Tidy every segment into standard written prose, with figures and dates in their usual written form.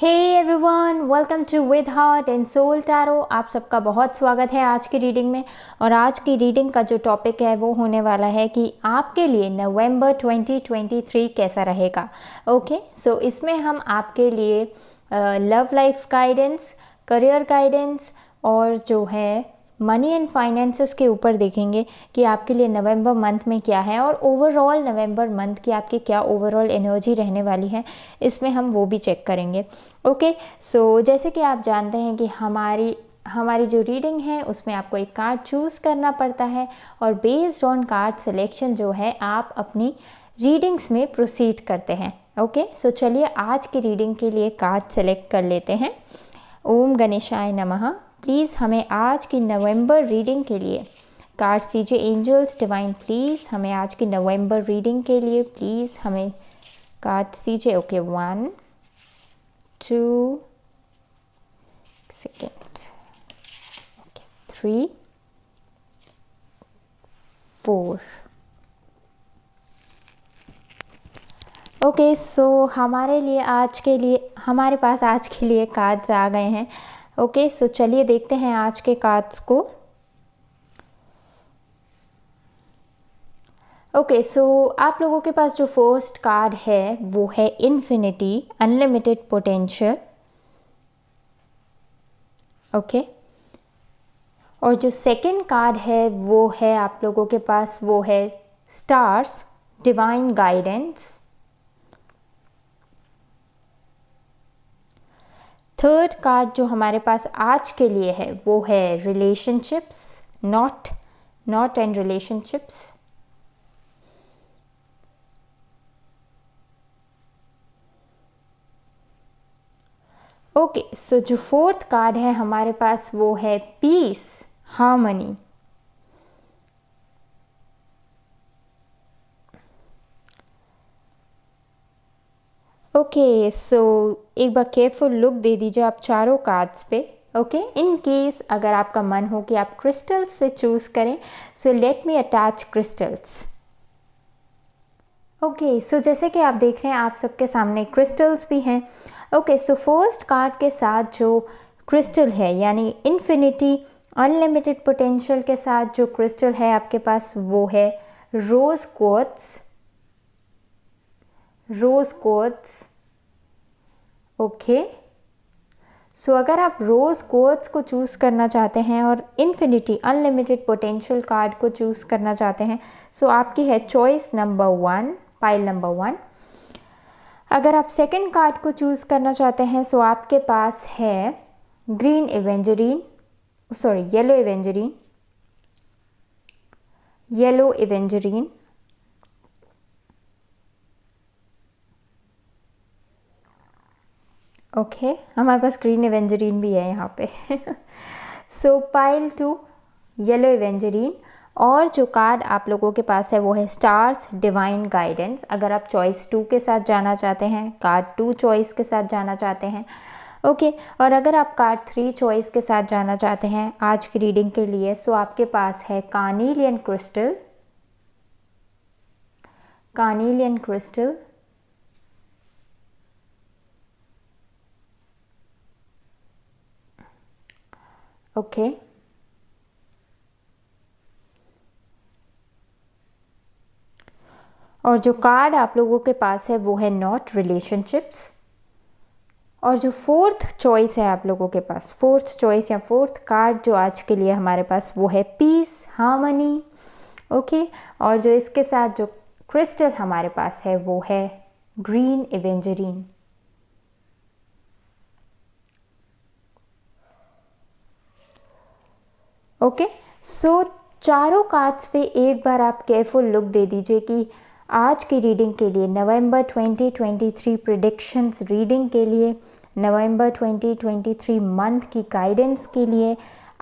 Hey everyone, welcome to with heart and soul tarot. आप सबका बहुत स्वागत है आज की रीडिंग में। और आज की रीडिंग का जो टॉपिक है वो होने वाला है कि आपके लिए नवंबर 2023 कैसा रहेगा। ओके, सो इसमें हम आपके लिए love life guidance, career guidance और जो है मनी एंड फाइनेंसेस के ऊपर देखेंगे कि आपके लिए नवंबर मंथ में क्या है और ओवरऑल नवंबर मंथ की आपकी क्या ओवरऑल एनर्जी रहने वाली है, इसमें हम वो भी चेक करेंगे। ओके, सो जैसे कि आप जानते हैं कि हमारी जो रीडिंग है उसमें आपको एक कार्ड चूज़ करना पड़ता है और बेस्ड ऑन कार्ड सिलेक्शन जो है आप अपनी रीडिंग्स में प्रोसीड करते हैं। ओके, सो चलिए आज की रीडिंग के लिए कार्ड सेलेक्ट कर लेते हैं। ओम गणेशाय नमः। प्लीज़ हमें आज की नवंबर रीडिंग के लिए कार्ड्स दीजिए। एंजल्स डिवाइन प्लीज़ हमें आज की नवंबर रीडिंग के लिए प्लीज़ हमें कार्ड्स दीजिए। Okay, 1 2 second, okay 3 4। ओके, सो हमारे पास आज के लिए कार्ड्स आ गए हैं। ओके, सो चलिए देखते हैं आज के कार्ड्स को। ओके, सो आप लोगों के पास जो फर्स्ट कार्ड है वो है इन्फिनिटी, अनलिमिटेड पोटेंशियल। ओके, और जो सेकंड कार्ड है वो है आप लोगों के पास वो है stars, divine guidance. Third card जो हमारे पास आज के लिए है वो है relationships, not and relationships. Okay, so जो फोर्थ कार्ड है हमारे पास वो है पीस, हार्मनी। ओके, सो एक बार केयरफुल लुक दे दीजिए आप चारों कार्ड्स पे। ओके, इन केस अगर आपका मन हो कि आप क्रिस्टल्स से चूज़ करें, so let me attach crystals. Okay, so जैसे कि आप देख रहे हैं आप सबके सामने क्रिस्टल्स भी हैं। ओके, सो फर्स्ट कार्ड के साथ जो क्रिस्टल है यानी इन्फिनिटी, अनलिमिटेड पोटेंशियल के साथ जो क्रिस्टल है आपके पास वो है रोज़ क्वार्ट्ज। ओके, सो अगर आप रोज़ क्वार्ट्ज को चूज़ करना चाहते हैं और इन्फिनिटी, अनलिमिटेड पोटेंशियल कार्ड को चूज़ करना चाहते हैं, सो आपकी है चॉइस नंबर 1, पाइल नंबर 1। अगर आप सेकंड कार्ड को चूज़ करना चाहते हैं सो आपके पास है येलो एवेंजरीन। ओके, हमारे पास ग्रीन एवेंजरीन भी है यहाँ पे। So pile 2, yellow aventurine. और जो कार्ड आप लोगों के पास है वो है स्टार्स, डिवाइन गाइडेंस। अगर आप चॉइस 2 के साथ जाना चाहते हैं, कार्ड 2 चॉइस के साथ जाना चाहते हैं। ओके, और अगर आप कार्ड 3 चॉइस के साथ जाना चाहते हैं आज की रीडिंग के लिए, सो आपके पास है कार्नेलियन क्रिस्टल। ओके, और जो कार्ड आप लोगों के पास है वो है नॉट रिलेशनशिप्स। और जो फोर्थ चॉइस है आप लोगों के पास, फोर्थ चॉइस या फोर्थ कार्ड जो आज के लिए हमारे पास वो है पीस, हार्मनी। ओके, और जो इसके साथ जो क्रिस्टल हमारे पास है वो है ग्रीन एवेंजरीन। ओके, सो चारों कार्ड्स पे एक बार आप केयरफुल लुक दे दीजिए कि आज की रीडिंग के लिए नवंबर 2023 प्रेडिक्शंस रीडिंग के लिए, नवंबर 2023 मंथ की गाइडेंस के लिए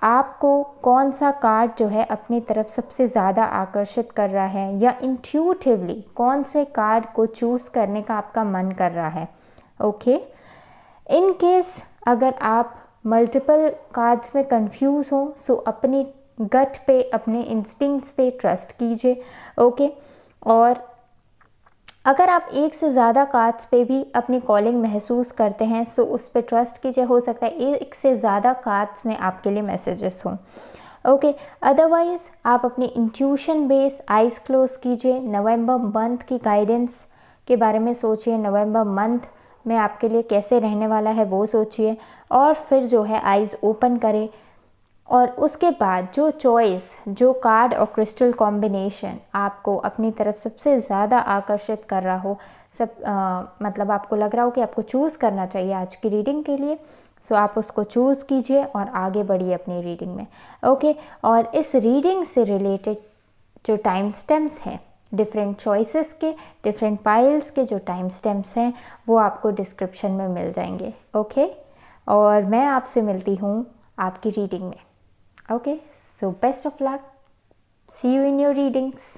आपको कौन सा कार्ड जो है अपनी तरफ सबसे ज़्यादा आकर्षित कर रहा है या इंट्यूटिवली कौन से कार्ड को चूज़ करने का आपका मन कर रहा है। ओके, इन केस अगर आप मल्टीपल कार्ड्स में कंफ्यूज हो सो अपनी गट पे, अपने इंस्टिंक्ट्स पे ट्रस्ट कीजिए। ओके, और अगर आप एक से ज़्यादा कार्ड्स पे भी अपनी कॉलिंग महसूस करते हैं सो उस पर ट्रस्ट कीजिए, हो सकता है एक से ज़्यादा कार्ड्स में आपके लिए मैसेजेस हों। ओके, अदरवाइज़ आप अपनी इंट्यूशन बेस आइज़ क्लोज कीजिए, नवंबर मंथ की गाइडेंस के बारे में सोचिए, नवंबर मंथ में आपके लिए कैसे रहने वाला है वो सोचिए, और फिर जो है आइज़ ओपन करें, और उसके बाद जो चॉइस, जो कार्ड और क्रिस्टल कॉम्बिनेशन आपको अपनी तरफ सबसे ज़्यादा आकर्षित कर रहा हो, मतलब आपको लग रहा हो कि आपको चूज़ करना चाहिए आज की रीडिंग के लिए, सो आप उसको चूज़ कीजिए और आगे बढ़िए अपनी रीडिंग में। ओके, और इस रीडिंग से रिलेटेड जो टाइम स्टैम्प्स हैं, डिफरेंट चॉइसेस के, डिफरेंट पाइल्स के जो टाइम स्टैम्प्स हैं वो आपको डिस्क्रिप्शन में मिल जाएंगे। ओके, और मैं आपसे मिलती हूँ आपकी रीडिंग में। Okay, so best of luck. See you in your readings.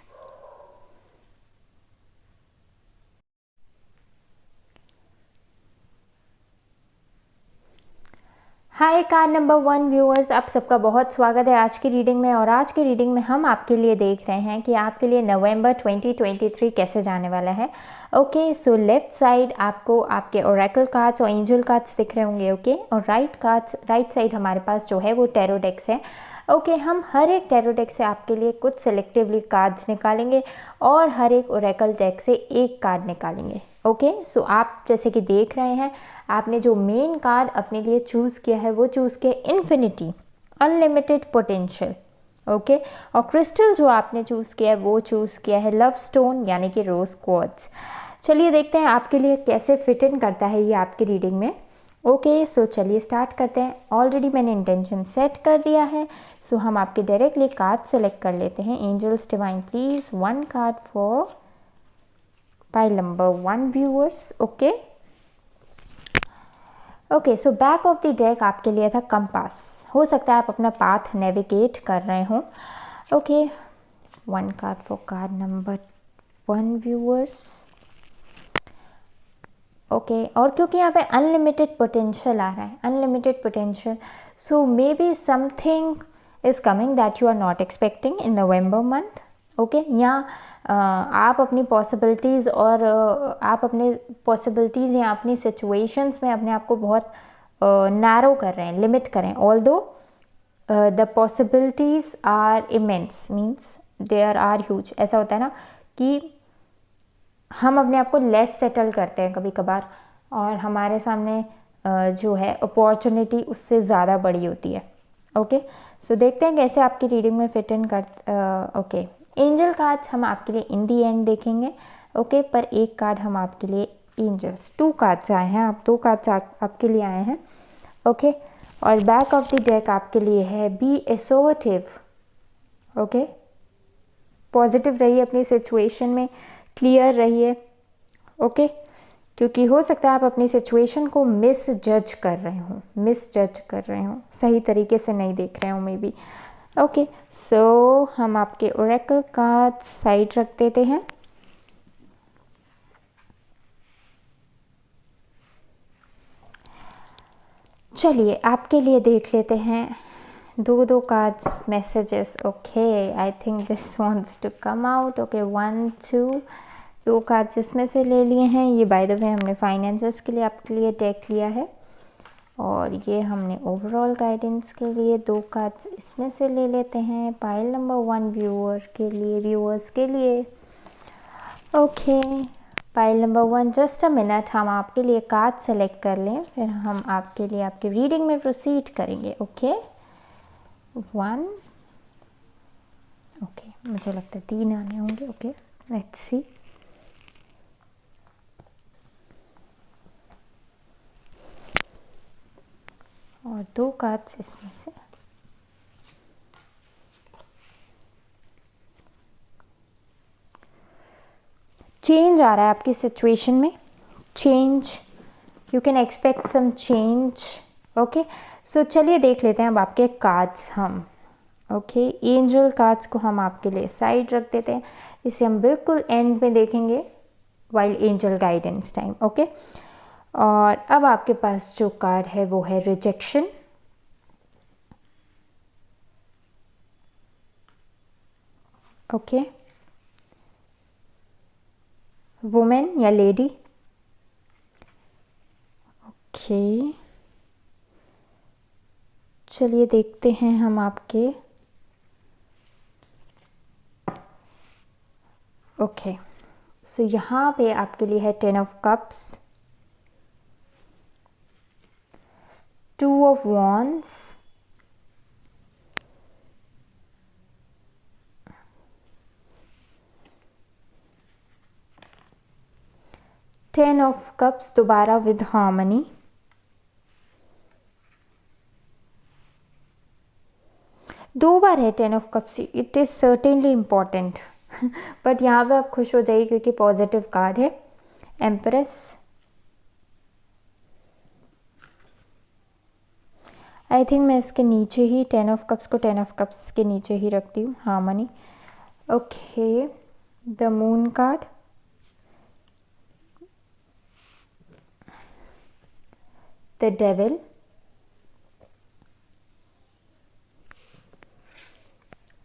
Hi card number 1 viewers, आप सबका बहुत स्वागत है आज की रीडिंग में। और आज की रीडिंग में हम आपके लिए देख रहे हैं कि आपके लिए नवंबर 2023 कैसे जाने वाला है। ओके, सो लेफ्ट साइड आपको आपके ओरेकल कार्ड्स और एंजल कार्ड्स दिख रहे होंगे। ओके, और राइट साइड हमारे पास जो है वो टैरो डेक्स है। ओके, हम हर एक टैरो डेक से आपके लिए कुछ सेलेक्टिवली कार्ड्स निकालेंगे और हर एक ओरेकल डेक से एक कार्ड निकालेंगे। ओके, सो आप जैसे कि देख रहे हैं, आपने जो मेन कार्ड अपने लिए चूज़ किया है वो चूज़ किया इन्फिनिटी, अनलिमिटेड पोटेंशियल। ओके, और क्रिस्टल जो आपने चूज़ किया है वो चूज़ किया है लव स्टोन यानी कि रोज़ क्वार्ट्ज। चलिए देखते हैं आपके लिए कैसे फिट इन करता है ये आपकी रीडिंग में। ओके, सो चलिए स्टार्ट करते हैं। ऑलरेडी मैंने इंटेंशन सेट कर दिया है, सो हम आपके डायरेक्टली कार्ड सेलेक्ट कर लेते हैं। Angels divine please 1 card for pile number 1 viewers. Okay, so back of the deck आपके लिए था कंपास। हो सकता है आप अपना पाथ नेविगेट कर रहे हों। Okay, 1 card for card number 1 viewers. Okay, और क्योंकि यहाँ पे अनलिमिटेड पोटेंशियल आ रहा है, unlimited potential, so maybe something is coming that you are not expecting in November month. Okay, या आप अपनी पॉसिबिलिटीज़ और आप अपने पॉसिबिलिटीज़ या अपनी सिचुएशंस में अपने आप को बहुत नैरो कर रहे हैं, लिमिट कर रहे हैं। Although the possibilities are immense, means there are huge. ऐसा होता है ना कि हम अपने आप को लेस सेटल करते हैं कभी कभार, और हमारे सामने जो है अपॉर्चुनिटी उससे ज़्यादा बड़ी होती है। ओके, सो देखते हैं कैसे आपकी रीडिंग में फिट इन कर। ओके, एंजल कार्ड्स हम आपके लिए इन दी एंड देखेंगे। ओके, पर एक कार्ड हम आपके लिए एंजल्स 2 कार्ड्स आए हैं, आप 2 कार्ड्स आपके लिए आए हैं। ओके, और बैक ऑफ द डेक आपके लिए है बी एसोवेटिव। ओके, पॉजिटिव रहिए अपनी सिचुएशन में, क्लियर रहिए। ओके, क्योंकि हो सकता है आप अपनी सिचुएशन को मिस जज कर रहे हो, सही तरीके से नहीं देख रहे हो मे बी। ओके, सो हम आपके ओरेकल कार्ड साइड रख देते हैं। चलिए आपके लिए देख लेते हैं 2 cards messages. Okay, I think this wants to come out. Okay, 1 2 cards इसमें से ले लिए हैं। ये बाय द वे हमने फाइनेंसेस के लिए आपके लिए डेक लिया है, और ये हमने ओवरऑल गाइडेंस के लिए 2 कार्ड्स इसमें से ले लेते हैं पाइल नंबर 1 व्यूअर्स के लिए। Okay, pile number 1, just a minute, हम आपके लिए कार्ड सेलेक्ट कर लें, फिर हम आपके लिए आपकी रीडिंग में प्रोसीड करेंगे। ओके, 1, ओके, मुझे लगता है 3 आने होंगे। Okay, let's see. और 2 कार्ड्स इसमें से। चेंज आ रहा है आपकी सिचुएशन में, change, you can expect some change. Okay, so चलिए देख लेते हैं अब आपके कार्ड्स हम। ओके, एंजल कार्ड्स को हम आपके लिए साइड रख देते हैं, इसे हम बिल्कुल एंड में देखेंगे while angel guidance time. Okay, और अब आपके पास जो कार्ड है वो है रिजेक्शन। ओके, वुमेन या लेडी। ओके, चलिए देखते हैं हम आपके। ओके, सो यहाँ पे आपके लिए है 10 of cups, 2 of wands, ten of cups दोबारा विद हार्मनी, दो बार है 10 of cups. It is certainly important but यहाँ पे आप खुश हो जाइए क्योंकि पॉजिटिव कार्ड है। एम्प्रेस, आई थिंक मैं इसके नीचे ही 10 ऑफ कप्स को 10 ऑफ कप्स के नीचे ही रखती हूँ, harmony. Okay, the moon card, the devil,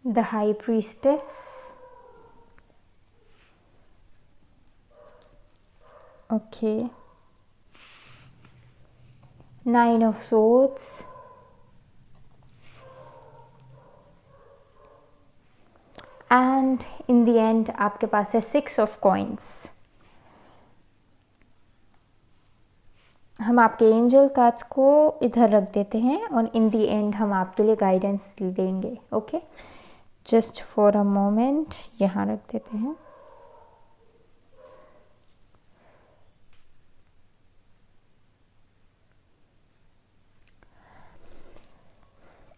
the high priestess, okay, 9 of swords, and in the end आपके पास है 6 of coins। हम आपके एंजल कार्ड्स को इधर रख देते हैं और इन दी एंड हम आपके लिए गाइडेंस देंगे। Okay, just for a moment यहाँ रख देते हैं।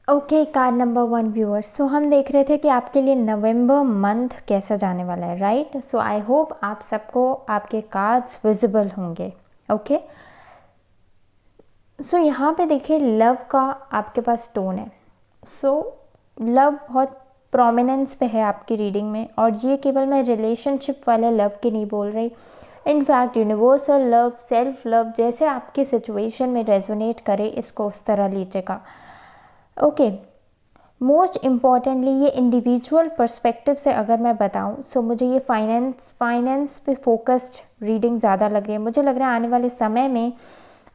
Okay, card number 1 viewers. तो हम देख रहे थे कि आपके लिए नवंबर मंथ कैसा जाने वाला है, राइट। सो आई होप आप सबको आपके कार्ड्स विजिबल होंगे। ओके, सो यहाँ पे देखिए लव का आपके पास टोन है। सो लव बहुत प्रोमिनेंस पे है आपकी रीडिंग में, और ये केवल मैं रिलेशनशिप वाले लव की नहीं बोल रही, in fact universal love, self love, जैसे आपकी सिचुएशन में रेजोनेट करे इसको उस तरह लीजिएगा। ओके, मोस्ट इम्पॉर्टेंटली ये इंडिविजुअल पर्सपेक्टिव से अगर मैं बताऊं सो मुझे ये फाइनेंस पे फोकस्ड रीडिंग ज़्यादा लग रही है। मुझे लग रहा है आने वाले समय में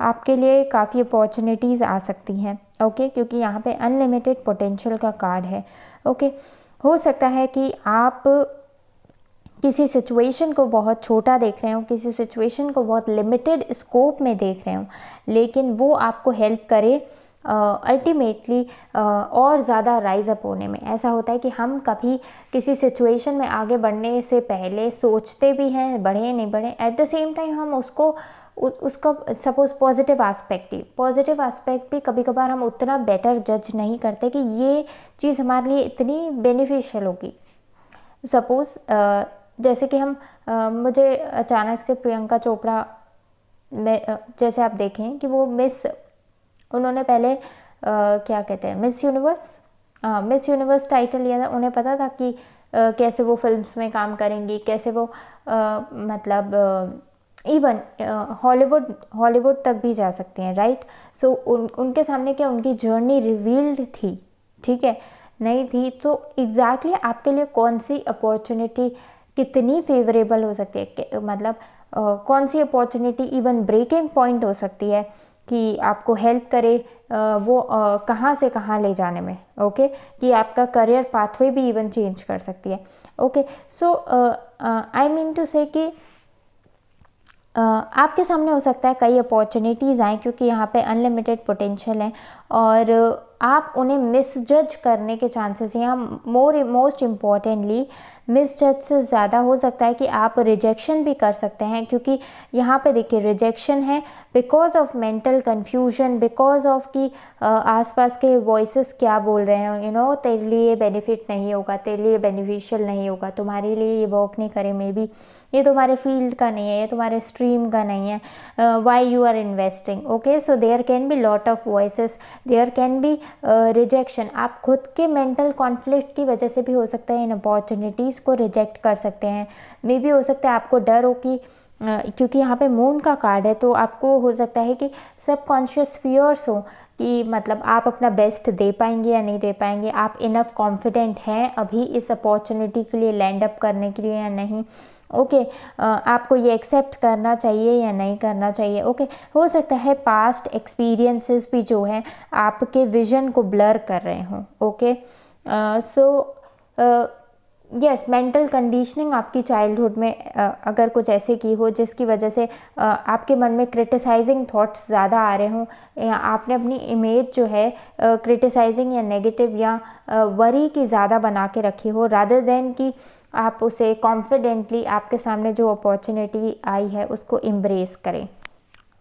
आपके लिए काफ़ी अपॉर्चुनिटीज़ आ सकती हैं। ओके, क्योंकि यहाँ पे अनलिमिटेड पोटेंशियल का कार्ड है। ओके, हो सकता है कि आप किसी सिचुएशन को बहुत छोटा देख रहे हो, किसी सिचुएशन को बहुत लिमिटेड स्कोप में देख रहे हो, लेकिन वो आपको हेल्प करे अल्टीमेटली और ज़्यादा राइज अप होने में। ऐसा होता है कि हम कभी किसी सिचुएशन में आगे बढ़ने से पहले सोचते भी हैं बढ़े नहीं बढ़े, एट द सेम टाइम हम उसका सपोज पॉजिटिव एस्पेक्ट भी कभी कभार हम उतना बेटर जज नहीं करते कि ये चीज़ हमारे लिए इतनी बेनिफिशियल होगी। सपोज जैसे कि मुझे अचानक से प्रियंका चोपड़ा में जैसे आप देखें कि वो उन्होंने पहले क्या कहते हैं मिस यूनिवर्स टाइटल लिया था। उन्हें पता था कि कैसे वो फिल्म्स में काम करेंगी, कैसे वो मतलब इवन हॉलीवुड तक भी जा सकती हैं, राइट। सो उनके सामने क्या उनकी जर्नी रिवील्ड थी, ठीक है, नहीं थी। तो एग्जैक्टली आपके लिए कौन सी अपॉर्चुनिटी कितनी फेवरेबल हो सकती है, मतलब कौन सी अपॉर्चुनिटी इवन ब्रेकिंग पॉइंट हो सकती है कि आपको हेल्प करे वो कहाँ से कहाँ ले जाने में। ओके, कि आपका करियर पाथवे भी इवन चेंज कर सकती है। Okay, so I mean to say कि आपके सामने हो सकता है कई अपॉर्चुनिटीज़ आएँ, क्योंकि यहाँ पे अनलिमिटेड पोटेंशियल है और आप उन्हें मिसजज करने के चांसेस यहाँ मोस्ट इम्पॉर्टेंटली मिसजज से ज़्यादा हो सकता है कि आप रिजेक्शन भी कर सकते हैं, क्योंकि यहाँ पे देखिए रिजेक्शन है because of mental confusion, because of कि आसपास के वॉइसेस क्या बोल रहे हैं, तेरे लिए बेनिफिट नहीं होगा, तेरे लिए बेनिफिशियल नहीं होगा, तुम्हारे लिए ये वर्क नहीं करे, मे बी ये तुम्हारे फील्ड का नहीं है, ये तुम्हारे स्ट्रीम का नहीं है, why you are investing. Okay, so there can be lot of voices, there can be rejection. आप खुद के मेंटल कॉन्फ्लिक्ट की वजह से भी हो सकता है इन अपॉर्चुनिटीज़ को रिजेक्ट कर सकते हैं। मे बी हो सकता है आपको डर हो कि क्योंकि यहाँ पे मून का कार्ड है, तो आपको हो सकता है कि सबकॉन्शियस फियर्स हो कि मतलब आप अपना बेस्ट दे पाएंगे या नहीं दे पाएंगे, आप इनफ कॉन्फिडेंट हैं अभी इस अपॉर्चुनिटी के लिए लैंड अप करने के लिए या नहीं। ओके आपको ये एक्सेप्ट करना चाहिए या नहीं करना चाहिए। ओके हो सकता है पास्ट एक्सपीरियंसेस भी जो हैं आपके विजन को ब्लर कर रहे हों। Okay so yes, mental conditioning आपकी चाइल्डहुड में अगर कुछ ऐसे की हो जिसकी वजह से आपके मन में क्रिटिसाइजिंग थॉट्स ज़्यादा आ रहे हों, या आपने अपनी इमेज जो है क्रिटिसाइजिंग या नेगेटिव या वरी की ज़्यादा बना के रखी हो, रादर देन कि आप उसे कॉन्फिडेंटली आपके सामने जो अपॉर्चुनिटी आई है उसको एम्ब्रेस करें।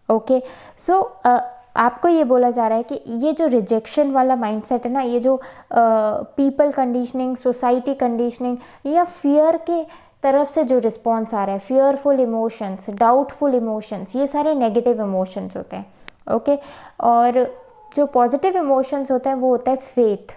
ओके सो आपको ये बोला जा रहा है कि ये जो रिजेक्शन वाला माइंडसेट है ना, ये जो पीपल कंडीशनिंग, सोसाइटी कंडीशनिंग या फियर के तरफ से जो रिस्पॉन्स आ रहा है, फियरफुल इमोशंस, डाउटफुल इमोशंस, ये सारे नेगेटिव इमोशंस होते हैं। ओके और जो पॉजिटिव इमोशंस होते हैं वो होता है faith.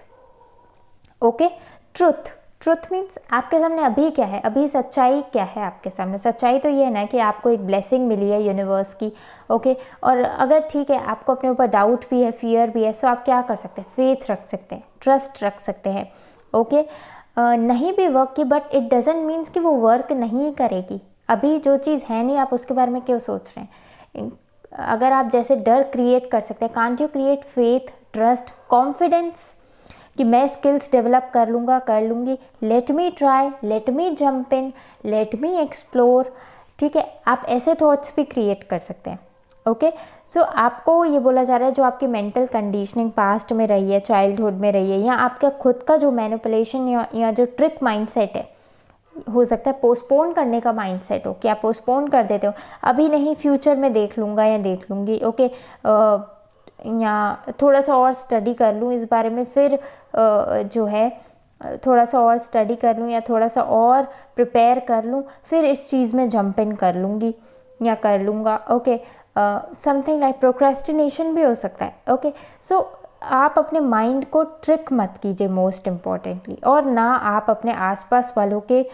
Okay truth, truth means आपके सामने अभी क्या है, अभी सच्चाई क्या है आपके सामने। सच्चाई तो ये है ना कि आपको एक ब्लेसिंग मिली है यूनिवर्स की। ओके और अगर ठीक है आपको अपने ऊपर डाउट भी है, फियर भी है, सो आप क्या कर सकते हैं, फेथ रख सकते हैं, ट्रस्ट रख सकते हैं। ओके नहीं भी वर्क की, बट इट डजंट मीन्स कि वो वर्क नहीं करेगी। अभी जो चीज़ है नहीं, आप उसके बारे में क्यों सोच रहे हैं। अगर आप जैसे डर क्रिएट कर सकते हैं, can't you create faith, trust, confidence कि मैं स्किल्स डेवलप कर लूँगा, कर लूँगी, let me try, let me jump in, let me explore. ठीक है, आप ऐसे थॉट्स भी क्रिएट कर सकते हैं। ओके सो आपको ये बोला जा रहा है जो आपकी मेंटल कंडीशनिंग पास्ट में रही है, चाइल्डहुड में रही है, या आपका खुद का जो मैनिपुलेशन या जो ट्रिक माइंडसेट है, हो सकता है पोस्टपोन करने का माइंडसेट हो कि आप पोस्टपोन कर देते हो, अभी नहीं फ्यूचर में देख लूँगा या देख लूँगी। ओके या थोड़ा सा और स्टडी कर लूँ इस बारे में, फिर जो है थोड़ा सा और स्टडी कर लूँ या थोड़ा सा और प्रिपेयर कर लूँ, फिर इस चीज़ में जंप इन कर लूँगी या कर लूँगा। ओके समथिंग लाइक प्रोक्रेस्टिनेशन भी हो सकता है। ओके सो आप अपने माइंड को ट्रिक मत कीजिए मोस्ट इम्पॉर्टेंटली, और ना आप अपने आसपास वालों के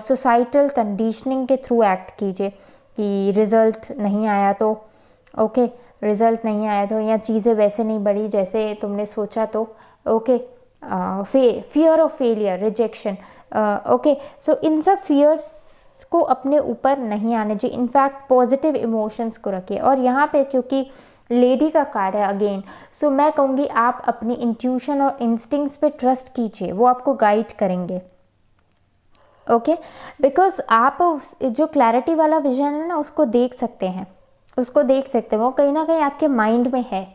सोसाइटल कंडीशनिंग के थ्रू एक्ट कीजिए कि रिज़ल्ट नहीं आया तो, ओके रिज़ल्ट नहीं आया तो, या चीज़ें वैसे नहीं बढ़ी जैसे तुमने सोचा तो। Okay fear of failure, rejection. Okay so इन सब फियर्स को अपने ऊपर नहीं आने चाहिए, इनफैक्ट पॉजिटिव इमोशंस को रखिए। और यहाँ पे क्योंकि लेडी का कार्ड है अगेन, सो मैं कहूँगी आप अपनी इंट्यूशन और इंस्टिंक्ट्स पे ट्रस्ट कीजिए, वो आपको गाइड करेंगे। ओके बिकॉज आप जो क्लैरिटी वाला विजन है ना उसको देख सकते हैं, उसको देख सकते हैं, वो कहीं ना कहीं आपके माइंड में है।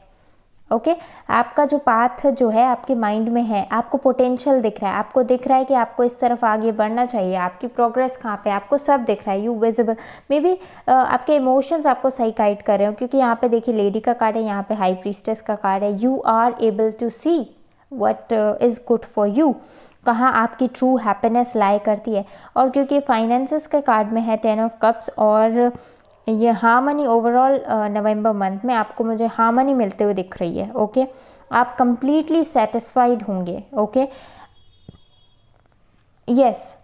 ओके आपका जो पाथ जो है आपके माइंड में है, आपको पोटेंशियल दिख रहा है, आपको दिख रहा है कि आपको इस तरफ आगे बढ़ना चाहिए, आपकी प्रोग्रेस कहाँ पे, आपको सब दिख रहा है, यू विजिबल। मे बी आपके इमोशंस आपको सही गाइड कर रहे हो, क्योंकि यहाँ पे देखिए लेडी का कार्ड है, यहाँ पे हाई प्रीस्टेस का कार्ड है। You are able to see what is good for you, कहाँ आपकी ट्रू हैप्पीनेस लाई करती है। और क्योंकि फाइनेंसेस के कार्ड में है 10 ऑफ कप्स, और ये हार्मनी ओवरऑल नवंबर मंथ में आपको मुझे हार्मनी मिलते हुए दिख रही है। ओके आप कंप्लीटली सेटिस्फाइड होंगे। ओके यस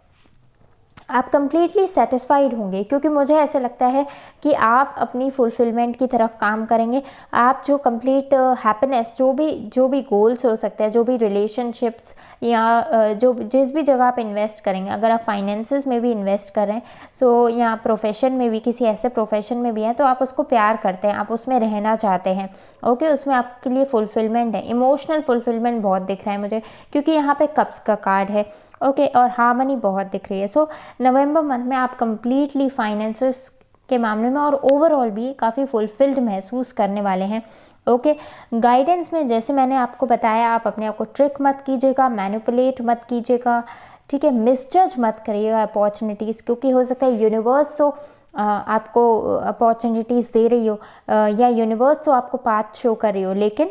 आप कंप्लीटली सेटिस्फाइड होंगे, क्योंकि मुझे ऐसे लगता है कि आप अपनी फुलफिलमेंट की तरफ काम करेंगे। आप जो कंप्लीट हैप्पीनेस, जो भी गोल्स हो सकते हैं, जो भी रिलेशनशिप्स या जो जिस भी जगह आप इन्वेस्ट करेंगे, अगर आप फाइनेंसेस में भी इन्वेस्ट कर रहे हैं, सो या प्रोफेशन में भी, किसी ऐसे प्रोफेशन में भी हैं तो आप उसको प्यार करते हैं, आप उसमें रहना चाहते हैं। ओके उसमें आपके लिए फुलफिलमेंट है, इमोशनल फुलफिलमेंट बहुत दिख रहा है मुझे, क्योंकि यहाँ पे कप्स का कार्ड है। ओके और हार्मनी बहुत दिख रही है। सो नवंबर मंथ में आप कंप्लीटली फाइनेंसेस के मामले में और ओवरऑल भी काफ़ी फुलफिल्ड महसूस करने वाले हैं। ओके गाइडेंस में जैसे मैंने आपको बताया, आप अपने आप को ट्रिक मत कीजिएगा, मैनिपुलेट मत कीजिएगा, ठीक है, मिसजज मत करिएगा अपॉर्चुनिटीज़, क्योंकि हो सकता है यूनिवर्स तो आपको अपॉर्चुनिटीज़ दे रही हो या यूनिवर्स तो आपको पाथ शो कर रही हो, लेकिन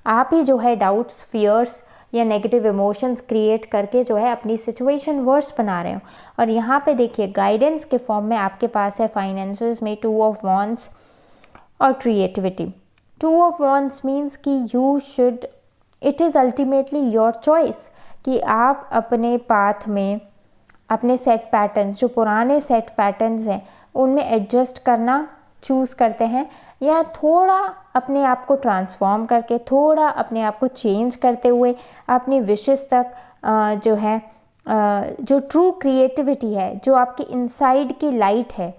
आप ही जो है डाउट्स, फियर्स या नेगेटिव इमोशंस क्रिएट करके जो है अपनी सिचुएशन वर्स बना रहे हो। और यहाँ पे देखिए गाइडेंस के फॉर्म में आपके पास है फाइनेंसेस में 2 ऑफ वॉन्ड्स और क्रिएटिविटी। 2 ऑफ वॉन्ड्स मीन्स कि you should, it is ultimately your choice कि आप अपने पाथ में अपने सेट पैटर्न्स, जो पुराने सेट पैटर्न्स हैं उनमें एडजस्ट करना चूज़ करते हैं, या थोड़ा अपने आप को ट्रांसफॉर्म करके, थोड़ा अपने आप को चेंज करते हुए अपनी विशेष तक जो है जो ट्रू क्रिएटिविटी है, जो आपकी इनसाइड की लाइट है,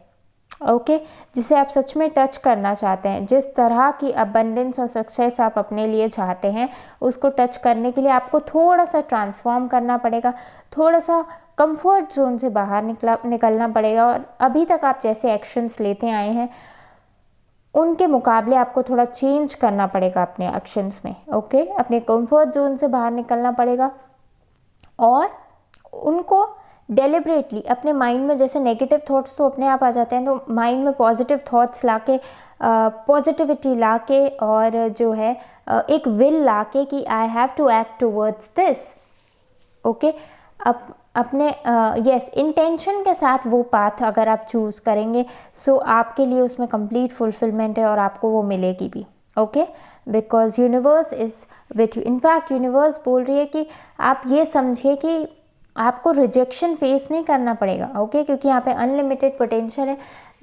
ओके, जिसे आप सच में टच करना चाहते हैं, जिस तरह की अबंडेंस और सक्सेस आप अपने लिए चाहते हैं, उसको टच करने के लिए आपको थोड़ा सा ट्रांसफॉर्म करना पड़ेगा, थोड़ा सा कंफर्ट जोन से बाहर निकलना पड़ेगा। और अभी तक आप जैसे एक्शंस लेते आए हैं उनके मुकाबले आपको थोड़ा चेंज करना पड़ेगा अपने एक्शंस में, ओके। अपने कंफर्ट जोन से बाहर निकलना पड़ेगा और उनको डेलिब्रेटली अपने माइंड में, जैसे नेगेटिव थॉट्स तो अपने आप आ जाते हैं, तो माइंड में पॉजिटिव थॉट्स लाके, पॉजिटिविटी लाके और जो है एक विल लाके कि I have to act towards this, okay. अपने यस इंटेंशन के साथ वो पाथ अगर आप चूज़ करेंगे सो आपके लिए उसमें कंप्लीट फुलफिलमेंट है और आपको वो मिलेगी भी, okay. Because universe is with you. In fact universe बोल रही है कि आप ये समझिए कि आपको रिजेक्शन फेस नहीं करना पड़ेगा, ओके, क्योंकि यहाँ पे अनलिमिटेड पोटेंशियल है।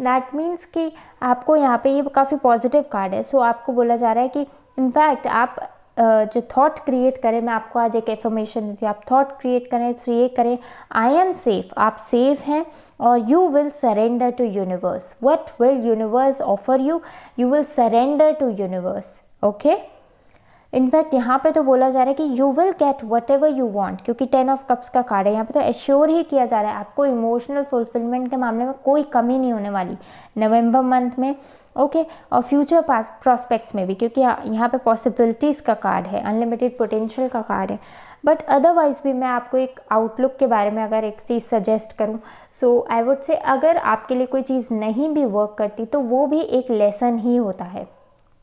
दैट मीन्स कि आपको यहाँ पे ये काफ़ी पॉजिटिव कार्ड है। सो आपको बोला जा रहा है कि इनफैक्ट आप जो थॉट क्रिएट करें, मैं आपको आज एक इन्फॉर्मेशन दी थी, आप थॉट क्रिएट करें तो ये करें, आई एम सेफ, आप सेफ हैं और you will surrender to universe. What will universe offer you? You will surrender to universe, okay. In fact यहाँ पे तो बोला जा रहा है कि you will get whatever you want, क्योंकि 10 ऑफ कप्स का कार्ड है। यहाँ पे तो एश्योर ही किया जा रहा है आपको इमोशनल फुलफिलमेंट के मामले में कोई कमी नहीं होने वाली नवंबर मंथ में, ओके। और फ्यूचर प्रॉस्पेक्ट्स में भी, क्योंकि यहाँ पे पॉसिबिलिटीज़ का कार्ड है, अनलिमिटेड पोटेंशियल का कार्ड है। बट अदरवाइज़ भी मैं आपको एक आउटलुक के बारे में अगर एक चीज़ सजेस्ट करूँ, सो आई वुड से अगर आपके लिए कोई चीज़ नहीं भी वर्क करती तो वो भी एक लेसन ही होता है,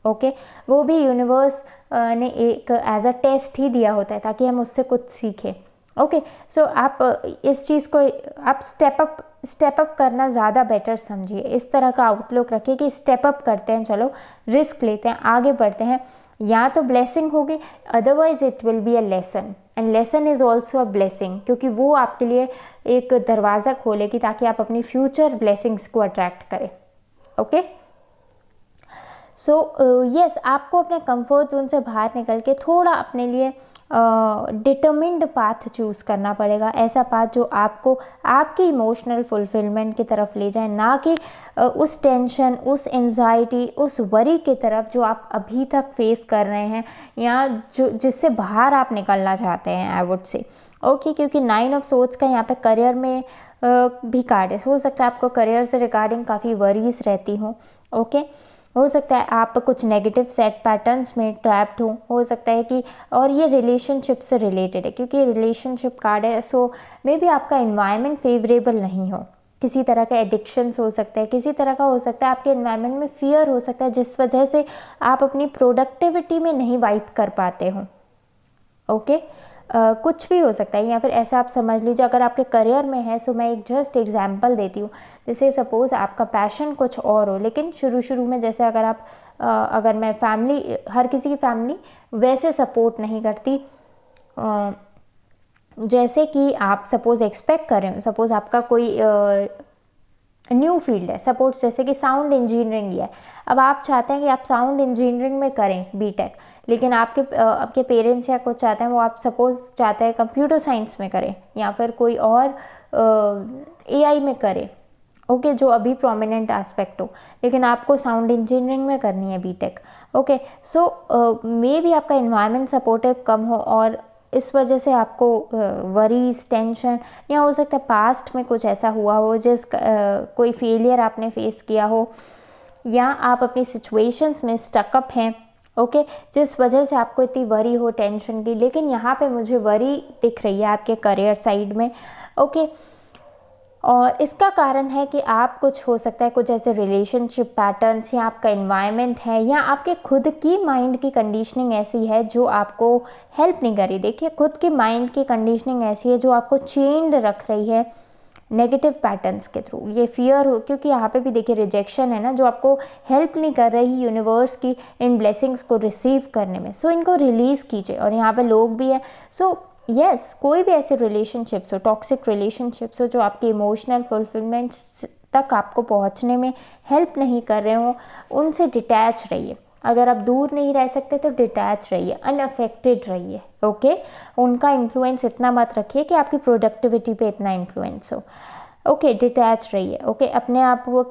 ओके। वो भी यूनिवर्स ने एक एज अ टेस्ट ही दिया होता है ताकि हम उससे कुछ सीखें, ओके। सो आप इस चीज़ को आप स्टेप अप करना ज़्यादा बेटर समझिए। इस तरह का आउटलुक रखिए कि स्टेप अप करते हैं, चलो रिस्क लेते हैं, आगे बढ़ते हैं। या तो ब्लेसिंग होगी, otherwise it will be a lesson, and lesson is also a blessing, क्योंकि वो आपके लिए एक दरवाज़ा खोलेगी ताकि आप अपनी फ्यूचर ब्लेसिंग्स को अट्रैक्ट करें, ओके। सो यस, आपको अपने कंफर्ट जोन से बाहर निकल के थोड़ा अपने लिए डिटर्मिन्ड पाथ चूज़ करना पड़ेगा, ऐसा पाथ जो आपको आपकी इमोशनल फुलफिलमेंट की तरफ ले जाए, ना कि उस टेंशन, उस एंजाइटी, उस वरी की तरफ जो आप अभी तक फेस कर रहे हैं या जो जिससे बाहर आप निकलना चाहते हैं, आई वुड से, ओके। क्योंकि 9 ऑफ सोर्ड्स का यहाँ पे करियर में भी कार्ड है। हो सकता है आपको करियर से रिगार्डिंग काफ़ी वरीज रहती हों, ओके। हो सकता है आप कुछ नेगेटिव सेट पैटर्न्स में ट्रैप्ड हो सकता है कि, और ये रिलेशनशिप से रिलेटेड है क्योंकि रिलेशनशिप कार्ड है। सो मे बी आपका इन्वायरमेंट फेवरेबल नहीं हो, किसी तरह का एडिक्शंस हो सकता है, किसी तरह का हो सकता है आपके इन्वायरमेंट में फियर हो सकता है जिस वजह से आप अपनी प्रोडक्टिविटी में नहीं वाइप कर पाते हो, ओके। कुछ भी हो सकता है, या फिर ऐसा आप समझ लीजिए अगर आपके करियर में है। सो मैं एक जस्ट एग्जांपल देती हूँ, जैसे सपोज़ आपका पैशन कुछ और हो, लेकिन शुरू में जैसे अगर मैं फैमिली, हर किसी की फैमिली वैसे सपोर्ट नहीं करती जैसे कि आप सपोज़ एक्सपेक्ट कर रहे हो। सपोज़ आपका कोई न्यू फील्ड है, सपोज जैसे कि साउंड इंजीनियरिंग है। अब आप चाहते हैं कि आप साउंड इंजीनियरिंग में करें बीटेक, लेकिन आपके पेरेंट्स या कुछ चाहते हैं, वो आप सपोज चाहते हैं कंप्यूटर साइंस में करें या फिर कोई और एआई में करें, ओके, जो अभी प्रोमिनेंट एस्पेक्ट हो, लेकिन आपको साउंड इंजीनियरिंग में करनी है BTech, okay. So maybe आपका इन्वायरमेंट सपोर्टिव कम हो और इस वजह से आपको वरीज, टेंशन, या हो सकता है पास्ट में कुछ ऐसा हुआ हो कोई फेलियर आपने फेस किया हो, या आप अपनी सिचुएशंस में स्टकअप हैं, ओके, जिस वजह से आपको इतनी वरी हो, टेंशन की। लेकिन यहाँ पे मुझे वरी दिख रही है आपके करियर साइड में, ओके। और इसका कारण है कि आप कुछ हो सकता है कुछ ऐसे रिलेशनशिप पैटर्न्स, या आपका इन्वायरमेंट है, या आपके खुद की माइंड की कंडीशनिंग ऐसी है जो आपको हेल्प नहीं कर रही। देखिए, खुद की माइंड की कंडीशनिंग ऐसी है जो आपको चेन्ड रख रही है नेगेटिव पैटर्न्स के थ्रू। ये फियर हो, क्योंकि यहाँ पे भी देखिए रिजेक्शन है ना, जो आपको हेल्प नहीं कर रही यूनिवर्स की इन ब्लेसिंग्स को रिसीव करने में। सो इनको रिलीज़ कीजिए। और यहाँ पे लोग भी हैं। सो यस, कोई भी ऐसे रिलेशनशिप्स हो, टॉक्सिक रिलेशनशिप्स हो जो आपकी इमोशनल फुलफिलमेंट तक आपको पहुंचने में हेल्प नहीं कर रहे हो, उनसे डिटैच रहिए। अगर आप दूर नहीं रह सकते तो डिटैच रहिए, अनअफेक्टेड रहिए, ओके। उनका इन्फ्लुएंस इतना मत रखिए कि आपकी प्रोडक्टिविटी पे इतना इन्फ्लुएंस हो, ओके। डिटैच रहिए, ओके। अपने आप वो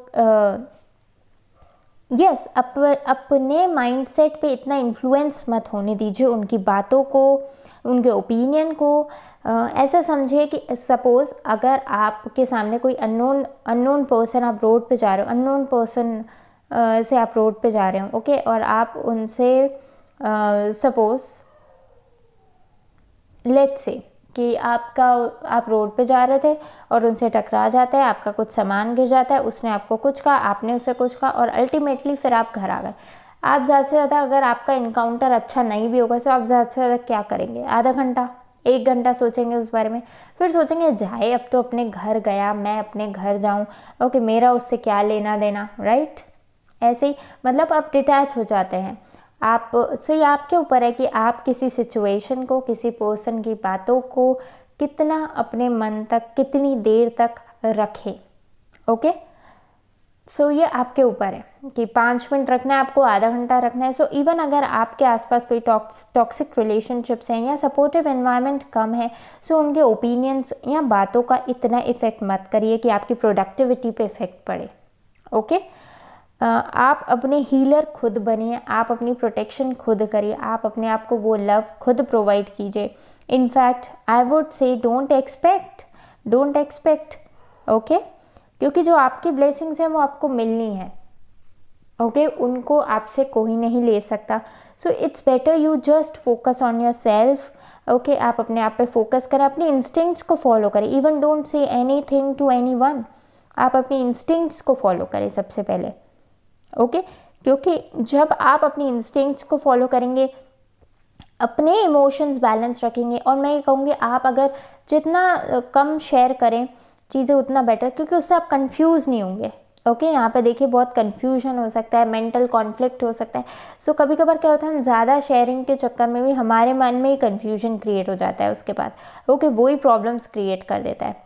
अपने माइंडसेट पे इतना इन्फ्लुएंस मत होने दीजिए उनकी बातों को, उनके ओपिनियन को। ऐसा समझिए कि सपोज़ अगर आपके सामने कोई अननोन पर्सन, आप रोड पे जा रहे हो, अननोन पर्सन से आप रोड पे जा रहे हो, ओके, और आप उनसे सपोज़ लेट्स से कि आप रोड पे जा रहे थे और उनसे टकरा जाता है, आपका कुछ सामान गिर जाता है, उसने आपको कुछ कहा, आपने उसे कुछ कहा, और अल्टीमेटली फिर आप घर आ गए। आप ज़्यादा से ज़्यादा, अगर आपका इनकाउंटर अच्छा नहीं भी होगा तो आप ज़्यादा से ज़्यादा क्या करेंगे? आधा घंटा, 1 घंटा सोचेंगे उस बारे में, फिर सोचेंगे जाए अब तो अपने घर गया, मैं अपने घर जाऊँ, ओके, मेरा उससे क्या लेना देना, राइट। ऐसे ही मतलब आप डिटैच हो जाते हैं। सो ये आपके ऊपर है कि आप किसी सिचुएशन को, किसी पर्सन की बातों को कितना अपने मन तक, कितनी देर तक रखें, ओके। सो ये आपके ऊपर है कि 5 मिनट रखना है आपको, आधा घंटा रखना है। सो इवन अगर आपके आसपास कोई टॉक्सिक रिलेशनशिप्स हैं या सपोर्टिव एनवायरनमेंट कम है, सो उनके ओपिनियंस या बातों का इतना इफ़ेक्ट मत करिए कि आपकी प्रोडक्टिविटी पे इफ़ेक्ट पड़े, ओके। आप अपने हीलर खुद बनिए, आप अपनी प्रोटेक्शन खुद करिए, आप अपने आप को वो लव खुद प्रोवाइड कीजिए। In fact I would say don't expect, okay, क्योंकि जो आपकी ब्लेसिंग्स हैं वो आपको मिलनी है, ओके, उनको आपसे कोई नहीं ले सकता। So it's better you just focus on your self, okay. आप अपने आप पे फोकस करें, अपने इंस्टिंक्ट्स को फॉलो करें, even don't say anything to anyone. आप अपनी इंस्टिंक्ट्स को फॉलो करें सबसे पहले, ओके, क्योंकि जब आप अपनी इंस्टिंक्ट्स को फॉलो करेंगे, अपने इमोशंस बैलेंस रखेंगे, और मैं ये कहूँगी आप अगर जितना कम शेयर करें चीज़ें उतना बेटर, क्योंकि उससे आप कंफ्यूज नहीं होंगे, ओके। यहाँ पे देखिए बहुत कंफ्यूजन हो सकता है, मेंटल कॉन्फ्लिक्ट हो सकता है। सो कभी कभार क्या होता है, हम ज़्यादा शेयरिंग के चक्कर में भी हमारे मन में ही कंफ्यूजन क्रिएट हो जाता है उसके बाद, ओके, वही प्रॉब्लम्स क्रिएट कर देता है,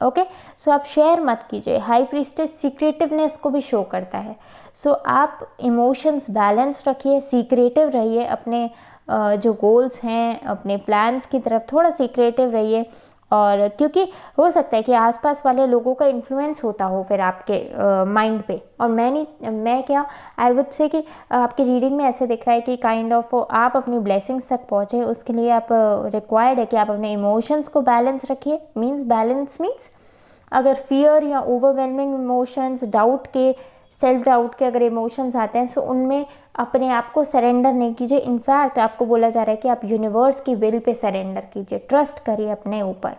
ओके। सो आप शेयर मत कीजिए। हाई प्रीस्टेस सीक्रेटिवनेस को भी शो करता है। सो आप इमोशंस बैलेंस रखिए, सीक्रेटिव रहिए, अपने जो गोल्स हैं, अपने प्लान्स की तरफ थोड़ा सीक्रेटिव रहिए। और क्योंकि हो सकता है कि आसपास वाले लोगों का इन्फ्लुएंस होता हो फिर आपके माइंड पे, और आई वुड से कि आपकी रीडिंग में ऐसे दिख रहा है कि काइंड ऑफ आप अपनी ब्लेसिंग्स तक पहुँचे, उसके लिए आप रिक्वायर्ड है कि आप अपने इमोशंस को बैलेंस रखिए। बैलेंस मीन्स अगर फियर या ओवरवेलमिंग इमोशंस, सेल्फ डाउट के अगर इमोशंस आते हैं, सो उनमें अपने आप को सरेंडर नहीं कीजिए। इनफैक्ट आपको बोला जा रहा है कि आप यूनिवर्स की विल पे सरेंडर कीजिए, ट्रस्ट करिए अपने ऊपर,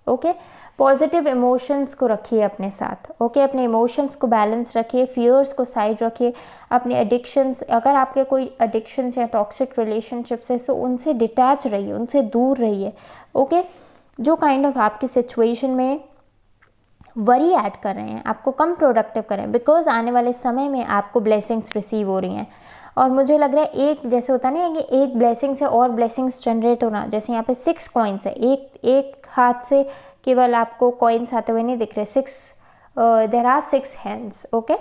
ओके। पॉजिटिव इमोशंस को रखिए अपने साथ, ओके। अपने इमोशंस को बैलेंस रखिए, फियर्स को साइड रखिए। अपने एडिक्शंस, अगर आपके कोई एडिक्शंस या टॉक्सिक रिलेशनशिप्स है, सो उनसे डिटैच रहिए, उनसे दूर रहिए, ओके। जो काइंड ऑफ आपकी सिचुएशन में वरी ऐड कर रहे हैं, आपको कम प्रोडक्टिव कर रहे हैं, बिकॉज आने वाले समय में आपको ब्लेसिंग्स रिसीव हो रही हैं। और मुझे लग रहा है एक जैसे होता नहीं है कि एक ब्लेसिंग से और ब्लेसिंग्स जनरेट होना, जैसे यहाँ पे 6 कॉइन्स है, एक हाथ से केवल आपको कॉइन्स आते हुए नहीं दिख रहे, there are 6 hands, okay.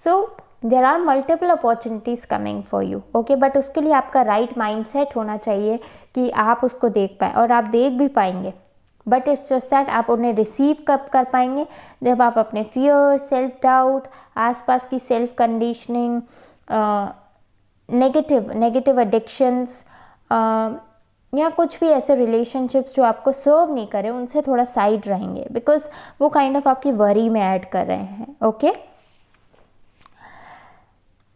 So there are multiple opportunities coming for you, okay. But उसके लिए आपका राइट माइंडसेट होना चाहिए कि आप उसको देख पाएँ, और आप देख भी पाएंगे, बट इट्स जस्ट दैट आप उन्हें रिसीव कब कर पाएंगे, जब आप अपने फियर, सेल्फ डाउट, आसपास की सेल्फ कंडीशनिंग, नेगेटिव एडिक्शंस या कुछ भी ऐसे रिलेशनशिप्स जो आपको सर्व नहीं करे, उनसे थोड़ा साइड रहेंगे, बिकॉज वो काइंड ऑफ आपकी वरी में ऐड कर रहे हैं,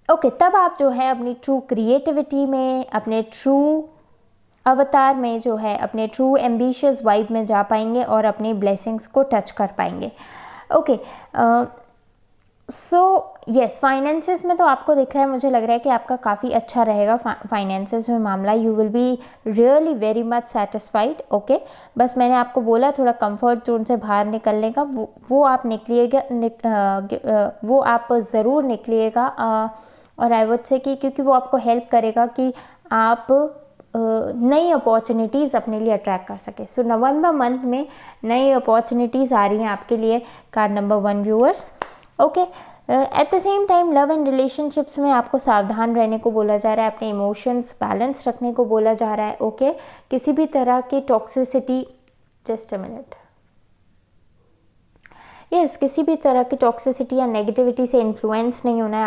ओके। तब आप जो है अपनी ट्रू क्रिएटिविटी में, अपने ट्रू अवतार में जो है, अपने ट्रू एम्बिशियस वाइब में जा पाएंगे और अपनी ब्लेसिंग्स को टच कर पाएंगे, ओके। सो यस, फाइनेंसेस में तो आपको दिख रहा है, मुझे लग रहा है कि आपका काफ़ी अच्छा रहेगा फाइनेंसेस में मामला। You will be really very much satisfied, okay. बस मैंने आपको बोला थोड़ा कंफर्ट जोन से बाहर निकलने का, वो आप निकलिएगा, वो आप ज़रूर निकलिएगा। और आई वुड से कि क्योंकि वो आपको हेल्प करेगा कि आप नई अपॉर्चुनिटीज़ अपने लिए अट्रैक्ट कर सके। सो नवंबर मंथ में नई अपॉर्चुनिटीज़ आ रही हैं आपके लिए, card number 1 viewers, okay. At the same time love and relationships में आपको सावधान रहने को बोला जा रहा है, अपने इमोशंस बैलेंस रखने को बोला जा रहा है। ओके, किसी भी तरह की toxicity, just a minute, yes, किसी भी तरह की टॉक्सिसिटी या नेगेटिविटी से इन्फ्लुएंस नहीं होना है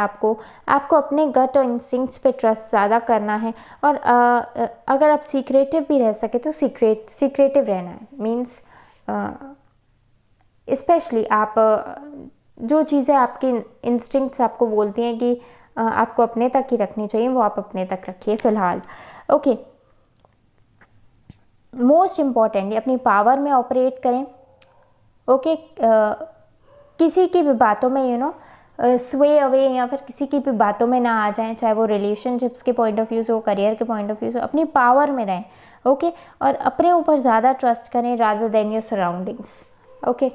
आपको अपने गट और इंस्टिंक्ट्स पे ट्रस्ट ज़्यादा करना है। और अगर आप सीक्रेटिव भी रह सके तो सीक्रेटिव रहना है। मीन्स स्पेशली आप जो चीज़ें आपकी इंस्टिंक्ट्स आपको बोलती हैं कि आपको अपने तक ही रखनी चाहिए, वो आप अपने तक रखिए फ़िलहाल। ओके, मोस्ट इम्पॉर्टेंट, अपनी पावर में ऑपरेट करें। ओके, किसी की भी बातों में स्वे अवे या फिर किसी की भी बातों में ना आ जाएं, चाहे वो रिलेशनशिप्स के पॉइंट ऑफ व्यू से हो, करियर के पॉइंट ऑफ व्यू से, अपनी पावर में रहें। ओके, और अपने ऊपर ज़्यादा ट्रस्ट करें rather than your surroundings. Okay,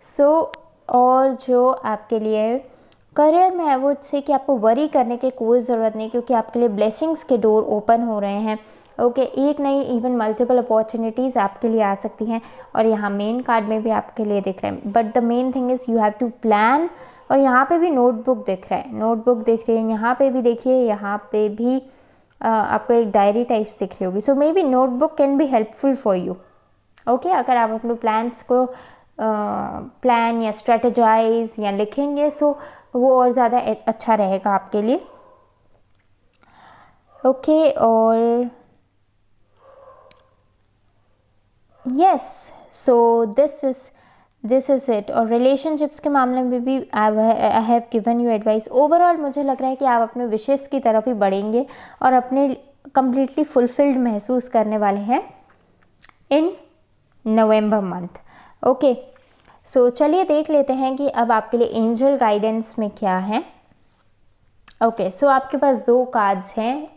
so और जो आपके लिए करियर में है वो से कि आपको वरी करने की कोई ज़रूरत नहीं, क्योंकि आपके लिए ब्लेसिंग्स के डोर ओपन हो रहे हैं। ओके, एक नहीं इवन मल्टीपल अपॉर्चुनिटीज़ आपके लिए आ सकती हैं, और यहाँ मेन कार्ड में भी आपके लिए दिख रहे हैं। But the main thing is you have to plan. और यहाँ पे भी नोटबुक दिख रहा है, नोटबुक दिख रही है, यहाँ पे भी देखिए, यहाँ पे भी आपको एक डायरी टाइप दिख रही होगी। So maybe notebook can be helpful for you. Okay, अगर आप अपने प्लान्स को प्लान या स्ट्रेटेजाइज या लिखेंगे, सो वो और ज़्यादा अच्छा रहेगा आपके लिए। ओके, और yes, so this is it. और रिलेशनशिप्स के मामले में भी I have given you advice. Overall मुझे लग रहा है कि आप अपने विशेस की तरफ ही बढ़ेंगे और अपने कम्प्लीटली फुलफिल्ड महसूस करने वाले हैं इन नवंबर मंथ। ओके, सो चलिए देख लेते हैं कि अब आपके लिए एंजल गाइडेंस में क्या है। ओके, सो आपके पास 2 कार्ड्स हैं।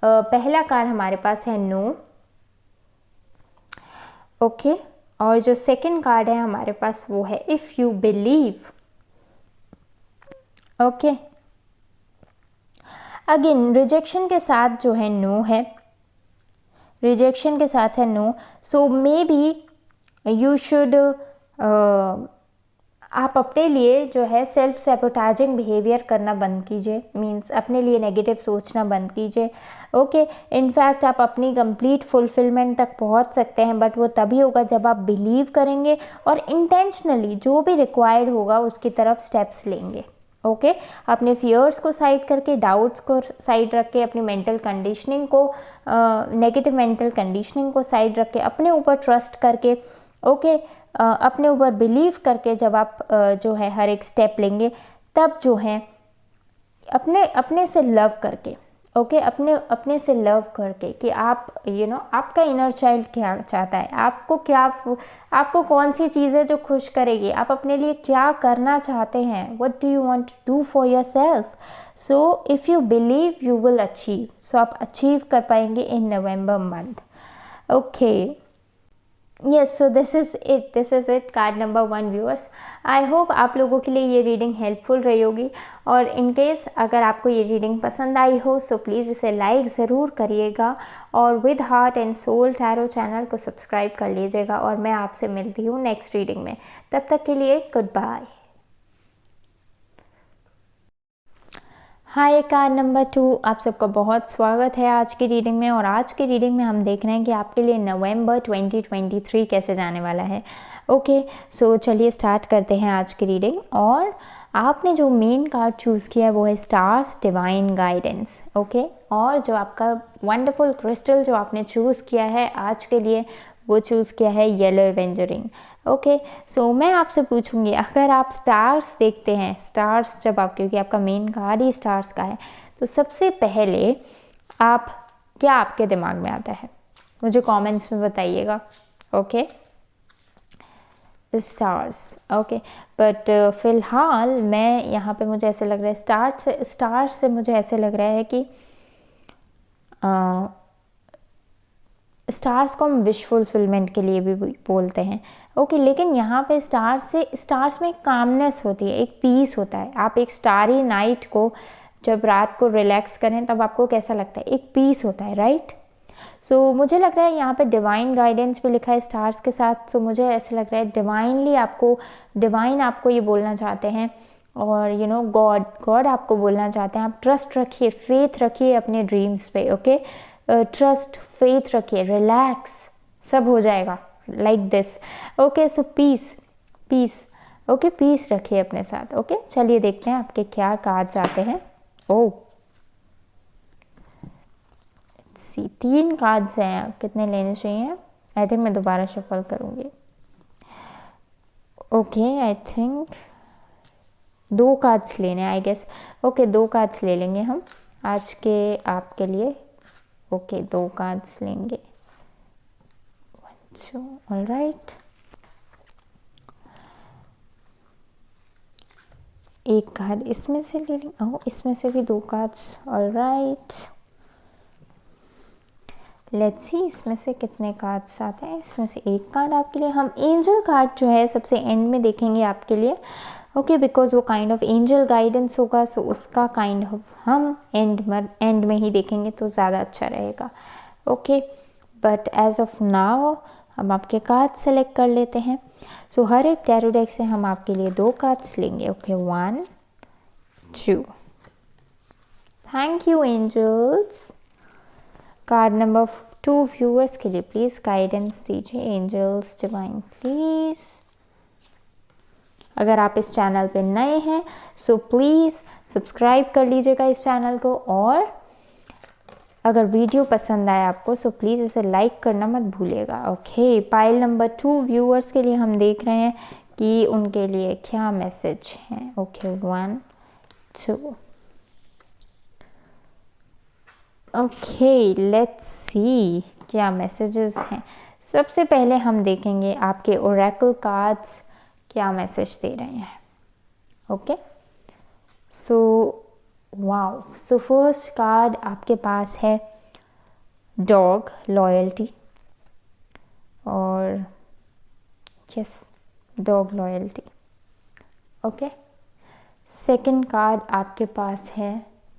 पहला कार्ड हमारे पास है नो। ओके, और जो सेकंड कार्ड है हमारे पास वो है if you believe. Okay, again rejection के साथ जो है नो है, रिजेक्शन के साथ है no. So maybe you should आप अपने लिए जो है सेल्फ सैबोटाजिंग बिहेवियर करना बंद कीजिए। मींस अपने लिए नेगेटिव सोचना बंद कीजिए। ओके, इनफैक्ट आप अपनी कंप्लीट फुलफिलमेंट तक पहुंच सकते हैं, बट वो तभी होगा जब आप बिलीव करेंगे और इंटेंशनली जो भी रिक्वायर्ड होगा उसकी तरफ स्टेप्स लेंगे। ओके, अपने फियर्स को साइड करके, डाउट्स को साइड रख के, अपनी मेंटल कंडीशनिंग को, नेगेटिव मेंटल कंडीशनिंग को साइड रख के, अपने ऊपर ट्रस्ट करके, ओके, अपने ऊपर बिलीव करके जब आप जो है हर एक स्टेप लेंगे, तब जो है अपने से लव करके, ओके, अपने से लव करके कि आप आपका इनर चाइल्ड क्या चाहता है, आपको कौन सी चीज़ें जो खुश करेगी, आप अपने लिए क्या करना चाहते हैं, what do you want to do for yourself. So if you believe you will achieve. So आप अचीव कर पाएंगे in November month. Okay, yes, so this is it card number 1 viewers. I hope आप लोगों के लिए ये reading helpful रही होगी, और इन केस अगर आपको ये रीडिंग पसंद आई हो सो प्लीज़ इसे लाइक ज़रूर करिएगा, और with heart and soul tarot channel को सब्सक्राइब कर लीजिएगा। और मैं आपसे मिलती हूँ नेक्स्ट रीडिंग में, तब तक के लिए गुड बाय। हाय, कार्ड नंबर 2, आप सबका बहुत स्वागत है आज की रीडिंग में। और आज की रीडिंग में हम देख रहे हैं कि आपके लिए नवंबर 2023 कैसे जाने वाला है। ओके, सो चलिए स्टार्ट करते हैं आज की रीडिंग। और आपने जो मेन कार्ड चूज़ किया है वो है स्टार्स डिवाइन गाइडेंस। ओके, और जो आपका वंडरफुल क्रिस्टल जो आपने चूज़ किया है आज के लिए, वो चूज़ किया है येलो एवेंजरिंग। ओके, सो मैं आपसे पूछूंगी, अगर आप स्टार्स देखते हैं, स्टार्स जब आप, क्योंकि आपका मेन कार्ड ही स्टार्स का है, तो सबसे पहले क्या आपके दिमाग में आता है, मुझे कमेंट्स में बताइएगा। Okay, stars. ओके, बट फ़िलहाल मैं यहाँ पे मुझे ऐसे लग रहा है स्टार्स से मुझे ऐसे लग रहा है कि स्टार्स को हम विश फुलफिलमेंट के लिए भी बोलते हैं। ओके, लेकिन यहाँ पे स्टार्स में एक कामनेस होती है, एक पीस होता है। आप एक स्टारी नाइट को जब रात को रिलैक्स करें तब आपको कैसा लगता है, एक पीस होता है, राइट। सो मुझे लग रहा है यहाँ पे डिवाइन गाइडेंस भी लिखा है स्टार्स के साथ। सो मुझे ऐसा लग रहा है डिवाइन आपको ये बोलना चाहते हैं और गॉड गॉड आपको बोलना चाहते हैं। आप ट्रस्ट रखिए, फेथ रखिए अपने ड्रीम्स पे, ओके। ट्रस्ट, फेथ रखिए, रिलैक्स, सब हो जाएगा, like this, okay. So peace, peace, okay, peace रखिए अपने साथ, ओके। चलिए देखते हैं आपके क्या कार्ड्स आते हैं। ओह, सी 3 कार्ड्स हैं, कितने लेने चाहिए? आई थिंक मैं दोबारा शफल करूँगी। ओके, आई थिंक 2 कार्ड्स लेने, आई गेस। ओके, 2 कार्ड्स ले लेंगे हम आज के आपके लिए। ओके, 2 कार्ड्स लेंगे। 1 2, ऑलराइट। एक कार्ड इसमें से ले लेंगे। ओह, इसमें से भी 2 कार्ड्स, ऑलराइट। लेट्स सी इसमें से कितने कार्ड्स आते हैं। इसमें से एक कार्ड आपके लिए। हम एंजल कार्ड जो है सबसे एंड में देखेंगे आपके लिए, ओके, बिकॉज वो काइंड ऑफ एंजल गाइडेंस होगा, सो उसका काइंड ऑफ हम एंड में ही देखेंगे तो ज़्यादा अच्छा रहेगा, okay. But as of now हम आपके कार्ड सेलेक्ट कर लेते हैं। सो हर एक टैरो डेक से हम आपके लिए 2 कार्ड्स लेंगे, okay. 1 2, thank you angels. Card number 2 viewers के लिए प्लीज़ गाइडेंस दीजिए एंजल्स डिवाइन, प्लीज़। अगर आप इस चैनल पे नए हैं सो प्लीज़ सब्सक्राइब कर लीजिएगा इस चैनल को, और अगर वीडियो पसंद आए आपको सो प्लीज़ इसे लाइक करना मत भूलिएगा, ओके। पाइल नंबर 2 व्यूअर्स के लिए हम देख रहे हैं कि उनके लिए क्या मैसेज हैं, ओके। 1 2, ओके, लेट्स सी क्या मैसेजेस हैं। सबसे पहले हम देखेंगे आपके ओरेकल कार्ड्स क्या मैसेज दे रहे हैं, okay. So wow, so first card आपके पास है डॉग, लॉयल्टी, और yes, dog loyalty, okay. Second card आपके पास है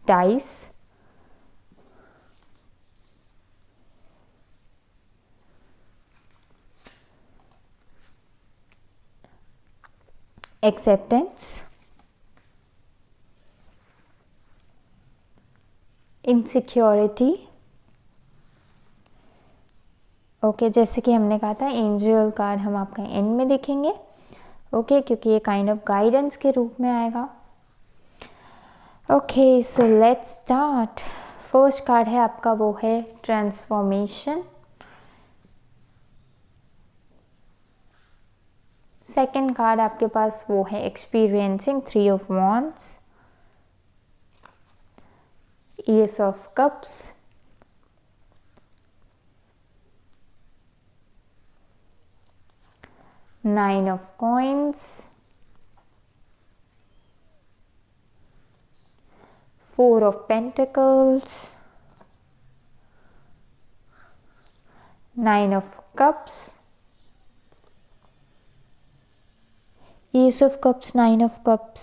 डाइस, एक्सेप्टेंस, इनसिक्योरिटी, ओके। जैसे कि हमने कहा था एंजल कार्ड हम आपका एंड में देखेंगे, ओके, क्योंकि ये काइंड ऑफ गाइडेंस के रूप में आएगा, okay. So let's start. First card है आपका, वो है ट्रांसफॉर्मेशन। सेकंड कार्ड आपके पास वो है experiencing, 3 of wands, S of cups, nine of coins, 4 of pentacles, 9 of cups, S of cups, 9 of cups,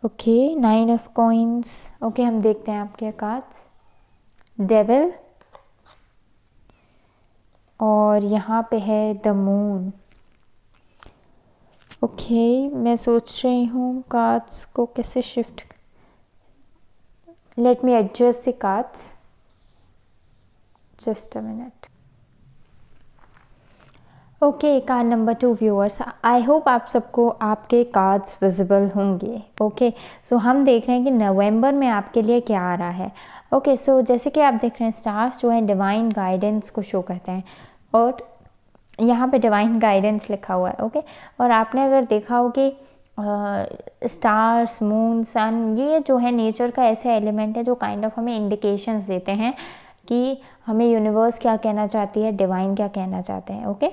okay. 9 of coins, okay. हम देखते हैं आपके कार्ड्स, डेविल, और यहाँ पे है द मून, ओके। मैं सोच रही हूँ कार्ड्स को कैसे shift, let me adjust the cards, just a minute, okay. Card number 2 viewers, I hope आप सबको आपके कार्ड्स विजिबल होंगे, ओके। सो हम देख रहे हैं कि नवंबर में आपके लिए क्या आ रहा है, ओके। सो जैसे कि आप देख रहे हैं स्टार्स जो है डिवाइन गाइडेंस को शो करते हैं, और यहाँ पे डिवाइन गाइडेंस लिखा हुआ है, ओके। और आपने अगर देखा हो कि स्टार्स, मून, सन, ये जो है नेचर का ऐसा एलिमेंट है जो काइंड ऑफ हमें इंडिकेशंस देते हैं कि हमें यूनिवर्स क्या कहना चाहती है, डिवाइन क्या कहना चाहते हैं, ओके।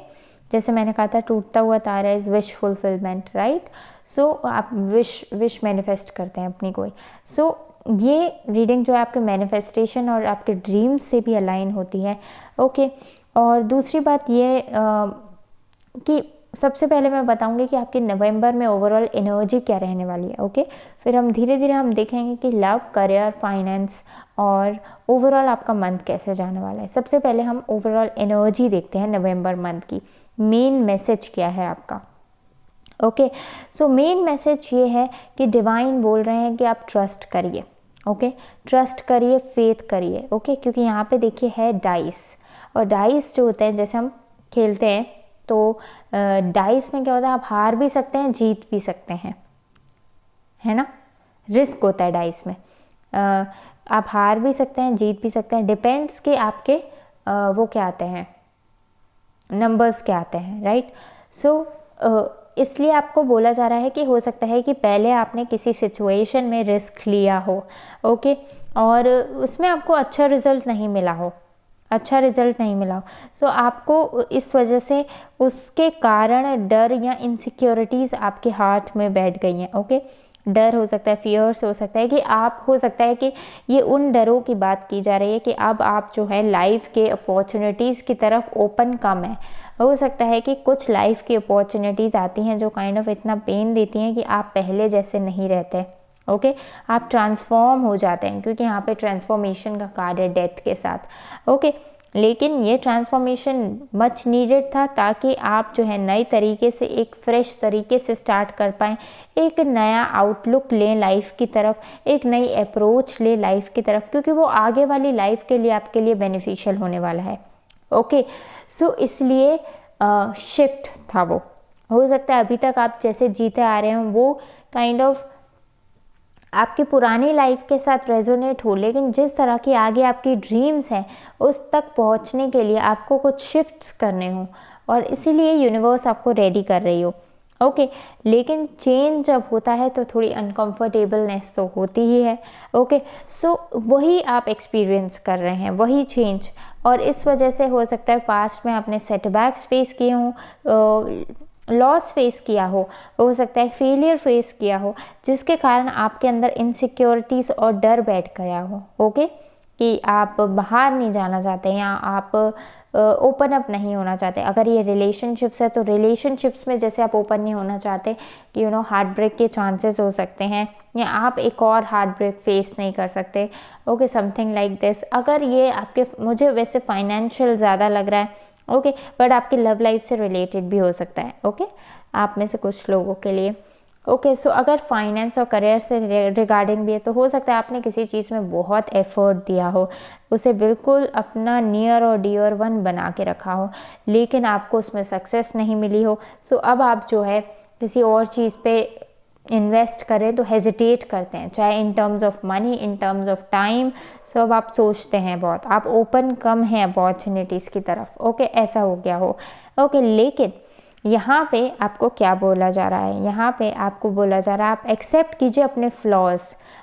जैसे मैंने कहा था टूटता हुआ तारा इज़ विश फुलफिलमेंट, राइट। सो आप विश मैनिफेस्ट करते हैं अपनी कोई। सो ये रीडिंग जो है आपके मैनिफेस्टेशन और आपके ड्रीम्स से भी अलाइन होती है, ओके। और दूसरी बात ये कि सबसे पहले मैं बताऊंगी कि आपके नवंबर में ओवरऑल एनर्जी क्या रहने वाली है, ओके। फिर हम धीरे धीरे हम देखेंगे कि लव, करियर, फाइनेंस और ओवरऑल आपका मंथ कैसे जाने वाला है। सबसे पहले हम ओवरऑल एनर्जी देखते हैं नवंबर मंथ की, मेन मैसेज क्या है आपका, ओके, सो मेन मैसेज ये है कि डिवाइन बोल रहे हैं कि आप ट्रस्ट करिए। ओके, ट्रस्ट करिए, फेथ करिए। ओके, क्योंकि यहाँ पे देखिए है डाइस, और डाइस जो होते हैं जैसे हम खेलते हैं तो डाइस में क्या होता है, आप हार भी सकते हैं, जीत भी सकते हैं, है ना। रिस्क होता है डाइस में, आप हार भी सकते हैं, जीत भी सकते हैं, डिपेंड्स कि आपके वो क्या आते हैं, नंबर्स क्या आते हैं, राइट। सो इसलिए आपको बोला जा रहा है कि हो सकता है कि पहले आपने किसी सिचुएशन में रिस्क लिया हो, ओके, और उसमें आपको अच्छा रिजल्ट नहीं मिला हो, सो आपको इस वजह से उसके कारण डर या इनसिक्योरिटीज़ आपके हार्ट में बैठ गई हैं। ओके, डर हो सकता है, फियर्स हो सकता है कि आप, हो सकता है कि ये उन डरों की बात की जा रही है कि अब आप जो है लाइफ के अपॉर्चुनिटीज़ की तरफ ओपन कम है। हो सकता है कि कुछ लाइफ की अपॉर्चुनिटीज़ आती हैं जो काइंड ऑफ इतना पेन देती हैं कि आप पहले जैसे नहीं रहते। ओके, आप ट्रांसफॉर्म हो जाते हैं, क्योंकि यहाँ पे ट्रांसफॉर्मेशन का कार्ड है डेथ के साथ। ओके, लेकिन ये ट्रांसफॉर्मेशन मच नीडेड था ताकि आप जो है नए तरीके से, एक फ्रेश तरीके से स्टार्ट कर पाएँ, एक नया आउटलुक लें लाइफ की तरफ, एक नई अप्रोच लें लाइफ की तरफ, क्योंकि वो आगे वाली लाइफ के लिए आपके लिए बेनिफिशियल होने वाला है। ओके, सो इसलिए शिफ्ट था वो। हो सकता है अभी तक आप जैसे जीते आ रहे हैं वो काइंड ऑफ आपकी पुरानी लाइफ के साथ रेजोनेट हो, लेकिन जिस तरह की आगे आपकी ड्रीम्स हैं उस तक पहुंचने के लिए आपको कुछ शिफ्ट्स करने हों, और इसीलिए यूनिवर्स आपको रेडी कर रही हो। ओके, लेकिन चेंज जब होता है तो थोड़ी अनकंफर्टेबलनेस तो होती ही है। ओके, सो वही आप एक्सपीरियंस कर रहे हैं, वही चेंज, और इस वजह से हो सकता है पास्ट में आपने सेटबैक्स फेस किए हों, लॉस फेस किया हो सकता है फेलियर फेस किया हो, जिसके कारण आपके अंदर इनसिक्योरिटीज़ और डर बैठ गया हो। ओके, कि आप बाहर नहीं जाना चाहते या आप ओपन अप नहीं होना चाहते। अगर ये रिलेशनशिप्स है तो रिलेशनशिप्स में जैसे आप ओपन नहीं होना चाहते कि हार्ट ब्रेक के चांसेस हो सकते हैं, या आप एक और हार्ट ब्रेक फेस नहीं कर सकते। Okay, something like this. अगर ये आपके, मुझे वैसे फाइनेंशियल ज़्यादा लग रहा है, ओके, बट आपकी लव लाइफ से रिलेटेड भी हो सकता है। ओके, आप में से कुछ लोगों के लिए। ओके, सो अगर फाइनेंस और करियर से रिगार्डिंग भी है तो हो सकता है आपने किसी चीज़ में बहुत एफर्ट दिया हो, उसे बिल्कुल अपना नियर और डियर वन बना के रखा हो, लेकिन आपको उसमें सक्सेस नहीं मिली हो। सो अब आप जो है किसी और चीज़ पे इन्वेस्ट करें तो हेजिटेट करते हैं, चाहे in terms of money, in terms of time. So अब आप सोचते हैं बहुत, आप ओपन कम हैं अपॉर्चुनिटीज़ की तरफ। ओके, ऐसा हो गया हो। ओके, लेकिन यहाँ पे आपको क्या बोला जा रहा है, यहाँ पे आपको बोला जा रहा है आप एक्सेप्ट कीजिए अपने फ्लॉज,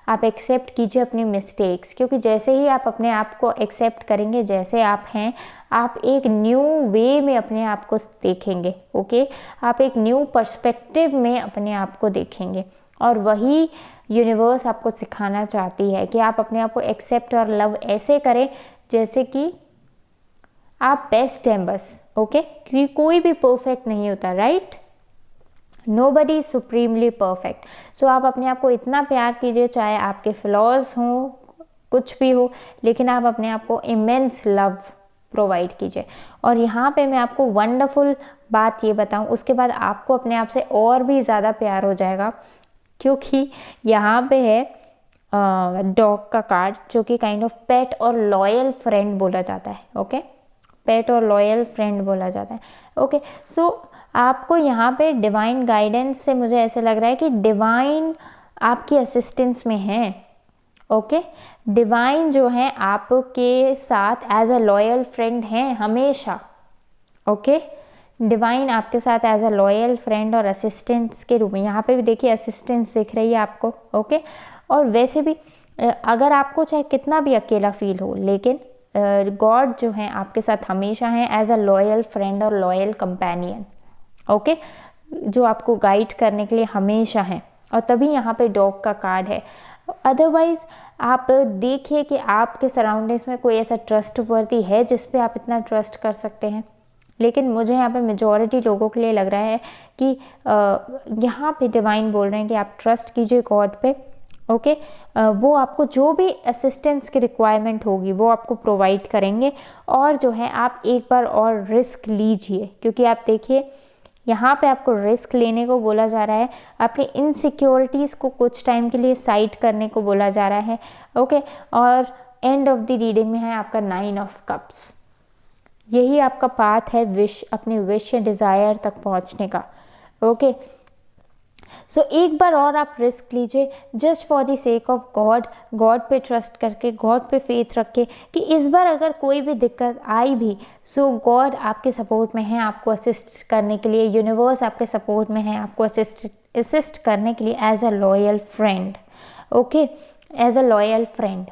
आप एक्सेप्ट कीजिए अपनी मिस्टेक्स, क्योंकि जैसे ही आप अपने आप को एक्सेप्ट करेंगे जैसे आप हैं, आप एक न्यू वे में अपने आप को देखेंगे। ओके, आप एक न्यू पर्सपेक्टिव में अपने आप को देखेंगे, और वही यूनिवर्स आपको सिखाना चाहती है कि आप अपने आप को एक्सेप्ट और लव ऐसे करें जैसे कि आप बेस्ट हैं बस। ओके, क्योंकि कोई भी परफेक्ट नहीं होता, right. Nobody is supremely perfect. So आप अपने आप को इतना प्यार कीजिए, चाहे आपके फ्लॉज हों, कुछ भी हो, लेकिन आप अपने आप को इमेंस लव प्रोवाइड कीजिए। और यहाँ पे मैं आपको वंडरफुल बात ये बताऊँ, उसके बाद आपको अपने आप से और भी ज़्यादा प्यार हो जाएगा, क्योंकि यहाँ पे है डॉग का कार्ड, जो कि काइंड ऑफ पेट और लॉयल फ्रेंड बोला जाता है। ओके, पेट और लॉयल फ्रेंड बोला जाता है। ओके, सो आपको यहाँ पे डिवाइन गाइडेंस से मुझे ऐसे लग रहा है कि डिवाइन आपकी असिस्टेंस में है। ओके, डिवाइन जो है आपके साथ एज अ लॉयल फ्रेंड हैं हमेशा। ओके, डिवाइन आपके साथ एज अ लॉयल फ्रेंड और असिस्टेंस के रूप में, यहाँ पे भी देखिए असिस्टेंस दिख रही है आपको। ओके, और वैसे भी अगर आपको चाहे कितना भी अकेला फील हो, लेकिन गॉड जो है आपके साथ हमेशा हैं एज अ लॉयल फ्रेंड और लॉयल कंपेनियन। ओके, जो आपको गाइड करने के लिए हमेशा हैं, और तभी यहाँ पे डॉग का कार्ड है। अदरवाइज आप देखिए कि आपके सराउंडिंग्स में कोई ऐसा ट्रस्ट वर्दी है जिस पे आप इतना ट्रस्ट कर सकते हैं, लेकिन मुझे यहाँ पे मेजॉरिटी लोगों के लिए लग रहा है कि यहाँ पे डिवाइन बोल रहे हैं कि आप ट्रस्ट कीजिए गॉड पे। ओके, वो आपको जो भी असिस्टेंस की रिक्वायरमेंट होगी वो आपको प्रोवाइड करेंगे, और जो है आप एक बार और रिस्क लीजिए, क्योंकि आप देखिए यहाँ पे आपको रिस्क लेने को बोला जा रहा है, अपनी इनसिक्योरिटीज़ को कुछ टाइम के लिए साइड करने को बोला जा रहा है। ओके, और एंड ऑफ द रीडिंग में है आपका 9 ऑफ कप्स। यही आपका पाथ है विश, अपनी विश या डिज़ायर तक पहुँचने का। ओके, सो एक बार और आप रिस्क लीजिए, just for the sake of God, God पे ट्रस्ट करके, गॉड पे फेथ रख के कि इस बार अगर कोई भी दिक्कत आई भी, सो गॉड आपके सपोर्ट में है आपको असिस्ट करने के लिए, यूनिवर्स आपके सपोर्ट में है आपको असिस्ट करने के लिए as a loyal friend. Okay, as a loyal friend.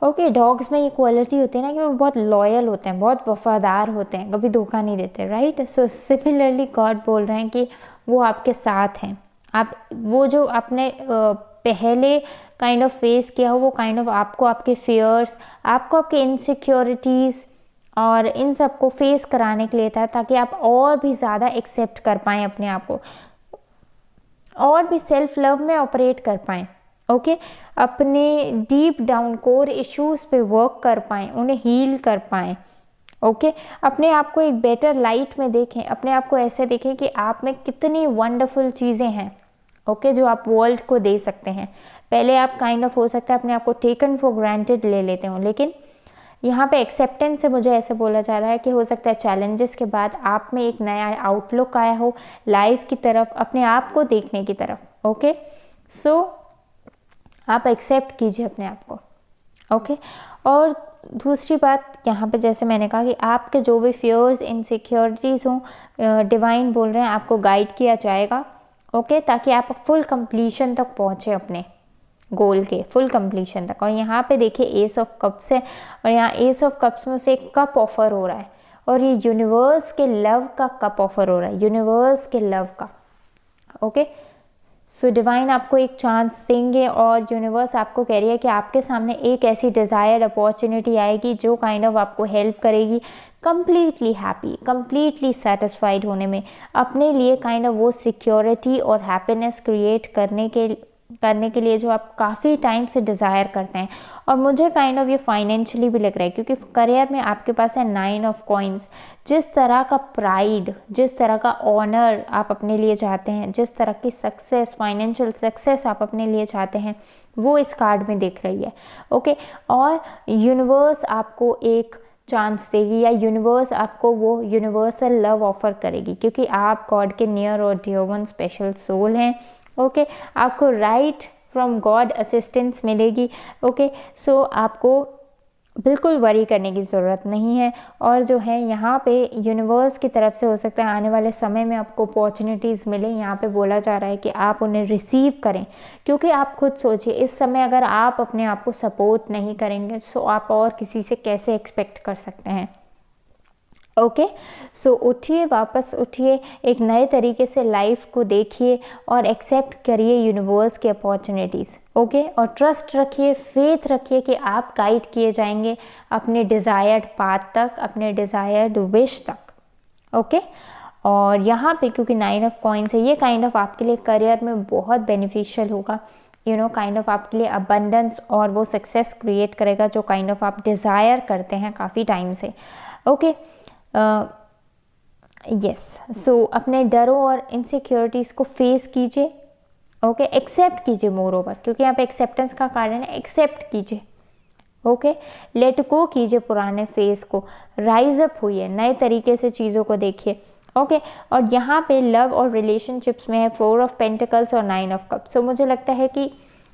Okay, dogs में ये क्वालिटी होती है ना कि वो बहुत लॉयल होते हैं, बहुत वफादार होते हैं, कभी धोखा नहीं देते, राइट। सो सिमिलरली गॉड बोल रहे हैं कि वो आपके साथ हैं। आप वो जो आपने पहले काइंड ऑफ फेस किया हो, वो काइंड ऑफ आपको आपके फियर्स, आपको आपके इनसिक्योरिटीज़ और इन सब को फेस कराने के लिए था, ताकि आप और भी ज़्यादा एक्सेप्ट कर पाएँ अपने आप को, और भी सेल्फ लव में ऑपरेट कर पाएँ। ओके, अपने डीप डाउन कोर इश्यूज़ पे वर्क कर पाएँ, उन्हें हील कर पाएँ। ओके, अपने आप को एक बेटर लाइट में देखें, अपने आप को ऐसे देखें कि आप में कितनी वंडरफुल चीज़ें हैं। ओके, जो आप वर्ल्ड को दे सकते हैं। पहले आप काइंड ऑफ हो सकता है अपने आप को टेकन फॉर ग्रांटेड ले लेते हो, लेकिन यहाँ पे एक्सेप्टेंस से मुझे ऐसे बोला जा रहा है कि हो सकता है चैलेंजेस के बाद आप में एक नया आउटलुक आया हो लाइफ की तरफ, अपने आप को देखने की तरफ। ओके, सो आप एक्सेप्ट कीजिए अपने आप को। ओके, और दूसरी बात यहाँ पे जैसे मैंने कहा कि आपके जो भी फियर्स, इनसिक्योरिटीज़ हों, डिवाइन बोल रहे हैं आपको गाइड किया जाएगा। ओके, ताकि आप फुल कंप्लीशन तक पहुँचे, अपने गोल के फुल कंप्लीशन तक। और यहाँ पे देखिए एस ऑफ कप्स है, और यहाँ एस ऑफ कप्स में से एक कप ऑफर हो रहा है, और ये यूनिवर्स के लव का कप ऑफर हो रहा है, यूनिवर्स के लव का। ओके, सो डिवाइन आपको एक चांस देंगे, और यूनिवर्स आपको कह रही है कि आपके सामने एक ऐसी डिज़ायर्ड अपॉर्चुनिटी आएगी जो काइंड ऑफ आपको हेल्प करेगी कम्प्लीटली हैप्पी, कम्प्लीटली सेटिस्फाइड होने में, अपने लिए काइंड ऑफ वो सिक्योरिटी और हैप्पीनेस क्रिएट करने के लिए जो आप काफ़ी टाइम से डिज़ायर करते हैं। और मुझे काइंड ऑफ ये फाइनेंशियली भी लग रहा है, क्योंकि करियर में आपके पास है 9 ऑफ कॉइंस। जिस तरह का प्राइड, जिस तरह का ऑनर आप अपने लिए चाहते हैं, जिस तरह की सक्सेस, फाइनेंशियल सक्सेस आप अपने लिए चाहते हैं, वो इस कार्ड में दिख रही है। ओके, और यूनिवर्स आपको एक चांस देगी, या यूनिवर्स आपको वो यूनिवर्सल लव ऑफर करेगी, क्योंकि आप गॉड के नियर और डियर वन स्पेशल सोल हैं। ओके, आपको राइट फ्रॉम गॉड असिस्टेंस मिलेगी। ओके, सो आपको बिल्कुल वरी करने की ज़रूरत नहीं है। और जो है यहाँ पे यूनिवर्स की तरफ से हो सकता है आने वाले समय में आपको अपॉर्चुनिटीज़ मिले। यहाँ पे बोला जा रहा है कि आप उन्हें रिसीव करें, क्योंकि आप खुद सोचिए इस समय अगर आप अपने आप को सपोर्ट नहीं करेंगे, सो आप और किसी से कैसे एक्सपेक्ट कर सकते हैं। ओके, सो उठिए, वापस उठिए, एक नए तरीके से लाइफ को देखिए और एक्सेप्ट करिए यूनिवर्स की अपॉर्चुनिटीज़। ओके, और ट्रस्ट रखिए, फेथ रखिए कि आप गाइड किए जाएंगे अपने डिज़ायर्ड पाथ तक, अपने डिज़ायर्ड विश तक। ओके, और यहाँ पे क्योंकि 9 ऑफ कॉइन्स है, ये काइंड ऑफ आपके लिए करियर में बहुत बेनिफिशियल होगा। काइंड ऑफ आपके लिए अबंडेंस और वो सक्सेस क्रिएट करेगा जो काइंड ऑफ आप डिज़ायर करते हैं काफ़ी टाइम से। ओके, यस, सो अपने डरों और इनसिक्योरिटीज़ को फेस कीजिए। ओके, एक्सेप्ट कीजिए मोर ओवर, क्योंकि यहाँ पे एक्सेप्टेंस का कारण है, एक्सेप्ट कीजिए। ओके, लेट गो कीजिए पुराने फेस को, राइज अप हुई नए तरीके से चीज़ों को देखिए। ओके, और यहाँ पे लव और रिलेशनशिप्स में है 4 ऑफ पेंटिकल्स और 9 ऑफ कप्स। सो मुझे लगता है कि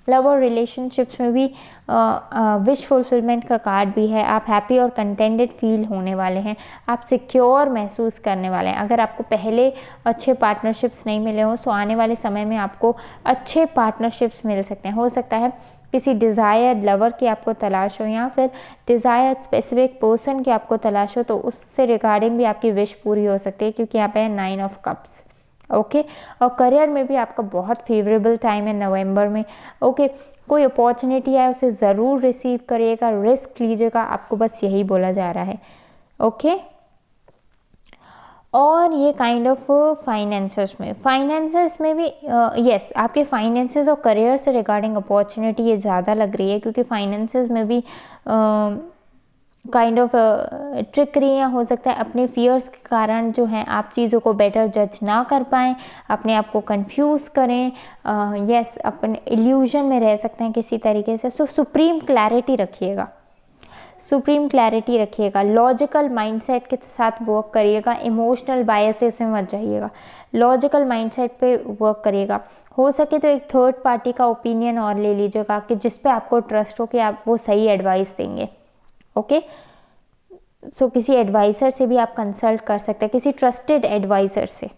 लव और रिलेशनशिप्स में भी विश फुलफिलमेंट का कार्ड भी है। आप हैप्पी और कंटेंटेड फील होने वाले हैं, आप सिक्योर महसूस करने वाले हैं। अगर आपको पहले अच्छे पार्टनरशिप्स नहीं मिले हों, सो आने वाले समय में आपको अच्छे पार्टनरशिप्स मिल सकते हैं। हो सकता है किसी डिज़ायर्ड लवर की आपको तलाश हो, या फिर डिज़ायर्ड स्पेसिफिक पर्सन की आपको तलाश हो, तो उससे रिगार्डिंग भी आपकी विश पूरी हो सकती है, क्योंकि यहाँ पे है 9 ऑफ कप्स। ओके, और करियर में भी आपका बहुत फेवरेबल टाइम है नवंबर में। ओके, कोई अपॉर्चुनिटी है उसे ज़रूर रिसीव करिएगा, रिस्क लीजिएगा, आपको बस यही बोला जा रहा है। ओके, और ये काइंड ऑफ फाइनेंसेस में भी यस, आपके फाइनेंसेस और करियर से रिगार्डिंग अपॉर्चुनिटी ये ज़्यादा लग रही है, क्योंकि फाइनेंसेस में भी काइंड ऑफ ट्रिकरी, या हो सकता है अपने फियर्स के कारण जो है आप चीज़ों को बेटर जज ना कर पाएँ, अपने आप को कंफ्यूज करें, यस अपने इल्यूजन में रह सकते हैं किसी तरीके से। सो सुप्रीम क्लैरिटी रखिएगा, सुप्रीम क्लैरिटी रखिएगा, लॉजिकल माइंडसेट के साथ वर्क करिएगा, इमोशनल बायसेस में मत जाइएगा, लॉजिकल माइंडसेट पे वर्क करिएगा। हो सके तो एक थर्ड पार्टी का ओपिनियन और ले लीजिएगा कि जिस पे आपको ट्रस्ट हो कि आप वो सही एडवाइस देंगे। ओके, सो किसी एडवाइज़र से भी आप कंसल्ट कर सकते हैं, किसी ट्रस्टेड एडवाइज़र से।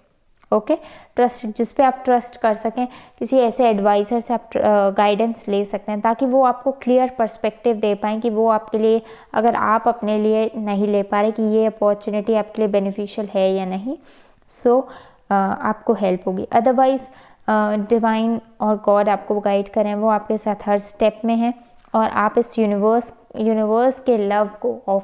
ओके, ट्रस्ट जिस पे आप ट्रस्ट कर सकें, किसी ऐसे एडवाइज़र से आप गाइडेंस ले सकते हैं, ताकि वो आपको क्लियर पर्सपेक्टिव दे पाएँ कि वो आपके लिए, अगर आप अपने लिए नहीं ले पा रहे कि ये अपॉर्चुनिटी आपके लिए बेनिफिशियल है या नहीं, सो आपको हेल्प होगी। अदरवाइज़ डिवाइन और गॉड आपको गाइड करें, वो आपके साथ हर स्टेप में हैं, और आप इस यूनिवर्स के लव को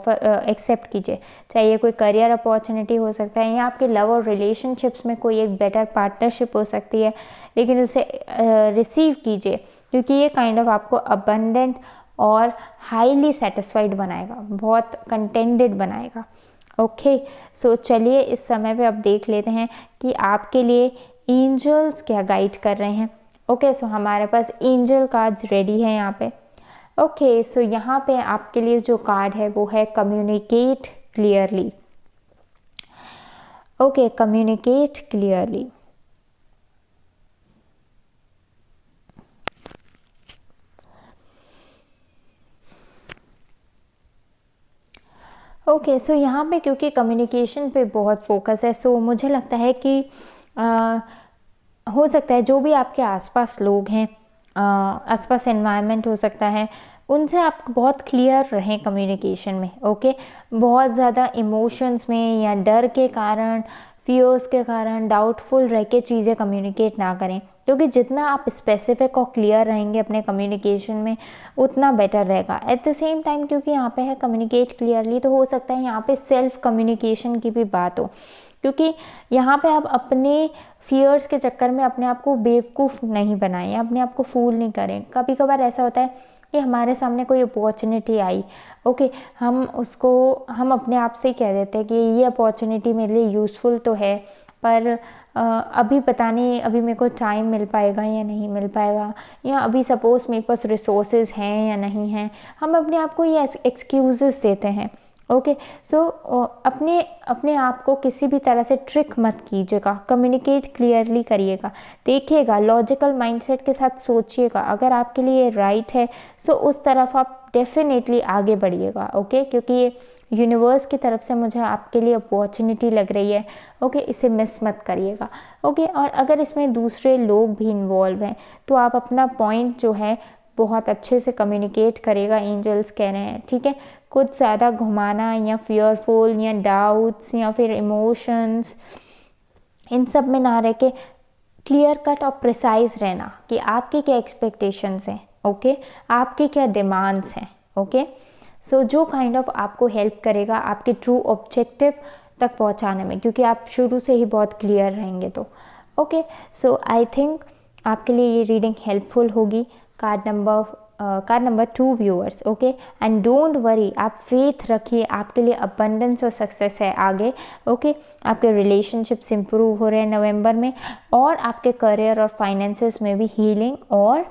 एक्सेप्ट कीजिए। चाहे ये कोई करियर अपॉर्चुनिटी हो सकता है, या आपके लव और रिलेशनशिप्स में कोई एक बेटर पार्टनरशिप हो सकती है, लेकिन उसे रिसीव कीजिए, क्योंकि ये काइंड ऑफ आपको अबंडेंट और हाईली सेटिस्फाइड बनाएगा, बहुत कंटेंटेड बनाएगा। ओके, सो चलिए इस समय पे अब देख लेते हैं कि आपके लिए एंजल्स क्या गाइड कर रहे हैं। ओके, सो हमारे पास एंजल कार्ड्स रेडी है यहाँ पे। ओके, सो यहाँ पे आपके लिए जो कार्ड है वो है communicate clearly. Okay, communicate clearly. Okay, so यहाँ पे क्योंकि कम्युनिकेशन पे बहुत फोकस है, सो मुझे लगता है कि हो सकता है जो भी आपके आसपास लोग हैं, आसपास एनवायरनमेंट हो सकता है, उनसे आप बहुत क्लियर रहें कम्युनिकेशन में। ओके, बहुत ज़्यादा इमोशंस में या डर के कारण, फियर्स के कारण डाउटफुल रह के चीज़ें कम्युनिकेट ना करें, क्योंकि जितना आप स्पेसिफिक और क्लियर रहेंगे अपने कम्युनिकेशन में, उतना बेटर रहेगा। एट द सेम टाइम क्योंकि यहाँ पे है कम्युनिकेट क्लियरली, तो हो सकता है यहाँ पे सेल्फ कम्युनिकेशन की भी बात हो, क्योंकि यहाँ पे आप अपने फियर्स के चक्कर में अपने आप को बेवकूफ़ नहीं बनाएं, या अपने आप को फूल नहीं करें। कभी कभार ऐसा होता है कि हमारे सामने कोई अपॉर्चुनिटी आई, ओके, हम अपने आप से कह देते हैं कि ये अपॉर्चुनिटी मेरे लिए यूज़फुल तो है, पर अभी पता नहीं अभी मेरे को टाइम मिल पाएगा या नहीं मिल पाएगा, या अभी सपोज़ मेरे पास रिसोर्सेज हैं या नहीं हैं। हम अपने आप को ये एक्सक्यूज़ेस देते हैं। ओके, सो अपने आप को किसी भी तरह से ट्रिक मत कीजिएगा, कम्युनिकेट क्लियरली करिएगा, देखिएगा, लॉजिकल माइंडसेट के साथ सोचिएगा, अगर आपके लिए राइट है सो उस तरफ आप डेफिनेटली आगे बढ़िएगा। ओके, क्योंकि ये यूनिवर्स की तरफ से मुझे आपके लिए अपॉर्चुनिटी लग रही है। ओके, इसे मिस मत करिएगा। ओके, और अगर इसमें दूसरे लोग भी इन्वॉल्व हैं तो आप अपना पॉइंट जो है बहुत अच्छे से कम्युनिकेट करेगा, एंजल्स कह रहे हैं। ठीक है, कुछ ज़्यादा घुमाना या फियरफुल या डाउट्स या फिर इमोशंस, इन सब में ना रह के क्लियर कट और प्रिसाइज रहना कि आपकी क्या एक्सपेक्टेशंस हैं। ओके, आपकी क्या डिमांड्स हैं। ओके, सो जो काइंड ऑफ आपको हेल्प करेगा आपके ट्रू ऑब्जेक्टिव तक पहुंचाने में, क्योंकि आप शुरू से ही बहुत क्लियर रहेंगे। तो ओके, सो आई थिंक आपके लिए ये रीडिंग हेल्पफुल होगी। Card number 2 viewers. Okay, and don't worry, आप फेथ रखिए, आपके लिए अबंडेंस और सक्सेस है आगे। ओके, आपके रिलेशनशिप्स इंप्रूव हो रहे हैं नवंबर में, और आपके करियर और फाइनेंसेस में भी हीलिंग और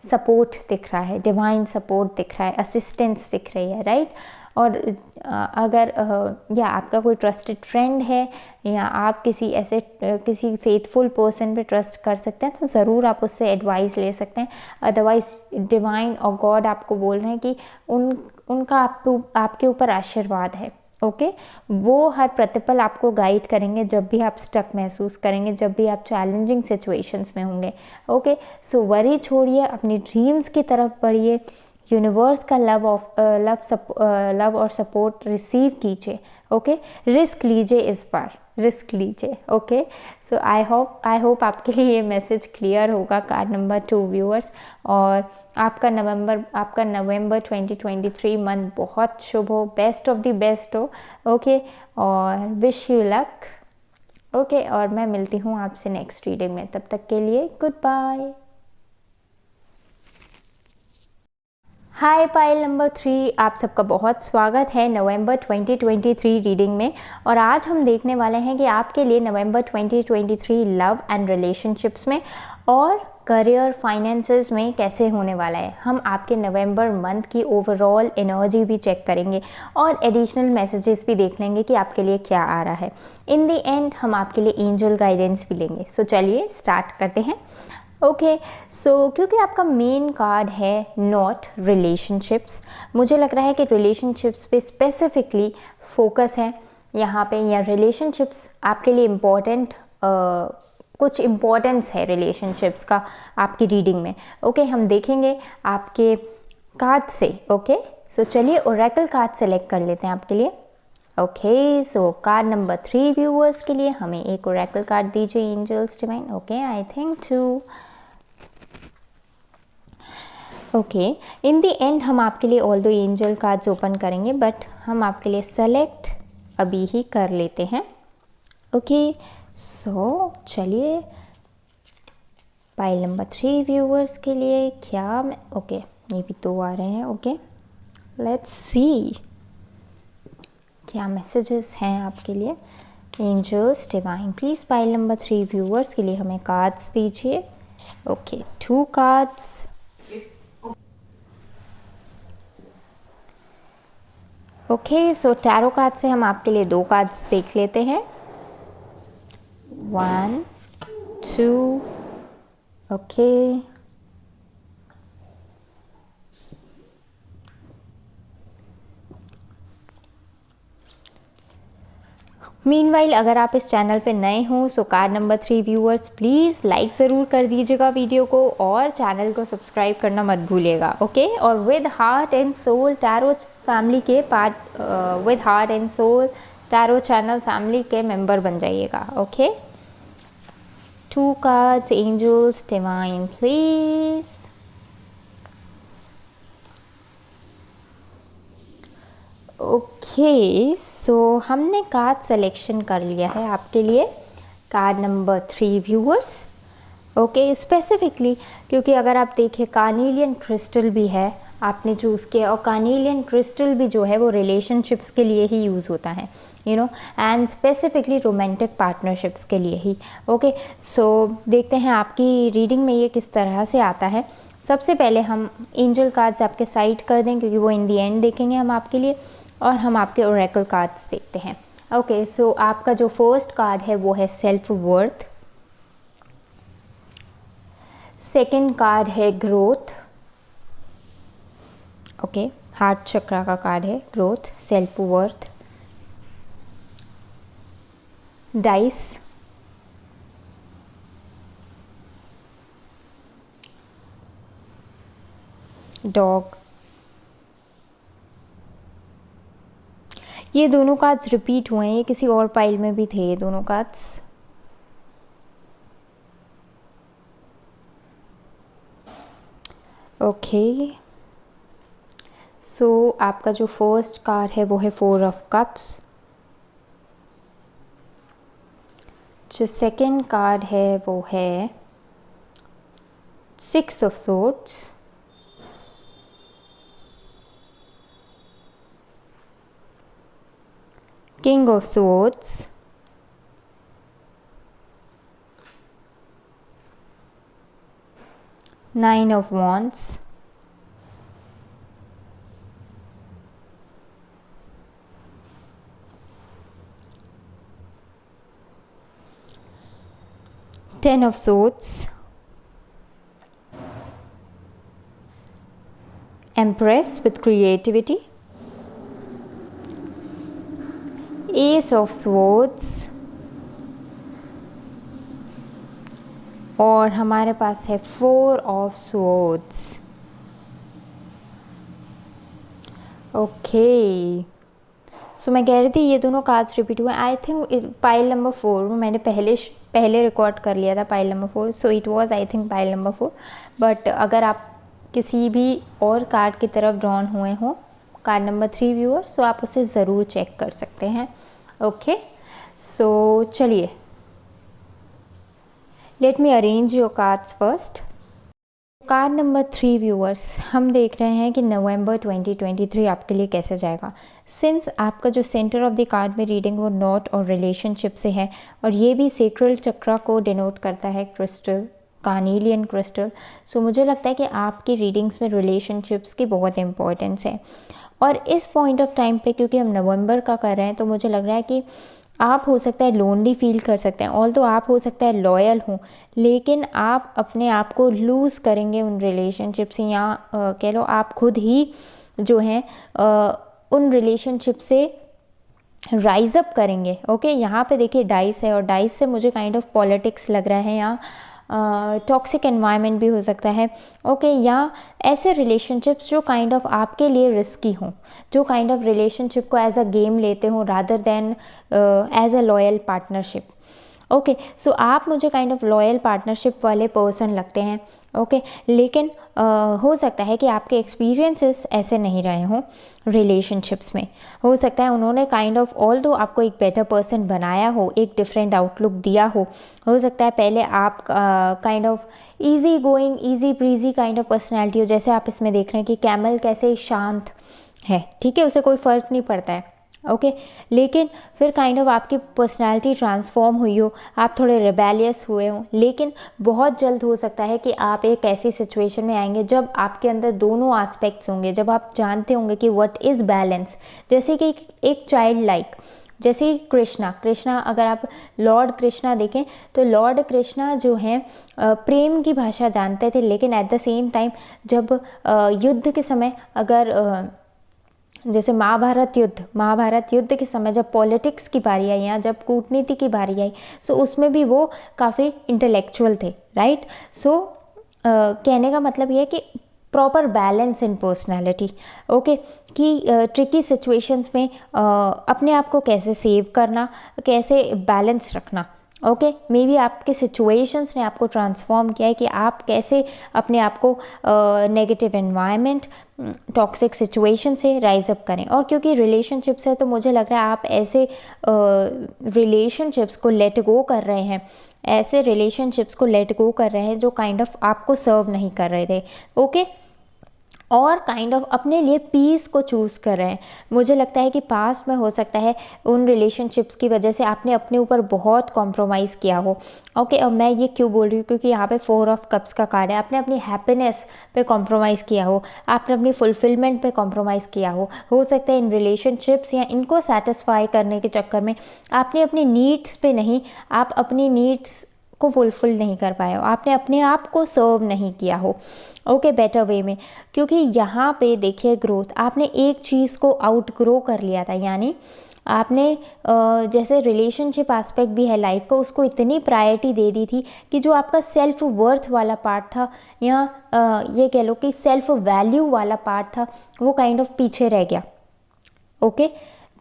सपोर्ट दिख रहा है, डिवाइन सपोर्ट दिख रहा है, असिस्टेंस दिख रही है, राइट। और अगर या आपका कोई ट्रस्टेड फ्रेंड है, या आप किसी फेथफुल पर्सन पे ट्रस्ट कर सकते हैं, तो ज़रूर आप उससे एडवाइस ले सकते हैं। अदरवाइज डिवाइन और गॉड आपको बोल रहे हैं कि उनका आपके ऊपर आशीर्वाद है। ओके, वो हर प्रतिपल आपको गाइड करेंगे जब भी आप स्टक महसूस करेंगे, जब भी आप चैलेंजिंग सिचुएशंस में होंगे। ओके, सो वरी छोड़िए, अपनी ड्रीम्स की तरफ बढ़िए, यूनिवर्स का लव और सपोर्ट रिसीव कीजिए। ओके, रिस्क लीजिए, इस बार रिस्क लीजिए। ओके, सो आई होप आपके लिए ये मैसेज क्लियर होगा। कार्ड नंबर 2 व्यूअर्स, और आपका नवंबर 2023 मंथ बहुत शुभ हो, बेस्ट ऑफ द बेस्ट हो। ओके, और विश यू लक। ओके, और मैं मिलती हूँ आपसे नेक्स्ट रीडिंग में, तब तक के लिए गुड बाय। हाय पाइल नंबर 3, आप सबका बहुत स्वागत है नवंबर 2023 रीडिंग में। और आज हम देखने वाले हैं कि आपके लिए नवंबर 2023 लव एंड रिलेशनशिप्स में और करियर फाइनेंसेस में कैसे होने वाला है। हम आपके नवंबर मंथ की ओवरऑल एनर्जी भी चेक करेंगे और एडिशनल मैसेजेस भी देख लेंगे कि आपके लिए क्या आ रहा है। इन द एंड हम आपके लिए एंजल गाइडेंस भी लेंगे। सो चलिए स्टार्ट करते हैं। ओके सो क्योंकि आपका मेन कार्ड है नॉट रिलेशनशिप्स, मुझे लग रहा है कि रिलेशनशिप्स पे स्पेसिफिकली फोकस है यहाँ पे, या रिलेशनशिप्स आपके लिए इम्पोर्टेंट कुछ इम्पोर्टेंस है रिलेशनशिप्स का आपकी रीडिंग में। ओके हम देखेंगे आपके कार्ड से। ओके सो चलिए ओरेकल कार्ड सेलेक्ट कर लेते हैं आपके लिए। Okay so card number 3 viewers के लिए हमें एक ओरेकल कार्ड दीजिए angels divine. Okay I think 2। Okay in the end हम आपके लिए ऑल दो एंजल कार्ड्स ओपन करेंगे, बट हम आपके लिए सेलेक्ट अभी ही कर लेते हैं। ओके सो चलिए पाइल नंबर 3 व्यूअर्स के लिए क्या ओके ये भी 2 आ रहे हैं। ओके लेट्स सी क्या मैसेजेस हैं आपके लिए angels divine. Please pile number 3 viewers के लिए हमें कार्ड्स दीजिए। Okay 2 cards. Okay so tarot card से हम आपके लिए 2 कार्ड्स देख लेते हैं। 1 2 ओके मीनवाइल अगर आप इस चैनल पे नए हो so card number 3 viewers please like ज़रूर कर दीजिएगा वीडियो को और चैनल को सब्सक्राइब करना मत भूलिएगा। ओके और with heart and soul tarot family के part with heart and soul tarot channel family के मेंबर बन जाइएगा। Okay 2 cards angels divine please. Okay so हमने कार्ड सेलेक्शन कर लिया है आपके लिए card number 3 viewers. Okay specifically क्योंकि अगर आप देखें कार्नेलियन क्रिस्टल भी है आपने चूज़ किया, और कार्नेलियन क्रिस्टल भी जो है वो रिलेशनशिप्स के लिए ही यूज़ होता है एंड स्पेसिफिकली रोमांटिक पार्टनरशिप्स के लिए ही। ओके सो देखते हैं आपकी रीडिंग में ये किस तरह से आता है। सबसे पहले हम एंजल कार्ड्स आपके साइड कर दें क्योंकि वो इन दी एंड देखेंगे हम आपके लिए, और हम आपके ओरेकल कार्ड्स देखते हैं। ओके सो आपका जो फर्स्ट कार्ड है वो है सेल्फ वर्थ। सेकंड कार्ड है ग्रोथ। ओके हार्ट चक्र का कार्ड है growth self worth. Dice dog. ये दोनों कार्ड्स रिपीट हुए हैं, ये किसी और पाइल में भी थे ये दोनों कार्ड्स। ओके सो आपका जो फर्स्ट कार्ड है वो है 4 ऑफ कप्स। जो सेकंड कार्ड है वो है 6 of swords. King of Swords, Nine of Wands, Ten of Swords, Empress with creativity, Ace of Swords, और हमारे पास है 4 ऑफ Swords। ओके सो मैं कह रही थी ये दोनों कार्ड्स रिपीट हुए। आई थिंक पाइल नंबर 4 मैंने पहले रिकॉर्ड कर लिया था pile number 4, so it was I think pile number 4। But अगर आप किसी भी और कार्ड की तरफ ड्रॉन हुए हों कार्ड नंबर 3 व्यूअर, सो आप उसे ज़रूर चेक कर सकते हैं। ओके सो चलिए let me arrange your cards first. Card number 3 viewers, हम देख रहे हैं कि नवंबर 2023 आपके लिए कैसे जाएगा। सिंस आपका जो सेंटर ऑफ द कार्ड में रीडिंग वो नॉट और रिलेशनशिप से है और ये भी सेक्रल चक्रा को डिनोट करता है, क्रिस्टल, कार्नेलियन क्रिस्टल। सो मुझे लगता है कि आपकी रीडिंग्स में रिलेशनशिप्स की बहुत इंपॉर्टेंस है। और इस पॉइंट ऑफ टाइम पे क्योंकि हम नवंबर का कर रहे हैं तो मुझे लग रहा है कि आप हो सकता है लोनली फील कर सकते हैं, ऑल तो आप हो सकता है लॉयल हों, लेकिन आप अपने आप को लूज़ करेंगे उन रिलेशनशिप से, या कह लो आप खुद ही जो हैं उन रिलेशनशिप से राइज अप करेंगे। ओके, यहाँ पे देखिए डाइस है और डाइस से मुझे काइंड ऑफ पॉलिटिक्स लग रहा है, या टॉक्सिक एनवायरनमेंट भी हो सकता है। ओके, या ऐसे रिलेशनशिप्स जो काइंड ऑफ आपके लिए रिस्की हों, जो काइंड ऑफ रिलेशनशिप को एज अ गेम लेते हों rather than as a loyal partnership. Okay, so आप मुझे काइंड ऑफ लॉयल पार्टनरशिप वाले पर्सन लगते हैं। ओके, लेकिन हो सकता है कि आपके एक्सपीरियंसेस ऐसे नहीं रहे हों रिलेशनशिप्स में। हो सकता है उन्होंने काइंड ऑफ ऑल दो आपको एक बेटर पर्सन बनाया हो, एक डिफरेंट आउटलुक दिया हो सकता है पहले आप kind of easy going, easy breezy kind of personality हो, जैसे आप इसमें देख रहे हैं कि कैमल कैसे शांत है, ठीक है, उसे कोई फ़र्क नहीं पड़ता है। ओके, लेकिन फिर काइंड ऑफ आपकी पर्सनालिटी ट्रांसफॉर्म हुई हो, आप थोड़े रिबेलियस हुए हों, लेकिन बहुत जल्द हो सकता है कि आप एक ऐसी सिचुएशन में आएंगे जब आपके अंदर दोनों एस्पेक्ट्स होंगे, जब आप जानते होंगे कि व्हाट इज़ बैलेंस। जैसे कि एक चाइल्ड लाइक, जैसे कृष्णा अगर आप लॉर्ड कृष्णा देखें तो लॉर्ड कृष्णा जो हैं प्रेम की भाषा जानते थे, लेकिन एट द सेम टाइम जब युद्ध के समय अगर जैसे महाभारत युद्ध के समय जब पॉलिटिक्स की बारी आई या जब कूटनीति की बारी आई, सो उसमें भी वो काफ़ी इंटेलेक्चुअल थे, राइट। सो कहने का मतलब ये है कि proper balance in personality. Okay, कि ट्रिकी सिचुएशंस में अपने आप को कैसे सेव करना, कैसे बैलेंस रखना। ओके, मे बी आपके सिचुएशंस ने आपको ट्रांसफॉर्म किया है कि आप कैसे अपने आप को नेगेटिव एनवायरनमेंट, टॉक्सिक सिचुएशन से राइज अप करें। और क्योंकि रिलेशनशिप्स है तो मुझे लग रहा है आप ऐसे रिलेशनशिप्स को लेट गो कर रहे हैं, ऐसे रिलेशनशिप्स को लेट गो कर रहे हैं जो काइंड ऑफ आपको सर्व नहीं कर रहे थे। ओके, और काइंड ऑफ अपने लिए पीस को चूज़ कर रहे हैं। मुझे लगता है कि पास्ट में हो सकता है उन रिलेशनशिप्स की वजह से आपने अपने ऊपर बहुत कॉम्प्रोमाइज़ किया हो। ओके, और मैं ये क्यों बोल रही हूँ क्योंकि यहाँ पे 4 ऑफ कप्स का कार्ड है। आपने अपनी हैप्पीनेस पे कॉम्प्रोमाइज़ किया हो, आपने अपनी फुलफिलमेंट पे कॉम्प्रोमाइज़ किया हो सकता है इन रिलेशनशिप्स या इनको सेटिस्फाई करने के चक्कर में आपने अपनी नीड्स पे नहीं, आप अपनी नीड्स को फुलफिल नहीं कर पाए हो, आपने अपने आप को सर्व नहीं किया हो ओके बेटर वे में। क्योंकि यहाँ पे देखिए ग्रोथ, आपने एक चीज़ को आउट ग्रो कर लिया था, यानी आपने जैसे रिलेशनशिप एस्पेक्ट भी है लाइफ का, उसको इतनी प्रायोरिटी दे दी थी कि जो आपका सेल्फ वर्थ वाला पार्ट था या ये कह लो कि सेल्फ वैल्यू वाला पार्ट था, वो काइंड ऑफ पीछे रह गया। ओके,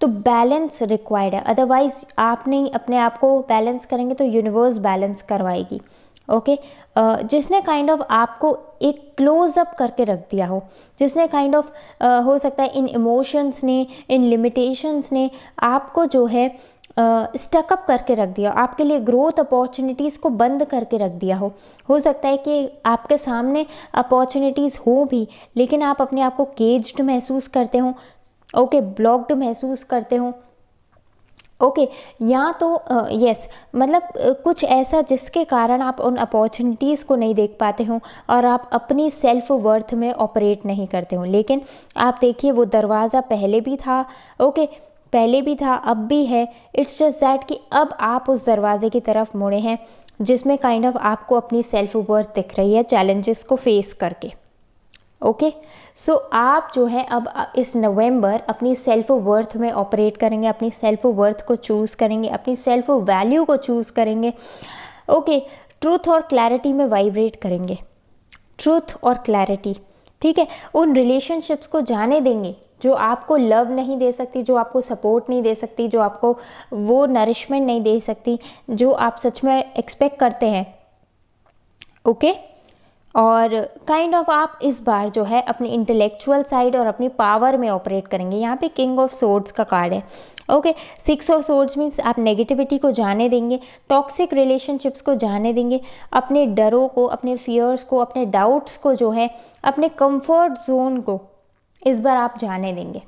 तो बैलेंस रिक्वायर्ड है, अदरवाइज आप नहीं अपने आप को बैलेंस करेंगे तो यूनिवर्स बैलेंस करवाएगी। ओके, जिसने काइंड ऑफ आपको एक क्लोज अप करके रख दिया हो, जिसने काइंड ऑफ हो सकता है इन इमोशंस ने, इन लिमिटेशंस ने आपको जो है स्टकअप करके रख दिया, आपके लिए ग्रोथ अपॉर्चुनिटीज़ को बंद करके रख दिया हो सकता है कि आपके सामने अपॉर्चुनिटीज़ हो भी, लेकिन आप अपने आप को केज्ड महसूस करते हो, ओके, ब्लॉक्ड महसूस करते हो। ओके, या तो यस मतलब कुछ ऐसा जिसके कारण आप उन अपॉर्चुनिटीज़ को नहीं देख पाते हो और आप अपनी सेल्फ वर्थ में ऑपरेट नहीं करते हो। लेकिन आप देखिए वो दरवाज़ा पहले भी था, ओके, पहले भी था, अब भी है। इट्स जस्ट दैट कि अब आप उस दरवाजे की तरफ मुड़े हैं जिसमें काइंड ऑफ आपको अपनी सेल्फ वर्थ दिख रही है चैलेंजेस को फेस करके। ओके, सो आप जो है अब इस नवंबर अपनी सेल्फ वर्थ में ऑपरेट करेंगे, अपनी सेल्फ वर्थ को चूज़ करेंगे, अपनी सेल्फ वैल्यू को चूज़ करेंगे। ओके, ट्रूथ और क्लैरिटी में वाइब्रेट करेंगे, ट्रूथ और क्लैरिटी, ठीक है। उन रिलेशनशिप्स को जाने देंगे जो आपको लव नहीं दे सकती, जो आपको सपोर्ट नहीं दे सकती, जो आपको वो नरिशमेंट नहीं दे सकती जो आप सच में एक्सपेक्ट करते हैं। ओके, और काइंड ऑफ आप इस बार जो है अपनी इंटेलेक्चुअल साइड और अपनी पावर में ऑपरेट करेंगे। यहाँ पे किंग ऑफ सोर्ड्स का कार्ड है। ओके, 6 ऑफ सोर्ड्स मीन्स आप नेगेटिविटी को जाने देंगे, टॉक्सिक रिलेशनशिप्स को जाने देंगे, अपने डरों को, अपने फियर्स को, अपने डाउट्स को जो है, अपने कंफर्ट जोन को इस बार आप जाने देंगे।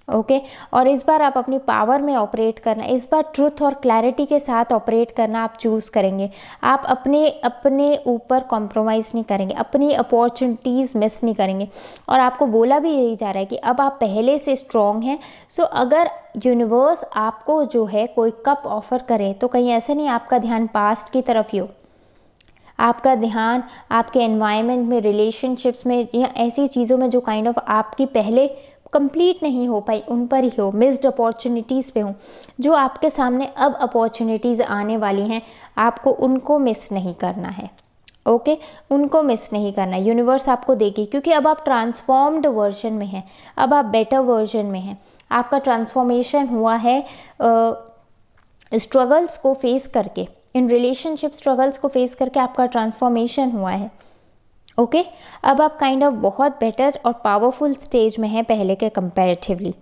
ओके, और इस बार आप अपनी पावर में ऑपरेट करना, इस बार ट्रुथ और क्लैरिटी के साथ ऑपरेट करना आप चूज़ करेंगे। आप अपने ऊपर कॉम्प्रोमाइज़ नहीं करेंगे, अपनी अपॉर्चुनिटीज़ मिस नहीं करेंगे। और आपको बोला भी यही जा रहा है कि अब आप पहले से स्ट्रॉन्ग हैं। सो अगर यूनिवर्स आपको जो है कोई कप ऑफ़र करे तो कहीं ऐसा नहीं आपका ध्यान पास्ट की तरफ ही हो, आपका ध्यान आपके एनवायरनमेंट में, रिलेशनशिप्स में या ऐसी चीज़ों में जो काइंड ऑफ आपकी पहले कंप्लीट नहीं हो पाई उन पर ही हो, मिस्ड अपॉर्चुनिटीज़ पे हो। जो आपके सामने अब अपॉर्चुनिटीज़ आने वाली हैं, आपको उनको मिस नहीं करना है। ओके, उनको मिस नहीं करना, यूनिवर्स आपको देगी, क्योंकि अब आप ट्रांसफॉर्म्ड वर्जन में हैं, अब आप बेटर वर्जन में हैं। आपका ट्रांसफॉर्मेशन हुआ है स्ट्रगल्स को फेस करके, इन रिलेशनशिप स्ट्रगल्स को फेस करके आपका ट्रांसफॉर्मेशन हुआ है। ओके, अब आप काइंड ऑफ बहुत बेटर और पावरफुल स्टेज में हैं पहले के कंपैरेटिवली।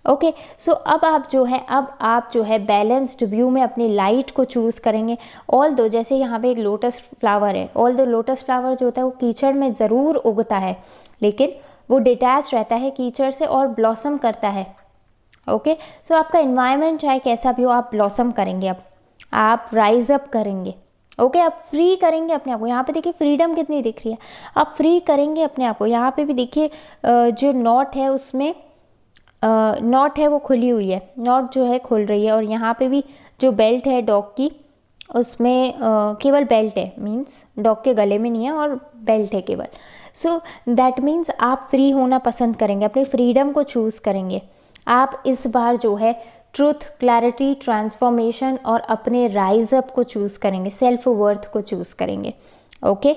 ओके, सो अब आप जो है बैलेंस्ड व्यू में अपनी लाइट को चूज़ करेंगे। ऑल दो जैसे यहाँ पे एक लोटस फ्लावर है, ऑल दो लोटस फ्लावर जो होता है वो कीचड़ में ज़रूर उगता है, लेकिन वो डिटैच रहता है कीचड़ से और ब्लॉसम करता है। ओके, सो आपका इन्वायरमेंट चाहे कैसा भी हो, आप ब्लॉसम करेंगे, अब आप राइज अप करेंगे। ओके, आप फ्री करेंगे अपने आप को। यहाँ पे देखिए फ्रीडम कितनी दिख रही है, आप फ्री करेंगे अपने आप को। यहाँ पे भी देखिए जो नॉट है उसमें नॉट है वो खुली हुई है, नॉट जो है खुल रही है। और यहाँ पे भी जो बेल्ट है डॉग की, उसमें केवल बेल्ट है, मीन्स डॉग के गले में नहीं है और बेल्ट है केवल। सो दैट मीन्स आप फ्री होना पसंद करेंगे, अपनी फ्रीडम को चूज़ करेंगे। आप इस बार जो है ट्रुथ, क्लैरिटी, ट्रांसफॉर्मेशन और अपने राइज अप को चूज़ करेंगे, सेल्फ वर्थ को चूज़ करेंगे। ओके,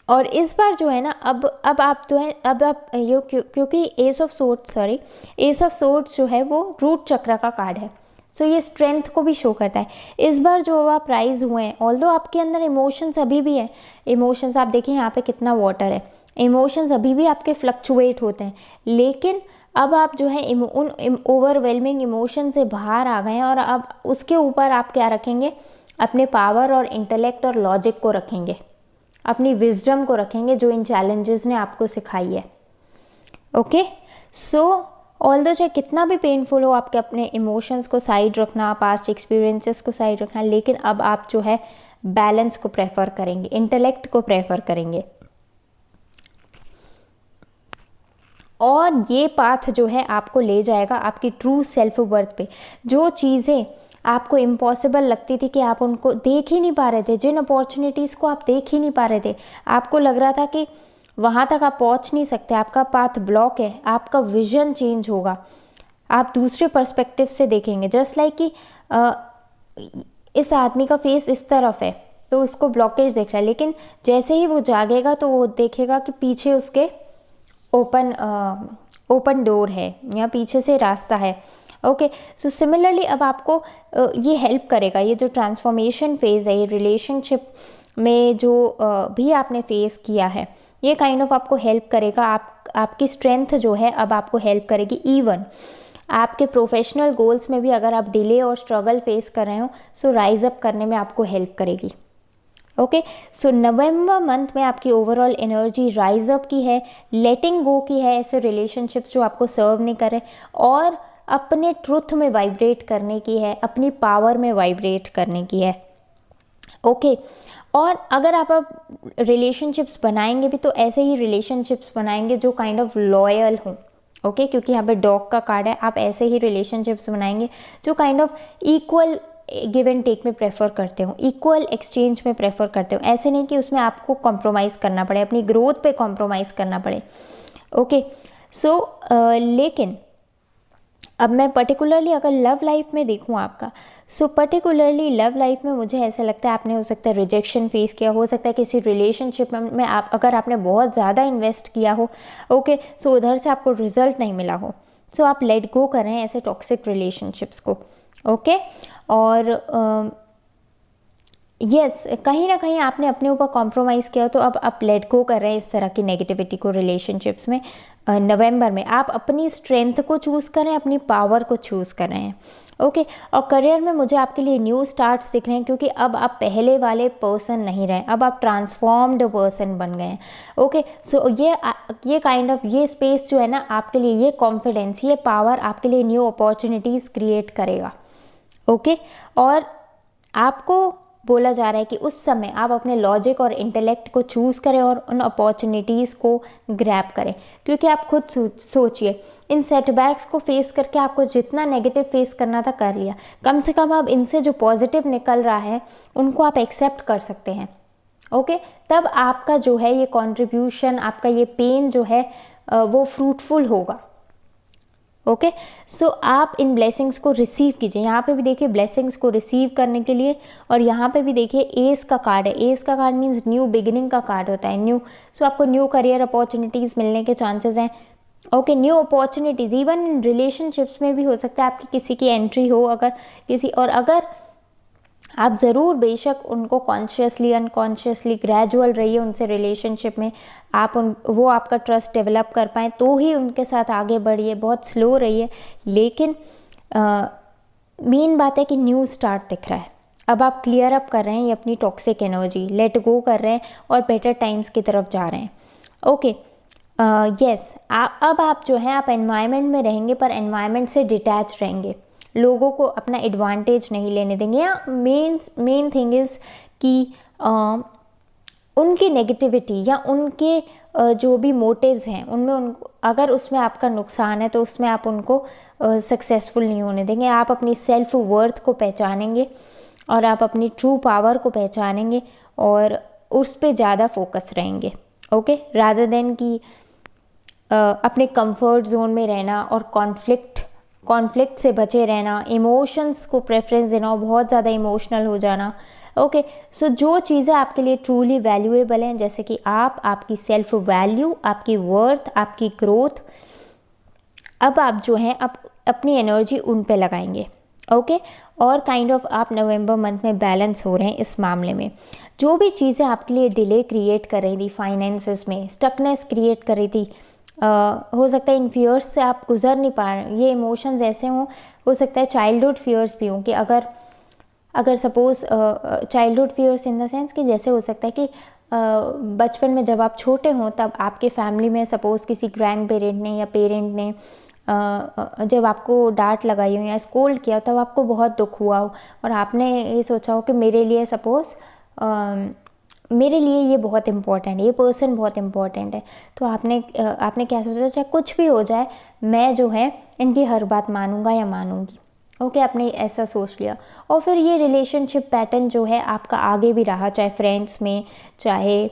और इस बार जो है ना अब आप जो है अब आप ये क्योंकि एस ऑफ सोर्ड्स जो है वो रूट चक्र का कार्ड है, सो ये स्ट्रेंथ को भी शो करता है। इस बार जो आप राइज हुए हैं, ऑल्दो आपके अंदर इमोशंस अभी भी हैं, इमोशंस आप देखिए यहाँ पे कितना वाटर है, इमोशंस अभी भी आपके फ्लक्चुएट होते हैं, लेकिन अब आप जो है उन ओवरवेलमिंग इमोशन से बाहर आ गए हैं और अब उसके ऊपर आप क्या रखेंगे, अपने पावर और इंटेलेक्ट और लॉजिक को रखेंगे, अपनी विजडम को रखेंगे जो इन चैलेंजेस ने आपको सिखाई है। ओके, सो ऑल्दो चाहे कितना भी पेनफुल हो, आपके अपने इमोशंस को साइड रखना, पास्ट एक्सपीरियंसेस को साइड रखना, लेकिन अब आप जो है बैलेंस को प्रेफर करेंगे, इंटेलेक्ट को प्रेफर करेंगे। और ये पाथ जो है आपको ले जाएगा आपकी ट्रू सेल्फ वर्थ पे। जो चीज़ें आपको इम्पॉसिबल लगती थी कि आप उनको देख ही नहीं पा रहे थे, जिन अपॉर्चुनिटीज़ को आप देख ही नहीं पा रहे थे, आपको लग रहा था कि वहाँ तक आप पहुँच नहीं सकते, आपका पाथ ब्लॉक है, आपका विजन चेंज होगा, आप दूसरे पर्सपेक्टिव से देखेंगे। जस्ट लाइक कि इस आदमी का फेस इस तरफ है तो उसको ब्लॉकेज दिख रहा है, लेकिन जैसे ही वो जागेगा तो वो देखेगा कि पीछे उसके ओपन डोर है या पीछे से रास्ता है। ओके, सो सिमिलरली अब आपको ये हेल्प करेगा, ये जो ट्रांसफॉर्मेशन फेज़ है, ये रिलेशनशिप में जो भी आपने फेस किया है, ये काइंड ऑफ आपको हेल्प करेगा। आपकी स्ट्रेंथ जो है अब आपको हेल्प करेगी। इवन आपके प्रोफेशनल गोल्स में भी अगर आप डिले और स्ट्रगल फेस कर रहे हो, सो राइज अप करने में आपको हेल्प करेगी। ओके, सो नवंबर मंथ में आपकी ओवरऑल एनर्जी राइज अप की है, लेटिंग गो की है, ऐसे रिलेशनशिप्स जो आपको सर्व नहीं कर रहे, और अपने ट्रुथ में वाइब्रेट करने की है, अपनी पावर में वाइब्रेट करने की है। ओके, और अगर आप अब रिलेशनशिप्स बनाएंगे भी तो ऐसे ही रिलेशनशिप्स बनाएंगे जो काइंड ऑफ लॉयल हों। ओके, क्योंकि यहाँ पे डॉग का कार्ड है, आप ऐसे ही रिलेशनशिप्स बनाएंगे जो kind of equal give and take में प्रेफर करते हो, इक्वल एक्सचेंज में प्रेफर करते हो। ऐसे नहीं कि उसमें आपको कॉम्प्रोमाइज़ करना पड़े, अपनी ग्रोथ पे कॉम्प्रोमाइज़ करना पड़े। ओके, सो लेकिन अब मैं पर्टिकुलरली अगर लव लाइफ में देखूँ आपका, सो पर्टिकुलरली लव लाइफ में मुझे ऐसा लगता है आपने हो सकता है रिजेक्शन फेस किया, हो सकता है किसी रिलेशनशिप में आप अगर आपने बहुत ज़्यादा इन्वेस्ट किया हो, ओके, सो उधर से आपको रिजल्ट नहीं मिला हो, सो आप लेट गो कर रहे हैं ऐसे टॉक्सिक रिलेशनशिप्स को। ओके, और यस कहीं ना कहीं आपने अपने ऊपर कॉम्प्रोमाइज़ किया, तो अब आप लेट गो कर रहे हैं इस तरह की नेगेटिविटी को रिलेशनशिप्स में। नवंबर में आप अपनी स्ट्रेंथ को चूज़ करें, अपनी पावर को चूज़ कर रहे हैं। ओके और करियर में मुझे आपके लिए न्यू स्टार्ट्स दिख रहे हैं, क्योंकि अब आप पहले वाले पर्सन नहीं रहे, अब आप ट्रांसफॉर्म्ड पर्सन बन गए हैं। ओके सो ये काइंड ऑफ ये स्पेस जो है ना आपके लिए, ये कॉन्फिडेंस, ये पावर आपके लिए न्यू अपॉर्चुनिटीज़ क्रिएट करेगा। ओके और आपको बोला जा रहा है कि उस समय आप अपने लॉजिक और इंटेलेक्ट को चूज़ करें और उन अपॉर्चुनिटीज़ को ग्रैब करें, क्योंकि आप खुद सोचिए, इन सेटबैक्स को फेस करके आपको जितना नेगेटिव फेस करना था कर लिया, कम से कम आप इनसे जो पॉजिटिव निकल रहा है उनको आप एक्सेप्ट कर सकते हैं। ओके तब आपका जो है ये कंट्रीब्यूशन, आपका ये पेन जो है वो फ्रूटफुल होगा। ओके सो आप इन ब्लेसिंग्स को रिसीव कीजिए। यहाँ पे भी देखिए ब्लेसिंग्स को रिसीव करने के लिए, और यहाँ पे भी देखिए एस का कार्ड है। एस का कार्ड मीन्स न्यू बिगिनिंग का कार्ड होता है, न्यू। सो आपको न्यू करियर अपॉर्चुनिटीज़ मिलने के चांसेस हैं। Okay new opportunities even in relationships में भी हो सकता है आपकी किसी की एंट्री हो, अगर किसी, और अगर आप ज़रूर बेशक उनको कॉन्शियसली अनकॉन्शियसली ग्रेजुअल रहिए उनसे रिलेशनशिप में, आप वो आपका ट्रस्ट डेवलप कर पाएँ तो ही उनके साथ आगे बढ़िए, बहुत स्लो रहिए। लेकिन मेन बात है कि न्यू स्टार्ट दिख रहा है, अब आप क्लियर अप कर रहे हैं ये अपनी टॉक्सिक एनर्जी, लेट गो कर रहे हैं और बेटर टाइम्स की तरफ जा रहे हैं। ओके यस अब आप जो है आप एनवायरनमेंट में रहेंगे, पर एनवायरनमेंट से डिटैच रहेंगे, लोगों को अपना एडवांटेज नहीं लेने देंगे। या मेन थिंग इज़ कि उनकी नेगेटिविटी या उनके जो भी मोटिव्स हैं उनमें अगर उसमें आपका नुकसान है तो उसमें आप उनको सक्सेसफुल नहीं होने देंगे। आप अपनी सेल्फ वर्थ को पहचानेंगे और आप अपनी ट्रू पावर को पहचानेंगे और उस पे ज़्यादा फोकस रहेंगे। ओके रादर देन कि अपने कंफर्ट जोन में रहना और कॉन्फ्लिक्ट से बचे रहना, इमोशंस को प्रेफरेंस देना और बहुत ज़्यादा इमोशनल हो जाना। ओके सो जो चीज़ें आपके लिए ट्रूली वैल्यूएबल हैं, जैसे कि आपकी सेल्फ वैल्यू, आपकी वर्थ, आपकी ग्रोथ, अब आप जो हैं अब अपनी एनर्जी उन पे लगाएंगे। ओके और काइंड ऑफ आप नवंबर मंथ में बैलेंस हो रहे हैं इस मामले में। जो भी चीज़ें आपके लिए डिले क्रिएट कर रही थी, फाइनेंसेस में स्टकनेस क्रिएट कर रही थी, हो सकता है इन फियर्स से आप गुजर नहीं पा रहे, ये इमोशंस ऐसे हों, हो सकता है चाइल्डहुड फियर्स भी हों, कि अगर suppose childhood fears in the sense कि जैसे हो सकता है कि बचपन में जब आप छोटे हों तब आपके फैमिली में सपोज़ किसी ग्रैंड पेरेंट ने या पेरेंट ने जब आपको डांट लगाई हो या स्कोल्ड किया तब आपको बहुत दुख हुआ हो और आपने ये सोचा हो कि मेरे लिए सपोज़ मेरे लिए ये बहुत इम्पोर्टेंट है, ये पर्सन बहुत इम्पोर्टेंट है, तो आपने क्या सोचा, चाहे कुछ भी हो जाए मैं जो है इनकी हर बात मानूंगा या मानूंगी। ओके आपने ऐसा सोच लिया और फिर ये रिलेशनशिप पैटर्न जो है आपका आगे भी रहा, चाहे फ्रेंड्स में, चाहे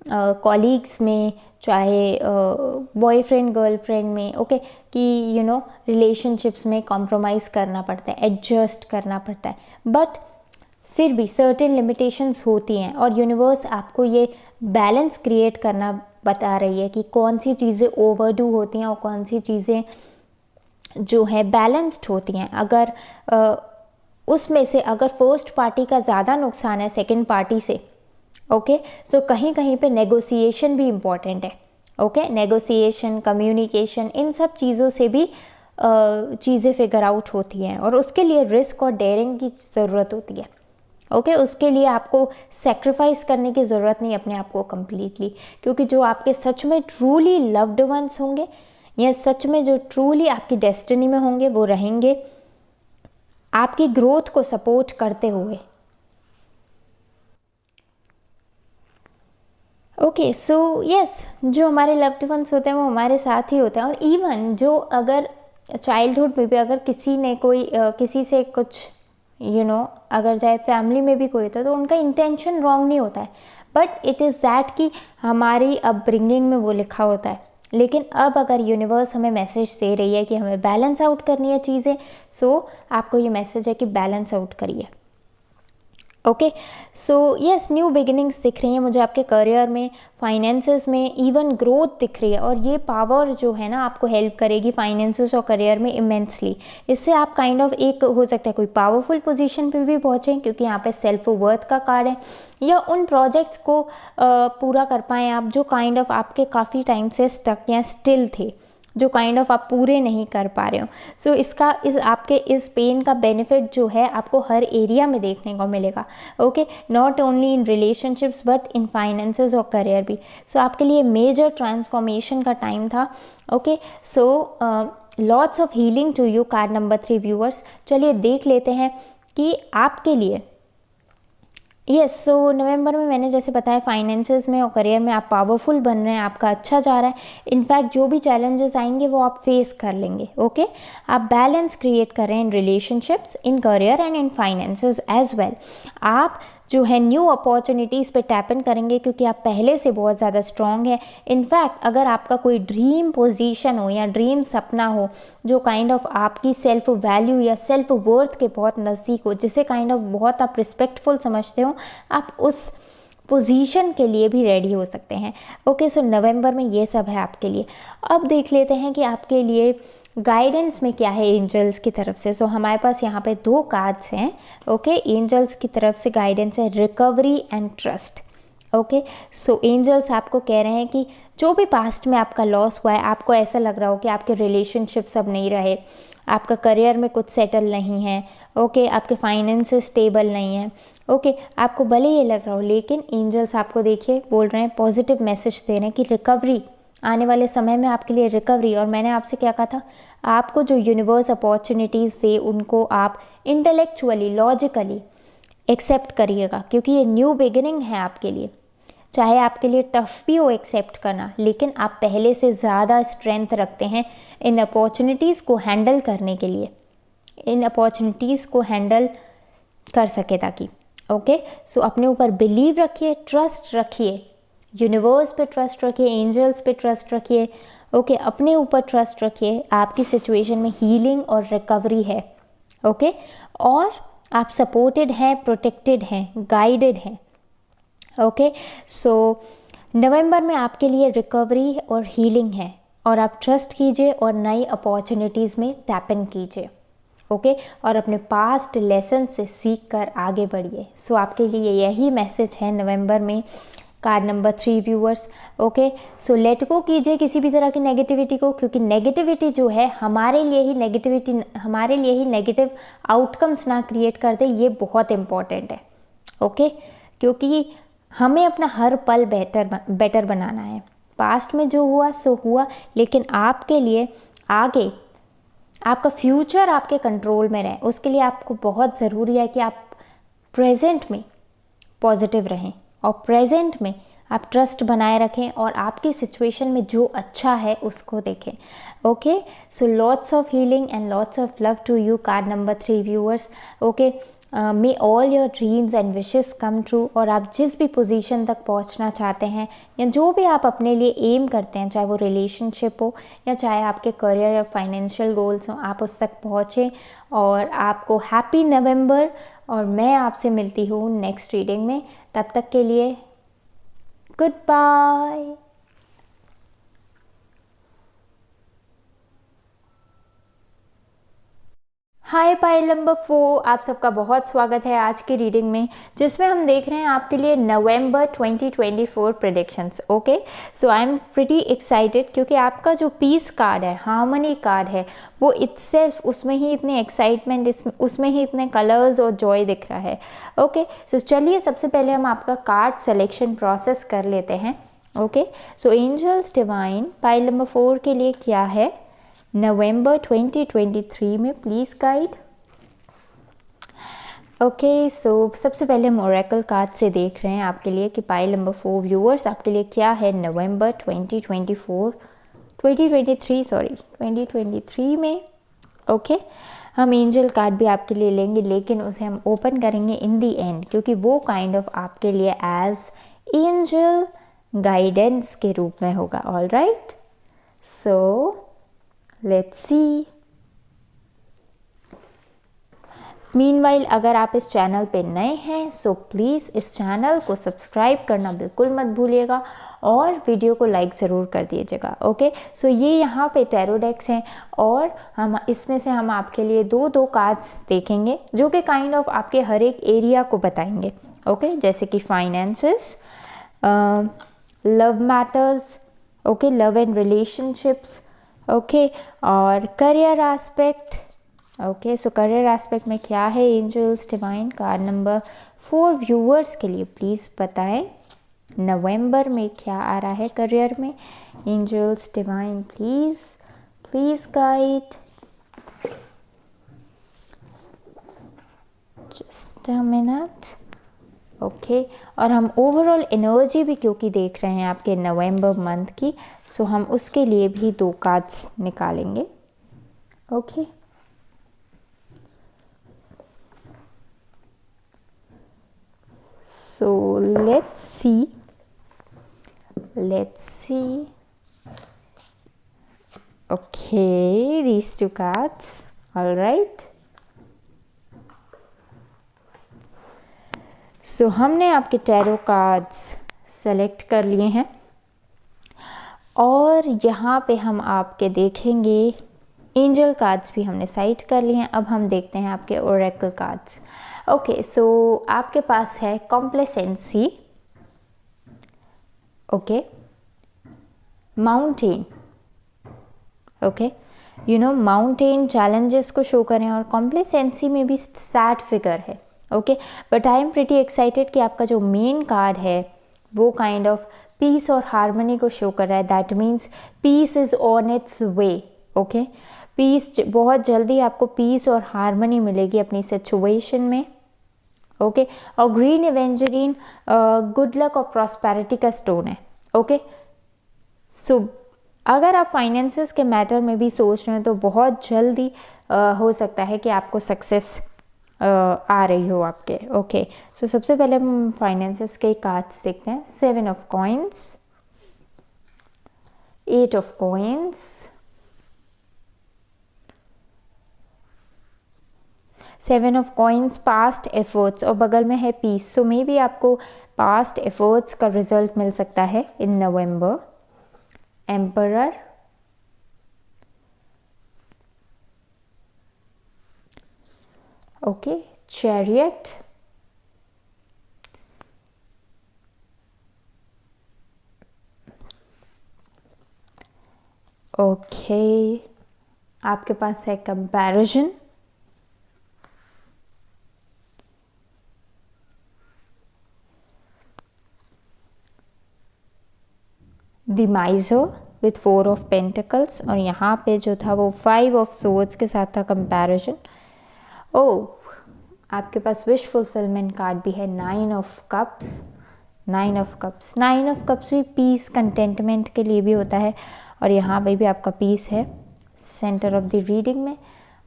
कॉलीग्स में, चाहे बॉयफ्रेंड गर्लफ्रेंड में। ओके कि रिलेशनशिप्स में कॉम्प्रोमाइज़ करना पड़ता है, एडजस्ट करना पड़ता है, बट फिर भी सर्टेन लिमिटेशंस होती हैं और यूनिवर्स आपको ये बैलेंस क्रिएट करना बता रही है कि कौन सी चीज़ें ओवरडू होती हैं और कौन सी चीज़ें जो है बैलेंस्ड होती हैं। अगर उसमें से अगर फर्स्ट पार्टी का ज़्यादा नुकसान है सेकंड पार्टी से, ओके सो कहीं कहीं पे नेगोशिएशन भी इम्पॉर्टेंट है। ओके नेगोशिएशन, कम्युनिकेशन, इन सब चीज़ों से भी चीज़ें फिगर आउट होती हैं और उसके लिए रिस्क और डेयरिंग की ज़रूरत होती है। ओके उसके लिए आपको सेक्रीफाइस करने की ज़रूरत नहीं अपने आप को कम्प्लीटली, क्योंकि जो आपके सच में ट्रूली लव्ड वंस होंगे या सच में जो ट्रूली आपकी डेस्टिनी में होंगे वो रहेंगे आपकी ग्रोथ को सपोर्ट करते हुए। ओके सो यस जो हमारे लव्ड वंस होते हैं वो हमारे साथ ही होते हैं। और इवन जो अगर चाइल्डहुड में भी अगर किसी ने किसी से कुछ अगर चाहे फैमिली में भी कोई होता है तो उनका इंटेंशन रॉन्ग नहीं होता है, बट इट इज़ दैट कि हमारी अपब्रिंगिंग में वो लिखा होता है। लेकिन अब अगर यूनिवर्स हमें मैसेज दे रही है कि हमें बैलेंस आउट करनी है चीज़ें, सो आपको ये मैसेज है कि बैलेंस आउट करिए। Okay, so yes, new beginnings दिख रही हैं मुझे आपके करियर में, फाइनेंसेस में, इवन ग्रोथ दिख रही है, और ये पावर जो है ना आपको हेल्प करेगी फाइनेंसेस और करियर में इमेंसली। इससे आप काइंड ऑफ एक हो सकता है कोई पावरफुल पोजीशन पे भी पहुँचें, क्योंकि यहाँ पे सेल्फ वर्थ का कार्ड है, या उन प्रोजेक्ट्स को पूरा कर पाएँ आप जो काइंड ऑफ आपके काफ़ी टाइम से स्टक या स्टिल थे, जो काइंड ऑफ आप पूरे नहीं कर पा रहे हो। सो आपके इस पेन का बेनिफिट जो है आपको हर एरिया में देखने को मिलेगा। Okay, not only in relationships but in finances और करियर भी। सो आपके लिए मेजर ट्रांसफॉर्मेशन का टाइम था। Okay, so lots of healing to you, card number 3 viewers. चलिए देख लेते हैं कि आपके लिए यस, सो नवंबर में मैंने जैसे बताया फाइनेंसेस में और करियर में आप पावरफुल बन रहे हैं, आपका अच्छा जा रहा है। इनफैक्ट जो भी चैलेंजेस आएंगे वो आप फेस कर लेंगे। ओके, आप बैलेंस क्रिएट कर रहे हैं in relationships, in career and in finances as well. आप जो है न्यू अपॉर्चुनिटीज़ पे टैप इन करेंगे, क्योंकि आप पहले से बहुत ज़्यादा स्ट्रॉन्ग है। इनफैक्ट अगर आपका कोई ड्रीम पोजीशन हो या ड्रीम सपना हो जो काइंड ऑफ आपकी सेल्फ वैल्यू या सेल्फ वर्थ के बहुत नज़दीक हो, जिसे काइंड ऑफ बहुत आप रिस्पेक्टफुल समझते हो, आप उस पोजीशन के लिए भी रेडी हो सकते हैं। ओके, सो नवंबर में ये सब है आपके लिए। अब देख लेते हैं कि आपके लिए गाइडेंस में क्या है एंजल्स की तरफ से। सो हमारे पास यहाँ पे 2 कार्ड्स हैं। ओके, एंजल्स की तरफ से गाइडेंस है recovery and trust. Okay, so angels आपको कह रहे हैं कि जो भी पास्ट में आपका लॉस हुआ है, आपको ऐसा लग रहा हो कि आपके रिलेशनशिप सब नहीं रहे, आपका करियर में कुछ सेटल नहीं है, ओके, आपके फाइनेंसेस स्टेबल नहीं है, ओके, आपको भले ये लग रहा हो, लेकिन एंजल्स आपको देखिए बोल रहे हैं, पॉजिटिव मैसेज दे रहे हैं कि रिकवरी आने वाले समय में आपके लिए रिकवरी। और मैंने आपसे क्या कहा था, आपको जो यूनिवर्स अपॉर्चुनिटीज़ दे उनको आप इंटेलेक्चुअली, लॉजिकली एक्सेप्ट करिएगा, क्योंकि ये न्यू बिगिनिंग है आपके लिए। चाहे आपके लिए टफ भी हो एक्सेप्ट करना, लेकिन आप पहले से ज़्यादा स्ट्रेंथ रखते हैं इन अपॉर्चुनिटीज़ को हैंडल करने के लिए, इन अपॉर्चुनिटीज़ को हैंडल कर सके ताकि। ओके, सो अपने ऊपर बिलीव रखिए, ट्रस्ट रखिए, यूनिवर्स पे ट्रस्ट रखिए, एंजल्स पे ट्रस्ट रखिए। ओके, अपने ऊपर ट्रस्ट रखिए, आपकी सिचुएशन में हीलिंग और रिकवरी है। ओके, और आप सपोर्टेड हैं, प्रोटेक्टेड हैं, गाइडेड हैं। ओके, सो नवंबर में आपके लिए रिकवरी और हीलिंग है, और आप ट्रस्ट कीजिए और नई अपॉर्चुनिटीज़ में टैप इन कीजिए। ओके, और अपने पास्ट लेसन से सीख कर आगे बढ़िए। सो आपके लिए यही मैसेज है नवंबर में, card number 3 viewers. Okay, so let go कीजिए किसी भी तरह की नेगेटिविटी को, क्योंकि नेगेटिविटी जो है हमारे लिए ही नेगेटिव आउटकम्स ना क्रिएट कर दे, ये बहुत इम्पॉर्टेंट है। ओके, क्योंकि हमें अपना हर पल बेटर बनाना है। पास्ट में जो हुआ सो हुआ, लेकिन आपके लिए आगे आपका फ्यूचर आपके कंट्रोल में रहे, उसके लिए आपको बहुत ज़रूरी है कि आप प्रेजेंट में पॉजिटिव रहें और प्रेजेंट में आप ट्रस्ट बनाए रखें और आपकी सिचुएशन में जो अच्छा है उसको देखें। Okay, so lots of healing and lots of love to you, card number 3 viewers. Okay, may all your dreams and wishes come true. और आप जिस भी पोजीशन तक पहुंचना चाहते हैं या जो भी आप अपने लिए एम करते हैं, चाहे वो रिलेशनशिप हो या चाहे आपके करियर या फाइनेंशियल गोल्स हो, आप उस तक पहुँचें। और आपको हैप्पी नवंबर, और मैं आपसे मिलती हूँ नेक्स्ट रीडिंग में। तब तक के लिए गुड बाय। हाय पाइल नंबर 4, आप सबका बहुत स्वागत है आज की रीडिंग में, जिसमें हम देख रहे हैं आपके लिए नवंबर 2024 predictions. Okay, so I am pretty excited, क्योंकि आपका जो पीस कार्ड है, हार्मनी कार्ड है, वो इटसेल्फ उसमें ही इतनी एक्साइटमेंट, उसमें ही इतने कलर्स और जॉय दिख रहा है। ओके, सो चलिए सबसे पहले हम आपका कार्ड सिलेक्शन प्रोसेस कर लेते हैं। Okay, so angels divine pile number 4 के लिए क्या है नवंबर 2023 में, प्लीज़ गाइड। ओके, सो सबसे पहले हम ओरेकल कार्ड से देख रहे हैं आपके लिए कि पाइल नंबर 4 व्यूअर्स आपके लिए क्या है नवंबर 2023 में। ओके, हम एंजल कार्ड भी आपके लिए लेंगे, लेकिन उसे हम ओपन करेंगे इन दी एंड, क्योंकि वो काइंड ऑफ आपके लिए एज एंजल गाइडेंस के रूप में होगा। All right, so let's see। Meanwhile अगर आप इस चैनल पे नए हैं सो प्लीज़ इस चैनल को सब्सक्राइब करना बिल्कुल मत भूलिएगा और वीडियो को लाइक ज़रूर कर दीजिएगा। ओके, सो ये यहाँ पे टैरो डेक्स हैं और हम इसमें से हम आपके लिए दो कार्ड्स देखेंगे जो कि काइंड ऑफ आपके हर एक एरिया को बताएंगे। ओके, जैसे कि finances, love matters, okay, love and relationships, okay, और career aspect. Okay, so career aspect में क्या है angels divine. Card number 4 viewers के लिए प्लीज़ बताएं नवंबर में क्या आ रहा है करियर में। Angels divine please guide. Just a minute. Okay, और हम ओवरऑल एनर्जी भी क्योंकि देख रहे हैं आपके नवंबर मंथ की, सो हम उसके लिए भी 2 कार्ड्स निकालेंगे। Okay, so let's see. Okay, these 2 cards. All right, so हमने आपके टैरो कार्ड्स सेलेक्ट कर लिए हैं और यहाँ पे हम आपके देखेंगे एंजल कार्ड्स भी हमने साइड कर लिए हैं। अब हम देखते हैं आपके ओरेकल कार्ड्स। ओके, सो आपके पास है complacency, okay, mountain, okay, you know mountain challenges को शो करें और कॉम्प्लेसेंसी में भी सैड फिगर है। Okay, but I am pretty excited कि आपका जो मेन कार्ड है वो काइंड ऑफ पीस और हार्मनी को शो कर रहा है। That means peace is on its way. Okay, peace, बहुत जल्दी आपको पीस और हार्मनी मिलेगी अपनी सिचुएशन में। ओके, और ग्रीन एवेंजरीन गुड लक और प्रॉस्पेरिटी का स्टोन है। ओके, सो अगर आप फाइनेंसेस के मैटर में भी सोच रहे हैं तो बहुत जल्दी हो सकता है कि आपको सक्सेस आ रही हो आपके। ओके, सो सबसे पहले हम फाइनेंसेस के कार्ड्स देखते हैं। 7 of coins, 8 of coins, 7 of coins, past efforts और बगल में है पीस। सो मे बी आपको पास्ट एफर्ट्स का रिजल्ट मिल सकता है इन नवंबर। एम्परर, ओके, चैरियट, ओके, आपके पास है comparison, the माइजर with 4 of pentacles और यहाँ पे जो था वो 5 ऑफ सोर्ड्स के साथ था कंपैरिजन। ओह, आपके पास विश फुलफिलमेंट कार्ड भी है, 9 of cups, 9 of cups. 9 of cups भी पीस कंटेंटमेंट के लिए भी होता है और यहाँ पे भी आपका पीस है सेंटर ऑफ द रीडिंग में।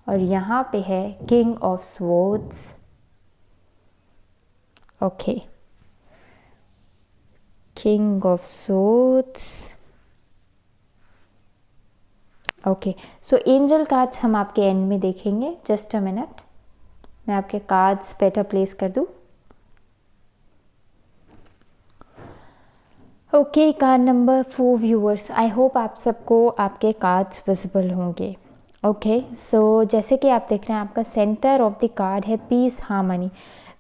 और यहाँ पे है king of swords. Okay, king of swords. Okay, so angel cards हम आपके एंड में देखेंगे। जस्ट अ मिनट, मैं आपके कार्ड्स बेटर प्लेस कर दूँ। Okay, card number 4 viewers, I hope आप सबको आपके कार्ड्स विजिबल होंगे। ओके, सो जैसे कि आप देख रहे हैं आपका सेंटर ऑफ द कार्ड है पीस हार्मनी।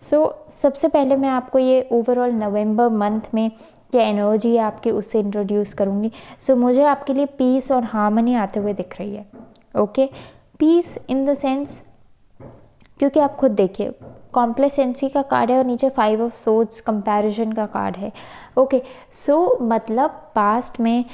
सो सबसे पहले मैं आपको ये ओवरऑल नवंबर मंथ में क्या एनर्जी है आपकी उससे इंट्रोड्यूस करूँगी। सो मुझे आपके लिए पीस और हार्मनी आते हुए दिख रही है। Okay, peace in the sense, क्योंकि आप खुद देखिए कॉम्प्लेसेंसी का कार्ड है और नीचे 5 ऑफ सोर्ड्स कंपैरिजन का कार्ड है। ओके, सो मतलब पास्ट में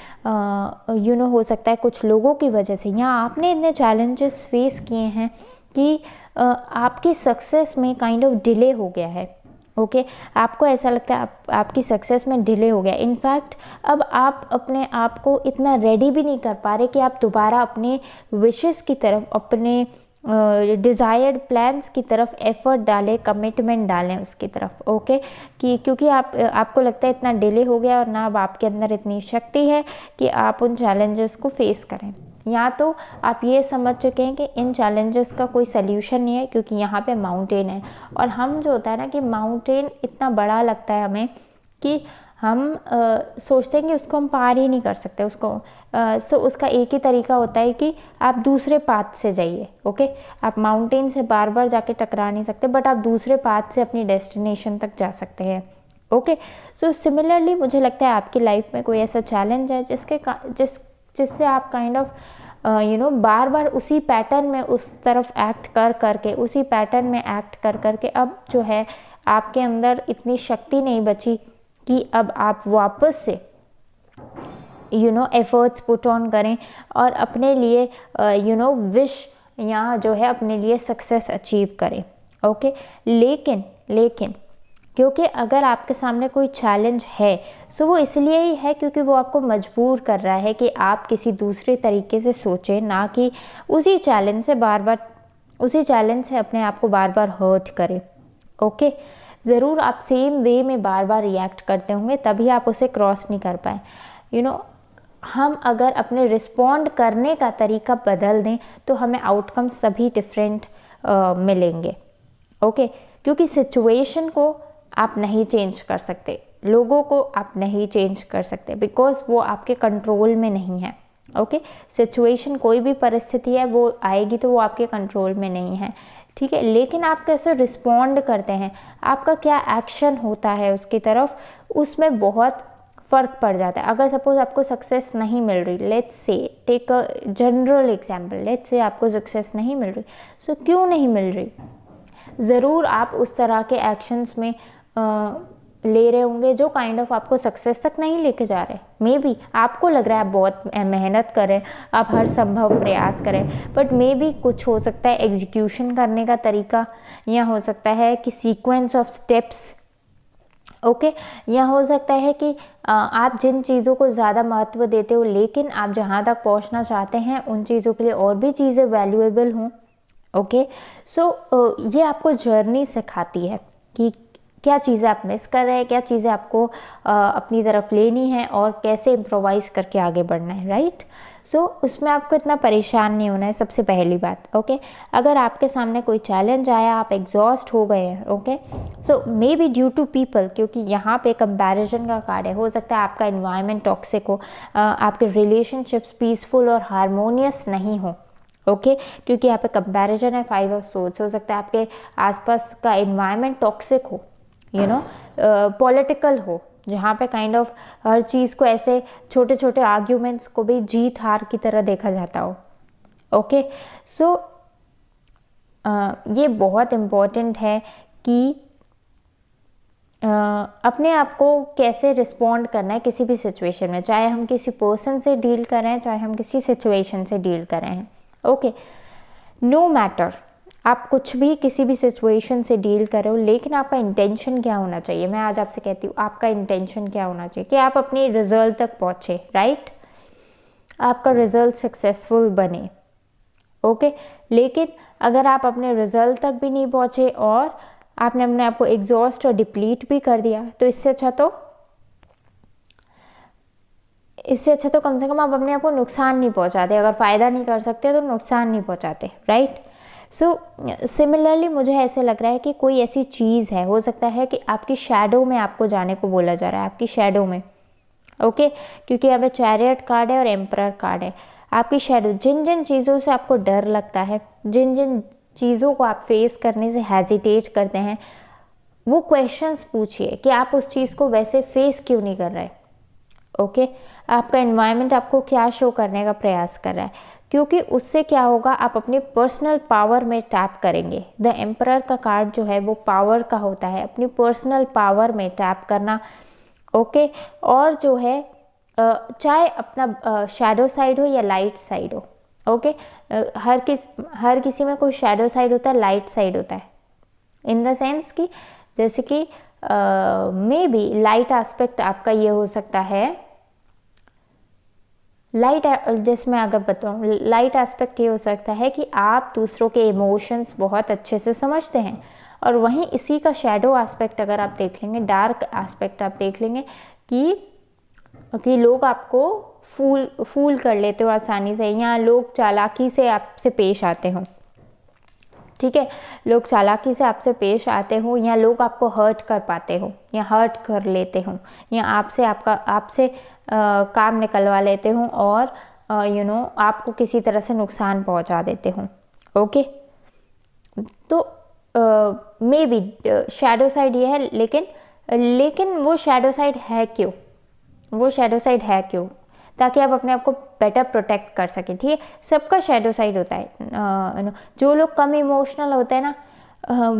हो सकता है कुछ लोगों की वजह से या आपने इतने चैलेंजेस फेस किए हैं कि आपकी सक्सेस में काइंड ऑफ डिले हो गया है। ओके, आपको ऐसा लगता है आपकी सक्सेस में डिले हो गया। इनफैक्ट अब आप अपने आप को इतना रेडी भी नहीं कर पा रहे कि आप दोबारा अपने विशेस की तरफ, अपने डिज़ायर्ड प्लान्स की तरफ एफर्ट डालें, कमिटमेंट डालें उसकी तरफ। ओके, कि क्योंकि आपको लगता है इतना डिले हो गया और ना अब आपके अंदर इतनी शक्ति है कि आप उन चैलेंजेस को फेस करें या तो आप ये समझ चुके हैं कि इन चैलेंजेस का कोई सल्यूशन नहीं है, क्योंकि यहाँ पे माउंटेन है और हम जो होता है ना कि माउंटेन इतना बड़ा लगता है हमें कि हम सोचते हैं कि उसको हम पार ही नहीं कर सकते उसको। सो उसका एक ही तरीका होता है कि आप दूसरे पाथ से जाइए। ओके, आप माउंटेन से बार बार जाके टकरा नहीं सकते, बट आप दूसरे पाथ से अपनी डेस्टिनेशन तक जा सकते हैं। ओके, सो सिमिलरली मुझे लगता है आपकी लाइफ में कोई ऐसा चैलेंज है जिससे आप काइंड ऑफ बार बार उसी पैटर्न में उस तरफ एक्ट कर करके उसी पैटर्न में एक्ट कर करके अब जो है आपके अंदर इतनी शक्ति नहीं बची कि अब आप वापस से एफर्ट्स पुट ऑन करें और अपने लिए विश या जो है अपने लिए सक्सेस अचीव करें। ओके, लेकिन क्योंकि अगर आपके सामने कोई चैलेंज है सो वो इसलिए ही है क्योंकि वो आपको मजबूर कर रहा है कि आप किसी दूसरे तरीके से सोचें, ना कि उसी चैलेंज से अपने आप को बार बार हर्ट करें। ओके, ज़रूर आप सेम वे में बार बार रिएक्ट करते होंगे, तभी आप उसे क्रॉस नहीं कर पाए। हम अगर अपने रिस्पॉन्ड करने का तरीका बदल दें तो हमें आउटकम सभी डिफरेंट मिलेंगे। ओके, क्योंकि सिचुएशन को आप नहीं चेंज कर सकते, लोगों को आप नहीं चेंज कर सकते, बिकॉज वो आपके कंट्रोल में नहीं है। ओके, सिचुएशन कोई भी परिस्थिति है वो आएगी तो वो आपके कंट्रोल में नहीं है, ठीक है। लेकिन आप कैसे रिस्पॉन्ड करते हैं, आपका क्या एक्शन होता है उसकी तरफ, उसमें बहुत फ़र्क पड़ जाता है। अगर सपोज आपको सक्सेस नहीं मिल रही, let's say take a general example, let's say आपको सक्सेस नहीं मिल रही, सो क्यों नहीं मिल रही? ज़रूर आप उस तरह के एक्शंस में ले रहे होंगे जो काइंड ऑफ आपको सक्सेस तक नहीं लेके जा रहे। मे बी आपको लग रहा है आप बहुत मेहनत करें, आप हर संभव प्रयास करें, बट मे बी कुछ हो सकता है एग्जीक्यूशन करने का तरीका, या हो सकता है कि सीक्वेंस ऑफ स्टेप्स। ओके, या हो सकता है कि आप जिन चीज़ों को ज़्यादा महत्व देते हो लेकिन आप जहाँ तक पहुँचना चाहते हैं उन चीज़ों के लिए और भी चीज़ें वैल्यूएबल हों। ओके, सो ये आपको जर्नी सिखाती है कि क्या चीज़ें आप मिस कर रहे हैं, क्या चीज़ें आपको अपनी तरफ लेनी है और कैसे इम्प्रोवाइज़ करके आगे बढ़ना है, राइट। सो उसमें आपको इतना परेशान नहीं होना है, सबसे पहली बात। ओके, अगर आपके सामने कोई चैलेंज आया, आप एग्जॉस्ट हो गए हैं, okay, so maybe due to people, क्योंकि यहाँ पे कंपैरिजन का कार्ड है। हो सकता है आपका एनवायरनमेंट टॉक्सिक हो, आपके रिलेशनशिप्स पीसफुल और हारमोनियस नहीं हो। ओके, क्योंकि यहाँ पे कंपैरिजन है, 5 ऑफ सोर्ड्स। हो सकता है आपके आसपास का एनवायरनमेंट टॉक्सिक हो, पॉलिटिकल हो, जहाँ पे काइंड ऑफ हर चीज़ को ऐसे छोटे छोटे आर्ग्यूमेंट्स को भी जीत हार की तरह देखा जाता हो। ओके, सो ये बहुत इम्पॉर्टेंट है कि अपने आप को कैसे रिस्पॉन्ड करना है किसी भी सिचुएशन में, चाहे हम किसी पर्सन से डील कर रहे हैं, चाहे हम किसी सिचुएशन से डील कर रहे हैं। ओके, नो मैटर आप कुछ भी किसी भी सिचुएशन से डील कर रहे हो, लेकिन आपका इंटेंशन क्या होना चाहिए। मैं आज आपसे कहती हूँ आपका इंटेंशन क्या होना चाहिए कि आप अपने रिजल्ट तक पहुँचे, राइट, आपका रिजल्ट सक्सेसफुल बने। ओके, लेकिन अगर आप अपने रिजल्ट तक भी नहीं पहुँचे और आपने अपने आप को एग्जॉस्ट और डिप्लीट भी कर दिया, तो इससे अच्छा तो कम से कम आप अपने आप को नुकसान नहीं पहुंचाते। अगर फ़ायदा नहीं कर सकते तो नुकसान नहीं पहुंचाते, राइट। सो सिमिलरली मुझे ऐसे लग रहा है कि कोई ऐसी चीज़ है, हो सकता है कि आपकी शैडो में आपको जाने को बोला जा रहा है, आपकी शैडो में। ओके, क्योंकि यहाँ पे चैरियट कार्ड है और एम्परर कार्ड है। आपकी शैडो, जिन जिन चीज़ों से आपको डर लगता है, जिन जिन चीज़ों को आप फेस करने से हेजिटेट करते हैं, वो क्वेश्चंस पूछिए कि आप उस चीज़ को वैसे फेस क्यों नहीं कर रहे। ओके, आपका एनवायरनमेंट आपको क्या शो करने का प्रयास कर रहा है, क्योंकि उससे क्या होगा, आप अपने पर्सनल पावर में टैप करेंगे। द एम्परर का कार्ड जो है वो पावर का होता है, अपनी पर्सनल पावर में टैप करना। ओके, और जो है चाहे अपना शैडो साइड हो या लाइट साइड हो। ओके, हर किसी में कोई शैडो साइड होता है, लाइट साइड होता है, इन द सेंस कि जैसे कि मे बी लाइट एस्पेक्ट आपका ये हो सकता है, जैसे मैं अगर बताऊँ, लाइट एस्पेक्ट ये हो सकता है कि आप दूसरों के इमोशंस बहुत अच्छे से समझते हैं, और वहीं इसी का शैडो एस्पेक्ट अगर आप देख लेंगे, डार्क एस्पेक्ट आप देख लेंगे कि कि लोग आपको फूल कर लेते हो आसानी से, या लोग चालाकी से आपसे पेश आते हो, ठीक है, लोग चालाकी से आपसे पेश आते हो, या लोग आपको हर्ट कर पाते हो या हर्ट कर लेते हो, या आपसे काम निकलवा लेते हो और आपको किसी तरह से नुकसान पहुंचा देते हो। ओके, तो मे बी शैडो साइड ये है, लेकिन वो शैडो साइड है क्यों? वो शैडो साइड है क्यों? ताकि आप अपने आप को बेटर प्रोटेक्ट कर सकें, ठीक है। सबका शैडो साइड होता है। जो लोग कम इमोशनल होते हैं ना,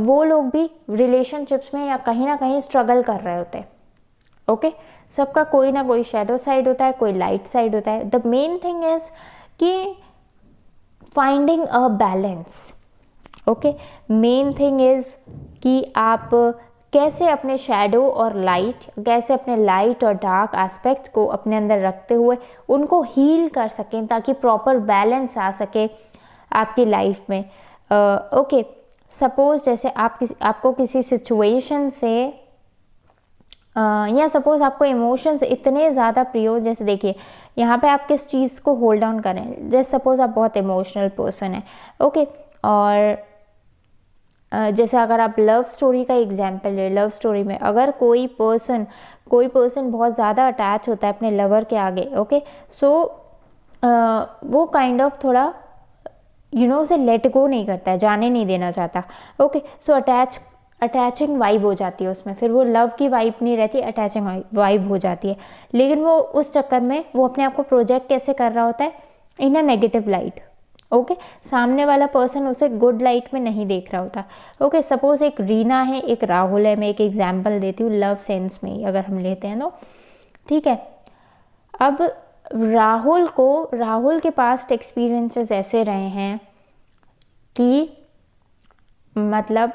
वो लोग भी रिलेशनशिप्स में या कहीं ना कहीं स्ट्रगल कर रहे होते हैं। ओके, सबका कोई ना कोई शैडो साइड होता है, कोई लाइट साइड होता है। द मेन थिंग इज कि finding a balance. Okay, main thing is कि आप कैसे अपने शैडो और लाइट, कैसे अपने लाइट और डार्क एस्पेक्ट्स को अपने अंदर रखते हुए उनको हील कर सकें, ताकि प्रॉपर बैलेंस आ सके आपकी लाइफ में। ओके, सपोज जैसे आपको किसी सिचुएशन से या सपोज आपको इमोशंस इतने ज़्यादा प्रिय हो, जैसे देखिए यहाँ पे आप किस चीज़ को होल्ड ऑन करें। जैसे सपोज आप बहुत इमोशनल पर्सन है, ओके, और जैसे अगर आप लव स्टोरी का एग्जांपल ले, लव स्टोरी में अगर कोई पर्सन बहुत ज़्यादा अटैच होता है अपने लवर के आगे, ओके, सो वो काइंड ऑफ थोड़ा उसे लेट गो नहीं करता है, जाने नहीं देना चाहता। ओके, सो अटैचिंग वाइब हो जाती है उसमें, फिर वो लव की वाइब नहीं रहती, अटैचिंग वाइब हो जाती है। लेकिन वो उस चक्कर में वो अपने आप को प्रोजेक्ट कैसे कर रहा होता है? इन अ नेगेटिव लाइट। ओके, सामने वाला पर्सन उसे गुड लाइट में नहीं देख रहा होता। ओके, सपोज एक रीना है, एक राहुल है, मैं एक एग्जांपल देती हूँ लव सेंस में अगर हम लेते हैं तो, ठीक है। अब राहुल के पास्ट एक्सपीरियंसेस ऐसे रहे हैं कि मतलब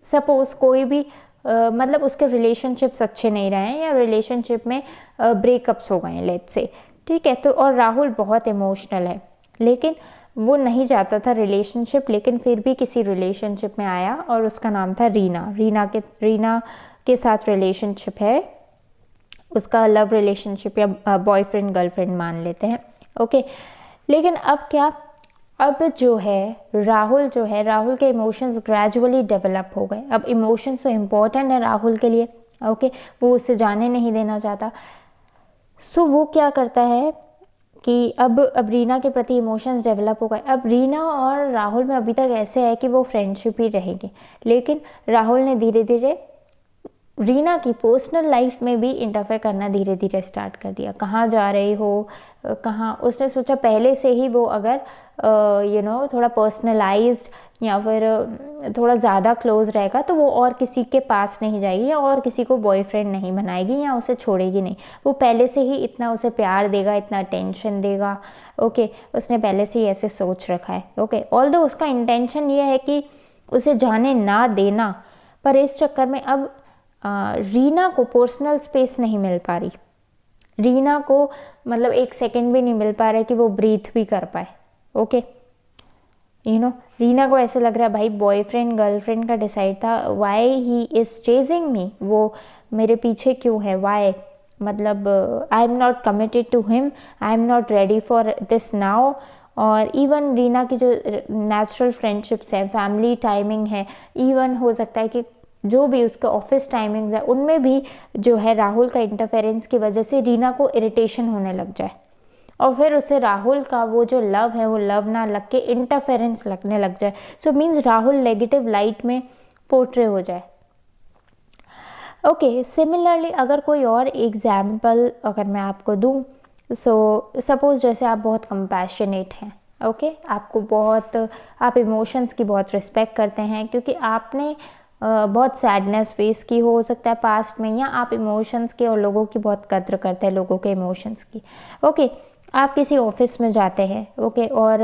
सपोज कोई भी मतलब उसके रिलेशनशिप्स अच्छे नहीं रहे हैं, या रिलेशनशिप में ब्रेकअप्स हो गए हैं, लेट्स से, ठीक है। तो और राहुल बहुत इमोशनल है, लेकिन वो नहीं चाहता था रिलेशनशिप, लेकिन फिर भी किसी रिलेशनशिप में आया और उसका नाम था रीना के साथ रिलेशनशिप है, उसका लव रिलेशनशिप या बॉयफ्रेंड गर्लफ्रेंड मान लेते हैं। ओके, लेकिन अब क्या, अब जो है राहुल के इमोशंस ग्रेजुअली डेवलप हो गए। अब इमोशंस तो इम्पोर्टेंट है राहुल के लिए, ओके, वो उससे जाने नहीं देना चाहता। सो वो क्या करता है कि अब रीना के प्रति इमोशंस डेवलप हो गए। अब रीना और राहुल में अभी तक ऐसे है कि वो फ्रेंडशिप ही रहेगी, लेकिन राहुल ने धीरे धीरे रीना की पर्सनल लाइफ में भी इंटरफेयर करना धीरे धीरे स्टार्ट कर दिया। कहाँ जा रही हो, कहाँ, उसने सोचा पहले से ही वो अगर थोड़ा पर्सनलाइज्ड या फिर थोड़ा ज़्यादा क्लोज रहेगा तो वो और किसी के पास नहीं जाएगी, या और किसी को बॉयफ्रेंड नहीं बनाएगी, या उसे छोड़ेगी नहीं। वो पहले से ही इतना उसे प्यार देगा, इतना अटेंशन देगा। ओके, उसने पहले से ही ऐसे सोच रखा है। ओके, ऑल्दो उसका इंटेंशन ये है कि उसे जाने ना देना, पर इस चक्कर में अब रीना को पर्सनल स्पेस नहीं मिल पा रही। रीना को मतलब एक सेकंड भी नहीं मिल पा रहा है कि वो ब्रीथ भी कर पाए। ओके, रीना को ऐसे लग रहा है भाई बॉयफ्रेंड गर्लफ्रेंड का डिसाइड था, why he is chasing me, वो मेरे पीछे क्यों है, वाई, मतलब I am not committed to him, I am not ready for this now. और इवन रीना की जो नेचुरल फ्रेंडशिप्स हैं, फैमिली टाइमिंग है, इवन हो सकता है कि जो भी उसके ऑफिस टाइमिंग्स है उनमें भी जो है राहुल का इंटरफेरेंस की वजह से रीना को इरिटेशन होने लग जाए, और फिर उसे राहुल का वो जो लव है वो लव ना लग के इंटरफेरेंस लगने लग जाए। So means Rahul negative light में पोर्ट्रे हो जाए। ओके, सिमिलरली अगर कोई और एग्जाम्पल अगर मैं आपको दूँ, सो सपोज जैसे आप बहुत कंपैशनेट हैं, ओके, आप इमोशंस की बहुत रिस्पेक्ट करते हैं, क्योंकि आपने बहुत सैडनेस फेस की हो सकता है पास्ट में, या आप इमोशंस के और लोगों की बहुत कद्र करते हैं, लोगों के इमोशंस की। ओके, आप किसी ऑफिस में जाते हैं, ओके, और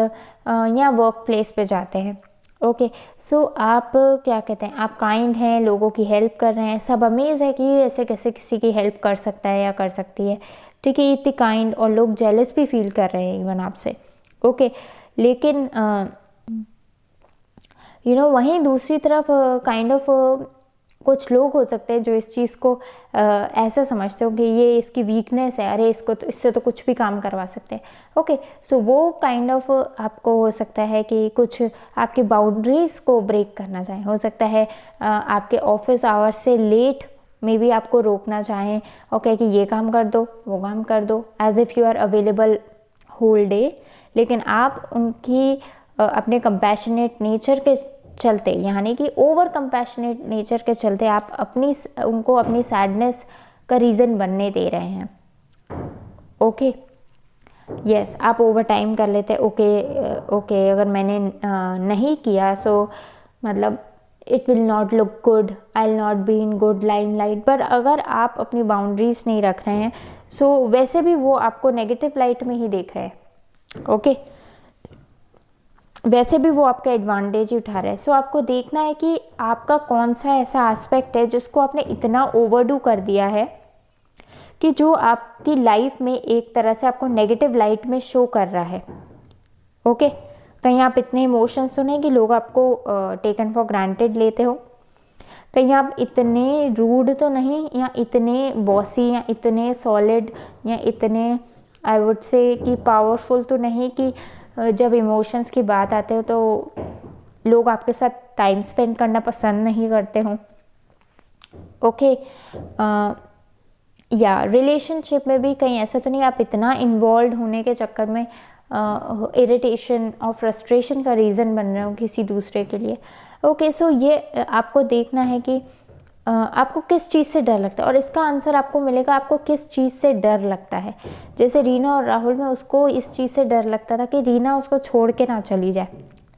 या वर्क प्लेस पे जाते हैं, ओके, सो आप क्या कहते हैं, आप काइंड हैं, लोगों की हेल्प कर रहे हैं, सब अमेज है कि ऐसे कैसे किसी की हेल्प कर सकता है या कर सकती है, ठीक है, इतनी काइंड, और लोग जेलस भी फील कर रहे हैं इवन आपसे। ओके, लेकिन वहीं दूसरी तरफ काइंड ऑफ कुछ लोग हो सकते हैं जो इस चीज़ को ऐसा समझते हो कि ये इसकी वीकनेस है, अरे इसको तो इससे तो कुछ भी काम करवा सकते हैं। ओके, सो वो काइंड ऑफ आपको हो सकता है कि कुछ आपकी बाउंड्रीज़ को ब्रेक करना चाहें। हो सकता है आपके ऑफिस आवर्स से लेट मे बी आपको रोकना चाहें, ओके, कि ये काम कर दो, वो काम कर दो, as if you are available whole day. लेकिन आप उनकी अपने कंपैशनेट नेचर के चलते, यानी कि ओवर कंपैशनेट नेचर के चलते आप उनको अपनी सैडनेस का रीज़न बनने दे रहे हैं। ओके, यस, आप ओवर टाइम कर लेते हैं। ओके, अगर मैंने नहीं किया सो मतलब it will not look good, I will not be in good limelight. पर अगर आप अपनी बाउंड्रीज नहीं रख रहे हैं सो वैसे भी वो आपको नेगेटिव लाइट में ही देख रहे हैं। ओके, वैसे भी वो आपका एडवांटेज ही उठा रहे हैं। सो आपको देखना है कि आपका कौन सा ऐसा एस्पेक्ट है जिसको आपने इतना ओवरडू कर दिया है कि जो आपकी लाइफ में एक तरह से आपको नेगेटिव लाइट में शो कर रहा है। ओके, कहीं आप इतने इमोशंस तो नहीं कि लोग आपको टेकन फॉर ग्रांटेड लेते हो, कहीं आप इतने रूड तो नहीं, या इतने बॉसी, या इतने सॉलिड, या इतने आई वुड से कि पावरफुल तो नहीं कि जब इमोशंस की बात आते हो तो लोग आपके साथ टाइम स्पेंड करना पसंद नहीं करते हों। ओके, या रिलेशनशिप में भी कहीं ऐसा तो नहीं आप इतना इन्वॉल्व होने के चक्कर में इरिटेशन और फ्रस्ट्रेशन का रीज़न बन रहे हो किसी दूसरे के लिए। ओके, सो ये आपको देखना है कि आपको किस चीज़ से डर लगता है, और इसका आंसर आपको मिलेगा आपको किस चीज़ से डर लगता है। जैसे रीना और राहुल में उसको इस चीज़ से डर लगता था कि रीना उसको छोड़ के ना चली जाए,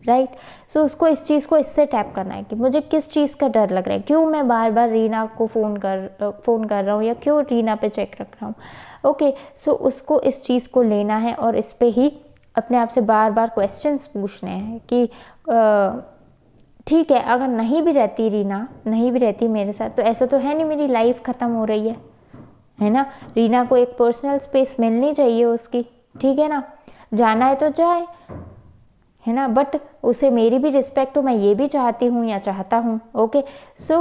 राइट। सो उसको इस चीज़ को इससे टैप करना है कि मुझे किस चीज़ का डर लग रहा है, क्यों मैं बार बार रीना को फ़ोन कर रहा हूँ, या क्यों रीना पे चेक रख रहा हूँ। ओके, सो उसको इस चीज़ को लेना है और इस पे ही अपने आप से बार बार क्वेश्चंस पूछने हैं कि ठीक है, अगर नहीं भी रहती रीना, नहीं भी रहती मेरे साथ, तो ऐसा तो है नहीं मेरी लाइफ ख़त्म हो रही है ना। रीना को एक पर्सनल स्पेस मिलनी चाहिए उसकी, ठीक है ना, जाना है तो जाए, है ना, बट उसे मेरी भी रिस्पेक्ट हो, मैं ये भी चाहती हूँ या चाहता हूँ। ओके, सो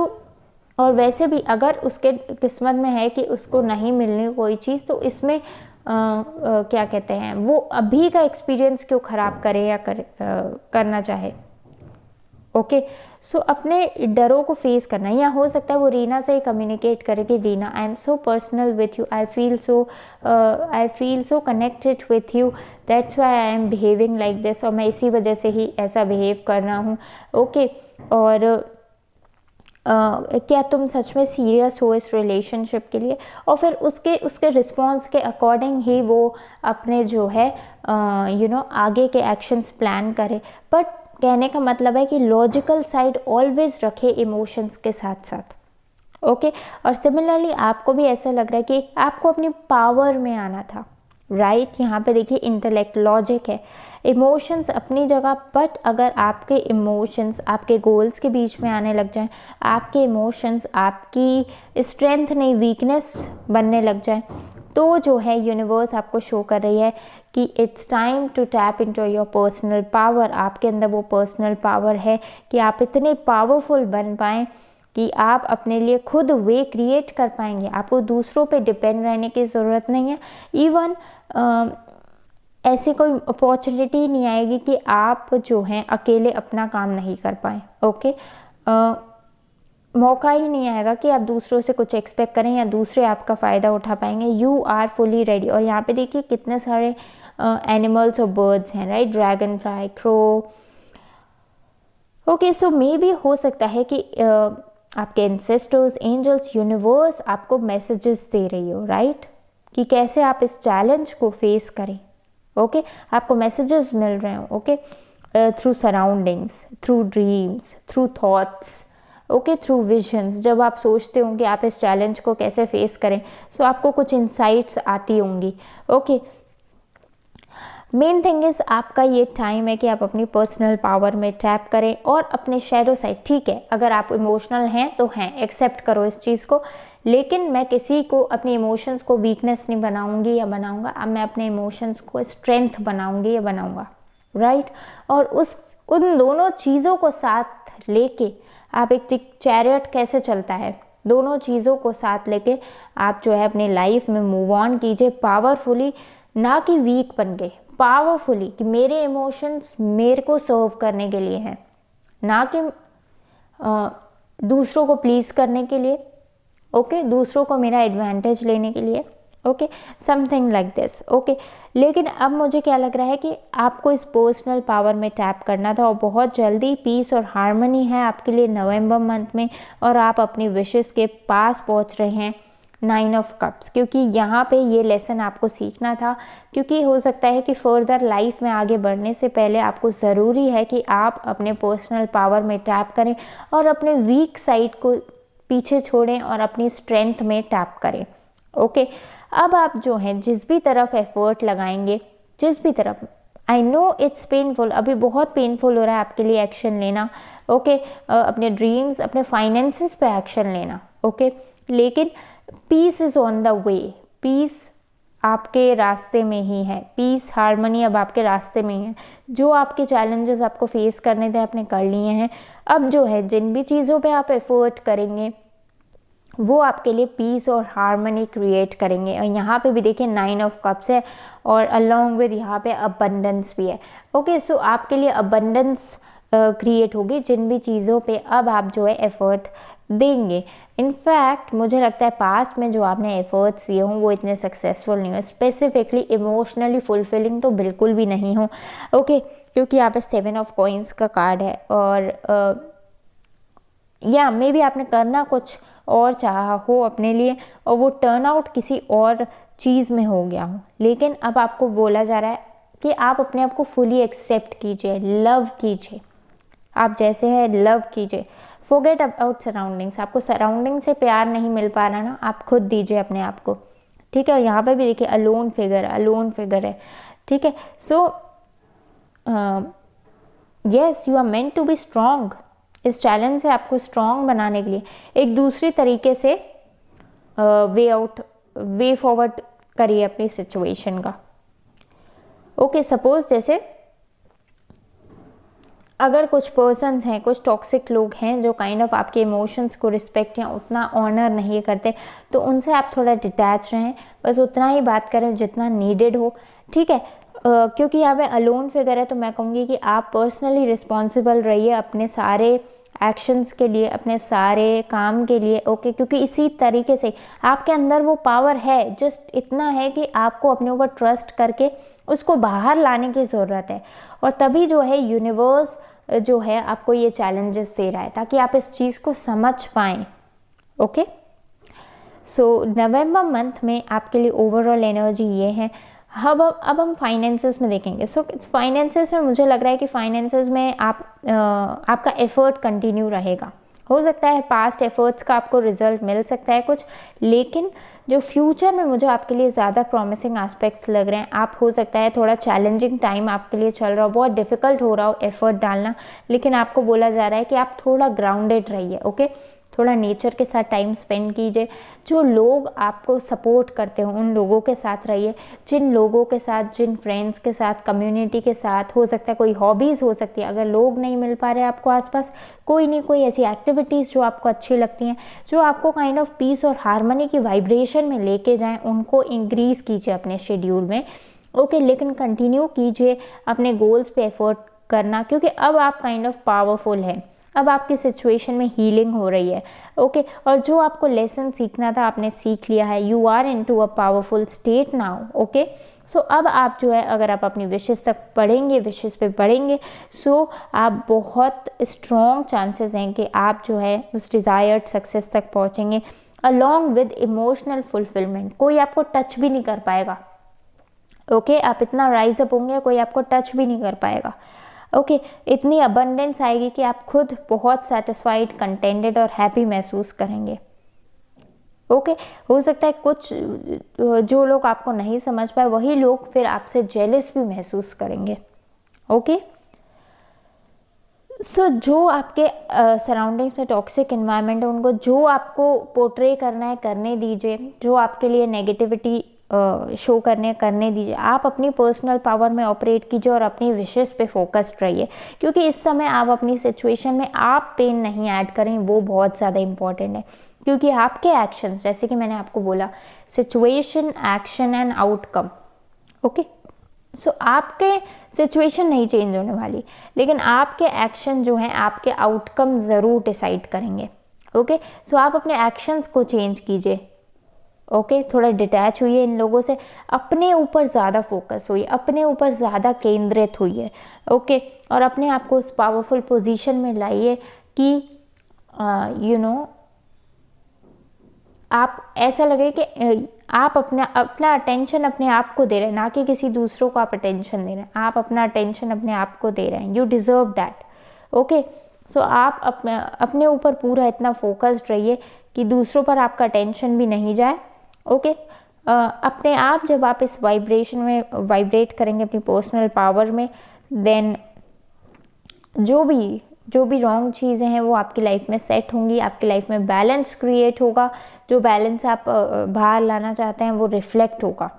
और वैसे भी अगर उसके किस्मत में है कि उसको नहीं मिलनी कोई चीज़, तो इसमें क्या कहते हैं, वो अभी का एक्सपीरियंस क्यों ख़राब करे या करना चाहे। ओके, सो अपने डरों को फेस करना है, या हो सकता है वो रीना से ही कम्युनिकेट करे कि Reena, I am so personal with you, I feel so connected with you, that's why I am behaving like this, और मैं इसी वजह से ही ऐसा बिहेव कर रहा हूँ। ओके, और क्या तुम सच में सीरियस हो इस रिलेशनशिप के लिए, और फिर उसके रिस्पॉन्स के अकॉर्डिंग ही वो अपने जो है आगे के एक्शंस प्लान करे। बट कहने का मतलब है कि लॉजिकल साइड ऑलवेज रखे इमोशंस के साथ साथ। ओके, और सिमिलरली आपको भी ऐसा लग रहा है कि आपको अपनी पावर में आना था, राइट। यहाँ पे देखिए इंटेलेक्ट, लॉजिक है, इमोशंस अपनी जगह, बट अगर आपके इमोशंस आपके गोल्स के बीच में आने लग जाएं, आपके इमोशंस आपकी स्ट्रेंथ नहीं वीकनेस बनने लग जाएं, तो जो है यूनिवर्स आपको शो कर रही है कि it's time to tap into your personal power. आपके अंदर वो पर्सनल पावर है कि आप इतने पावरफुल बन पाएँ कि आप अपने लिए खुद वे क्रिएट कर पाएंगे। आपको दूसरों पे डिपेंड रहने की ज़रूरत नहीं है। इवन ऐसी कोई अपॉर्चुनिटी नहीं आएगी कि आप जो हैं अकेले अपना काम नहीं कर पाएँ। ओके, मौका ही नहीं आएगा कि आप दूसरों से कुछ एक्सपेक्ट करें या दूसरे आपका फ़ायदा उठा पाएंगे। You are fully ready. और यहाँ पे देखिए कितने सारे एनिमल्स और बर्ड्स हैं, right, dragon fly, crow. Okay, so may be हो सकता है कि आपके एंसेस्टर्स, एंजल्स, यूनिवर्स आपको मैसेजेस दे रही हो, राइट, कि कैसे आप इस चैलेंज को फेस करें। ओके, आपको मैसेजेस मिल रहे हो, okay, through surroundings, through dreams, through thoughts, okay, through visions. जब आप सोचते हो कि आप इस चैलेंज को कैसे फेस करें, सो आपको कुछ इंसाइट्स आती होंगी। ओके, मेन थिंग इज़ आपका ये टाइम है कि आप अपनी पर्सनल पावर में टैप करें और अपने शैडो साइड, ठीक है, अगर आप इमोशनल हैं तो हैं, एक्सेप्ट करो इस चीज़ को, लेकिन मैं किसी को अपने इमोशंस को वीकनेस नहीं बनाऊंगी या बनाऊंगा। अब मैं अपने इमोशंस को स्ट्रेंथ बनाऊंगी या बनाऊंगा, राइट। और उन दोनों चीज़ों को साथ लेके आप एक चैरियट कैसे चलता है, दोनों चीज़ों को साथ लेके आप जो है अपनी लाइफ में मूव ऑन कीजिए पावरफुली, ना कि वीक बन के, पावरफुली कि मेरे इमोशंस मेरे को सर्व करने के लिए हैं, ना कि दूसरों को प्लीज़ करने के लिए, ओके, दूसरों को मेरा एडवांटेज लेने के लिए, okay, something like this, okay. लेकिन अब मुझे क्या लग रहा है कि आपको इस पर्सनल पावर में टैप करना था और बहुत जल्दी पीस और हार्मनी है आपके लिए नवंबर मंथ में, और आप अपनी विशेस के पास पहुंच रहे हैं 9 ऑफ कप्स, क्योंकि यहाँ पे ये लेसन आपको सीखना था, क्योंकि हो सकता है कि फर्दर लाइफ में आगे बढ़ने से पहले आपको ज़रूरी है कि आप अपने पर्सनल पावर में टैप करें और अपने वीक साइड को पीछे छोड़ें और अपनी स्ट्रेंथ में टैप करें, ओके। अब आप जो हैं जिस भी तरफ एफर्ट लगाएंगे, जिस भी तरफ, आई नो इट्स पेनफुल, अभी बहुत पेनफुल हो रहा है आपके लिए एक्शन लेना, ओके, अपने ड्रीम्स, अपने फाइनेंसेस पे एक्शन लेना, ओके, लेकिन peace is on the way, peace आपके रास्ते में ही है, पीस हार्मनी अब आपके रास्ते में ही है। जो आपके चैलेंजेस आपको फेस करने थे आपने कर लिए हैं, अब जो है जिन भी चीज़ों पे आप एफर्ट करेंगे वो आपके लिए पीस और हार्मनी क्रिएट करेंगे। और यहाँ पे भी देखिए 9 ऑफ कप्स है और अलोंग विद यहाँ पे अबंडेंस भी है, ओके। सो आपके लिए अबंडेंस क्रिएट होगी जिन भी चीज़ों पे अब आप जो है एफर्ट देंगे। इनफैक्ट मुझे लगता है पास्ट में जो आपने एफर्ट्स दिए हों वो इतने सक्सेसफुल नहीं हो, स्पेसिफिकली इमोशनली फुलफिलिंग तो बिल्कुल भी नहीं हो, ओके, क्योंकि यहाँ पे 7 ऑफ कॉइंस का कार्ड है और या मे बी आपने करना कुछ और चाहा हो अपने लिए और वो टर्न आउट किसी और चीज़ में हो गया हो, लेकिन अब आपको बोला जा रहा है कि आप अपने आप को फुली एक्सेप्ट कीजिए, लव कीजिए, आप जैसे हैं लव कीजिए, फॉरगेट अबाउट सराउंडिंग्स। आपको सराउंडिंग से प्यार नहीं मिल पा रहा ना, आप खुद दीजिए अपने आप को, ठीक है। यहाँ पे भी देखिए अलोन फिगर है, ठीक है। So yes, you are meant to be strong. इस चैलेंज से आपको स्ट्रॉन्ग बनाने के लिए एक दूसरी तरीके से वे फॉरवर्ड करिए अपनी सिचुएशन का, ओके। सपोज जैसे अगर कुछ पर्सन्स हैं, कुछ टॉक्सिक लोग हैं जो काइंड ऑफ आपके इमोशंस को रिस्पेक्ट या उतना ऑनर नहीं करते, तो उनसे आप थोड़ा डिटैच रहें, बस उतना ही बात करें जितना नीडेड हो, ठीक है। क्योंकि यहाँ पे अलोन फिगर है तो मैं कहूँगी कि आप पर्सनली रिस्पॉन्सिबल रहिए अपने सारे एक्शंस के लिए, अपने सारे काम के लिए, ओके, क्योंकि इसी तरीके से आपके अंदर वो पावर है, जस्ट इतना है कि आपको अपने ऊपर ट्रस्ट करके उसको बाहर लाने की ज़रूरत है। और तभी जो है यूनिवर्स जो है आपको ये चैलेंजेस दे रहा है ताकि आप इस चीज़ को समझ पाएँ, ओके। सो नवंबर मंथ में आपके लिए ओवरऑल एनर्जी ये है। अब हम फाइनेंसेस में देखेंगे। सो फाइनेंसेस में मुझे लग रहा है कि फाइनेंसेस में आपका एफर्ट कंटिन्यू रहेगा। हो सकता है पास्ट एफर्ट्स का आपको रिजल्ट मिल सकता है कुछ, लेकिन जो फ्यूचर में मुझे आपके लिए ज़्यादा प्रॉमिसिंग एस्पेक्ट्स लग रहे हैं। आप हो सकता है थोड़ा चैलेंजिंग टाइम आपके लिए चल रहा हो, बहुत डिफ़िकल्ट हो रहा हो एफर्ट डालना, लेकिन आपको बोला जा रहा है कि आप थोड़ा ग्राउंडेड रहिए, ओके। थोड़ा नेचर के साथ टाइम स्पेंड कीजिए, जो लोग आपको सपोर्ट करते हो उन लोगों के साथ रहिए, जिन लोगों के साथ, जिन फ्रेंड्स के साथ, कम्युनिटी के साथ, हो सकता है कोई हॉबीज़ हो सकती है। अगर लोग नहीं मिल पा रहे आपको आसपास, कोई नहीं कोई ऐसी एक्टिविटीज़ जो आपको अच्छी लगती हैं, जो आपको काइंड ऑफ पीस और हार्मनी की वाइब्रेशन में लेके जाएं, उनको इंक्रीज़ कीजिए अपने शेड्यूल में, ओके। लेकिन कंटिन्यू कीजिए अपने गोल्स पे एफर्ट करना, क्योंकि अब आप काइंड ऑफ पावरफुल हैं, अब आपकी सिचुएशन में हीलिंग हो रही है, ओके। और जो आपको लेसन सीखना था आपने सीख लिया है, you are into a powerful state now, okay. So अब आप जो है अगर आप अपनी विशेस तक पढ़ेंगे, विशेस पे पढ़ेंगे, सो आप बहुत स्ट्रॉन्ग चांसेस हैं कि आप जो है उस डिज़ायर्ड सक्सेस तक पहुँचेंगे अलॉन्ग विद इमोशनल फुलफिलमेंट। कोई आपको टच भी नहीं कर पाएगा, ओके। आप इतना राइज अप होंगे, कोई आपको टच भी नहीं कर पाएगा, ओके। इतनी अबंडेंस आएगी कि आप खुद बहुत सेटिस्फाइड, कंटेंटेड और हैप्पी महसूस करेंगे, ओके। हो सकता है कुछ जो लोग आपको नहीं समझ पाए वही लोग फिर आपसे जेलस भी महसूस करेंगे, ओके। सो जो आपके सराउंडिंग्स में टॉक्सिक इन्वायरमेंट है उनको जो आपको पोर्ट्रे करना है करने दीजिए, जो आपके लिए नेगेटिविटी शो करने दीजिए। आप अपनी पर्सनल पावर में ऑपरेट कीजिए और अपनी विशेस पे फोकस्ड रहिए, क्योंकि इस समय आप अपनी सिचुएशन में आप पेन नहीं ऐड करें, वो बहुत ज़्यादा इंपॉर्टेंट है। क्योंकि आपके एक्शंस, जैसे कि मैंने आपको बोला, situation, action and outcome, okay. So आपके सिचुएशन नहीं चेंज होने वाली, लेकिन आपके एक्शन जो हैं आपके आउटकम ज़रूर डिसाइड करेंगे, ओके। सो आप अपने एक्शंस को चेंज कीजिए, ओके। थोड़ा डिटैच हुई है इन लोगों से, अपने ऊपर ज़्यादा फोकस हुई, अपने ऊपर ज़्यादा केंद्रित हुई है, ओके। और अपने आप को उस पावरफुल पोजीशन में लाइए कि आप ऐसा लगे कि आप अपना अटेंशन अपने आप को दे रहे हैं, ना कि किसी दूसरों को आप अटेंशन दे रहे हैं। आप अपना अटेंशन अपने आप को दे रहे हैं, you deserve that, okay. So आप अपने ऊपर पूरा इतना फोकस्ड रहिए कि दूसरों पर आपका अटेंशन भी नहीं जाए, ओके। अपने आप जब आप इस वाइब्रेशन में वाइब्रेट करेंगे अपनी पर्सनल पावर में, देन जो भी रॉन्ग चीज़ें हैं वो आपकी लाइफ में सेट होंगी, आपकी लाइफ में बैलेंस क्रिएट होगा, जो बैलेंस आप बाहर लाना चाहते हैं वो रिफ्लेक्ट होगा,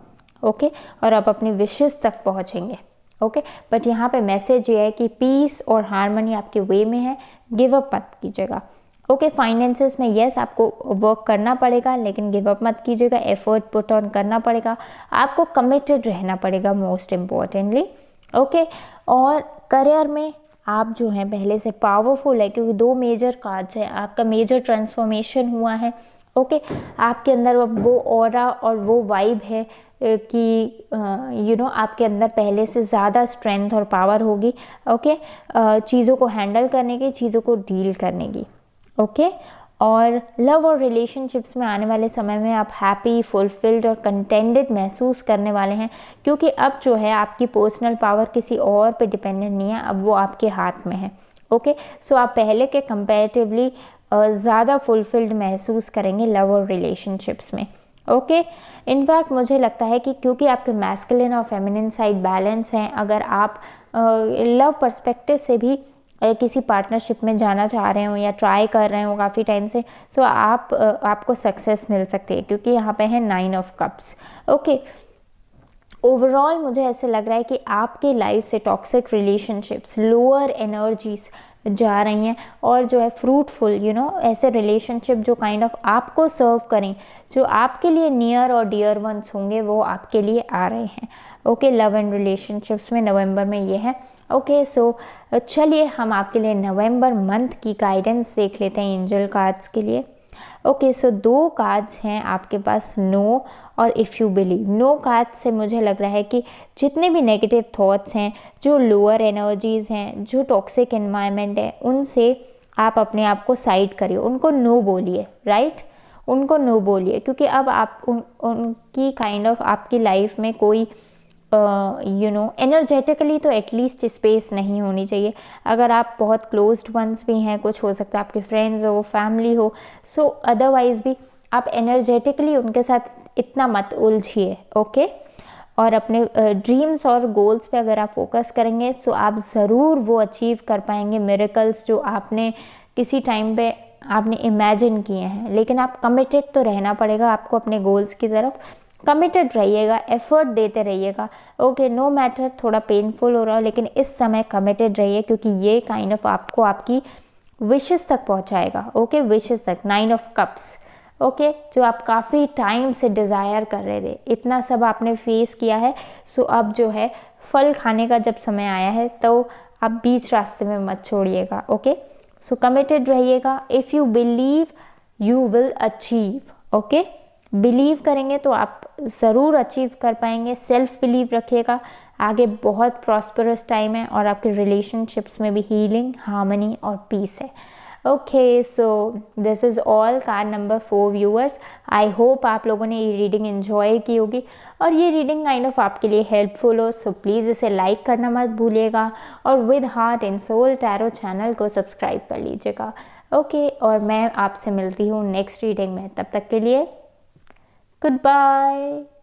ओके। और आप अपनी विशेस तक पहुंचेंगे, ओके। बट यहाँ पे मैसेज ये है कि पीस और हार्मनी आपके वे में है, गिव अप मत कीजिएगा, ओके। फाइनेंसेस में यस आपको वर्क करना पड़ेगा, लेकिन गिव अप मत कीजिएगा, एफर्ट पुट ऑन करना पड़ेगा, आपको कमिटेड रहना पड़ेगा मोस्ट इम्पॉर्टेंटली, ओके। और करियर में आप जो हैं पहले से पावरफुल है, क्योंकि 2 मेजर कार्ड्स हैं, आपका मेजर ट्रांसफॉर्मेशन हुआ है, ओके। आपके अंदर वो ऑरा और वो वाइब है कि आपके अंदर पहले से ज़्यादा स्ट्रेंथ और पावर होगी, ओके। चीज़ों को हैंडल करने की, चीज़ों को डील करने की, ओके। और लव और रिलेशनशिप्स में आने वाले समय में आप हैप्पी, फुलफिल्ड और कंटेंटेड महसूस करने वाले हैं, क्योंकि अब जो है आपकी पर्सनल पावर किसी और पे डिपेंडेंट नहीं है, अब वो आपके हाथ में है, ओके। सो आप पहले के कंपैरेटिवली ज़्यादा फुलफिल्ड महसूस करेंगे लव और रिलेशनशिप्स में, ओके। इनफैक्ट मुझे लगता है कि क्योंकि आपके मैस्कुलिन और फेमिनिन साइड बैलेंस हैं, अगर आप लव पर्सपेक्टिव से भी किसी पार्टनरशिप में जाना चाह रहे हो या ट्राई कर रहे हो काफ़ी टाइम से, सो आपको सक्सेस मिल सकती है, क्योंकि यहाँ पे है 9 ऑफ कप्स, ओके। ओवरऑल मुझे ऐसे लग रहा है कि आपकी लाइफ से टॉक्सिक रिलेशनशिप्स, लोअर एनर्जीज जा रही हैं, और जो है फ्रूटफुल ऐसे रिलेशनशिप जो काइंड ऑफ आपको सर्व करें, जो आपके लिए नियर और डियर वंस होंगे, वो आपके लिए आ रहे हैं, ओके। लव एंड रिलेशनशिप्स में नवंबर में ये है, ओके। सो चलिए हम आपके लिए नवंबर मंथ की गाइडेंस देख लेते हैं एंजल कार्ड्स के लिए, ओके। सो 2 कार्ड्स हैं आपके पास, नो और if you believe. No card से मुझे लग रहा है कि जितने भी नेगेटिव थॉट्स हैं, जो लोअर एनर्जीज़ हैं, जो टॉक्सिक एनवायरनमेंट है, उनसे आप अपने आप को साइड करिए, उनको नो बोलिए, राइट। उनको नो बोलिए, क्योंकि अब आप उनकी काइंड ऑफ आपकी लाइफ में कोई एनर्जेटिकली तो एटलीस्ट स्पेस नहीं होनी चाहिए। अगर आप बहुत क्लोज्ड वंस भी हैं, कुछ हो सकता है आपके फ्रेंड्स हो, फैमिली हो, सो अदरवाइज भी आप एनर्जेटिकली उनके साथ इतना मत उलझिए, ओके। और अपने ड्रीम्स और गोल्स पे अगर आप फोकस करेंगे, सो आप ज़रूर वो अचीव कर पाएंगे, मिरेकल्स जो आपने किसी टाइम पे आपने इमेजिन किए हैं। लेकिन आप कमिटेड तो रहना पड़ेगा आपको अपने गोल्स की तरफ, कमिटेड रहिएगा, एफर्ट देते रहिएगा, ओके। नो मैटर थोड़ा पेनफुल हो रहा हो, लेकिन इस समय कमिटेड रहिए, क्योंकि ये काइंड ऑफ आपको आपकी विशेस तक पहुंचाएगा, ओके। विशेस तक 9 ऑफ कप्स, ओके। जो आप काफ़ी टाइम से डिज़ायर कर रहे थे, इतना सब आपने फेस किया है, सो अब जो है फल खाने का जब समय आया है, तो आप बीच रास्ते में मत छोड़िएगा, ओके। सो कमिटेड रहिएगा। If you believe you will achieve, okay. Believe करेंगे तो आप ज़रूर अचीव कर पाएंगे, सेल्फ बिलीव रखिएगा। आगे बहुत प्रॉस्परस टाइम है, और आपके रिलेशनशिप्स में भी हीलिंग, हार्मनी और पीस है, okay. So this is all card number 4 viewers. I hope आप लोगों ने ये रीडिंग एंजॉय की होगी, और ये रीडिंग काइंड ऑफ आपके लिए हेल्पफुल हो, सो प्लीज़ इसे लाइक करना मत भूलिएगा, और with heart and soul tarot channel को सब्सक्राइब कर लीजिएगा, ओके। और मैं आपसे मिलती हूँ नेक्स्ट रीडिंग में, तब तक के लिए Goodbye.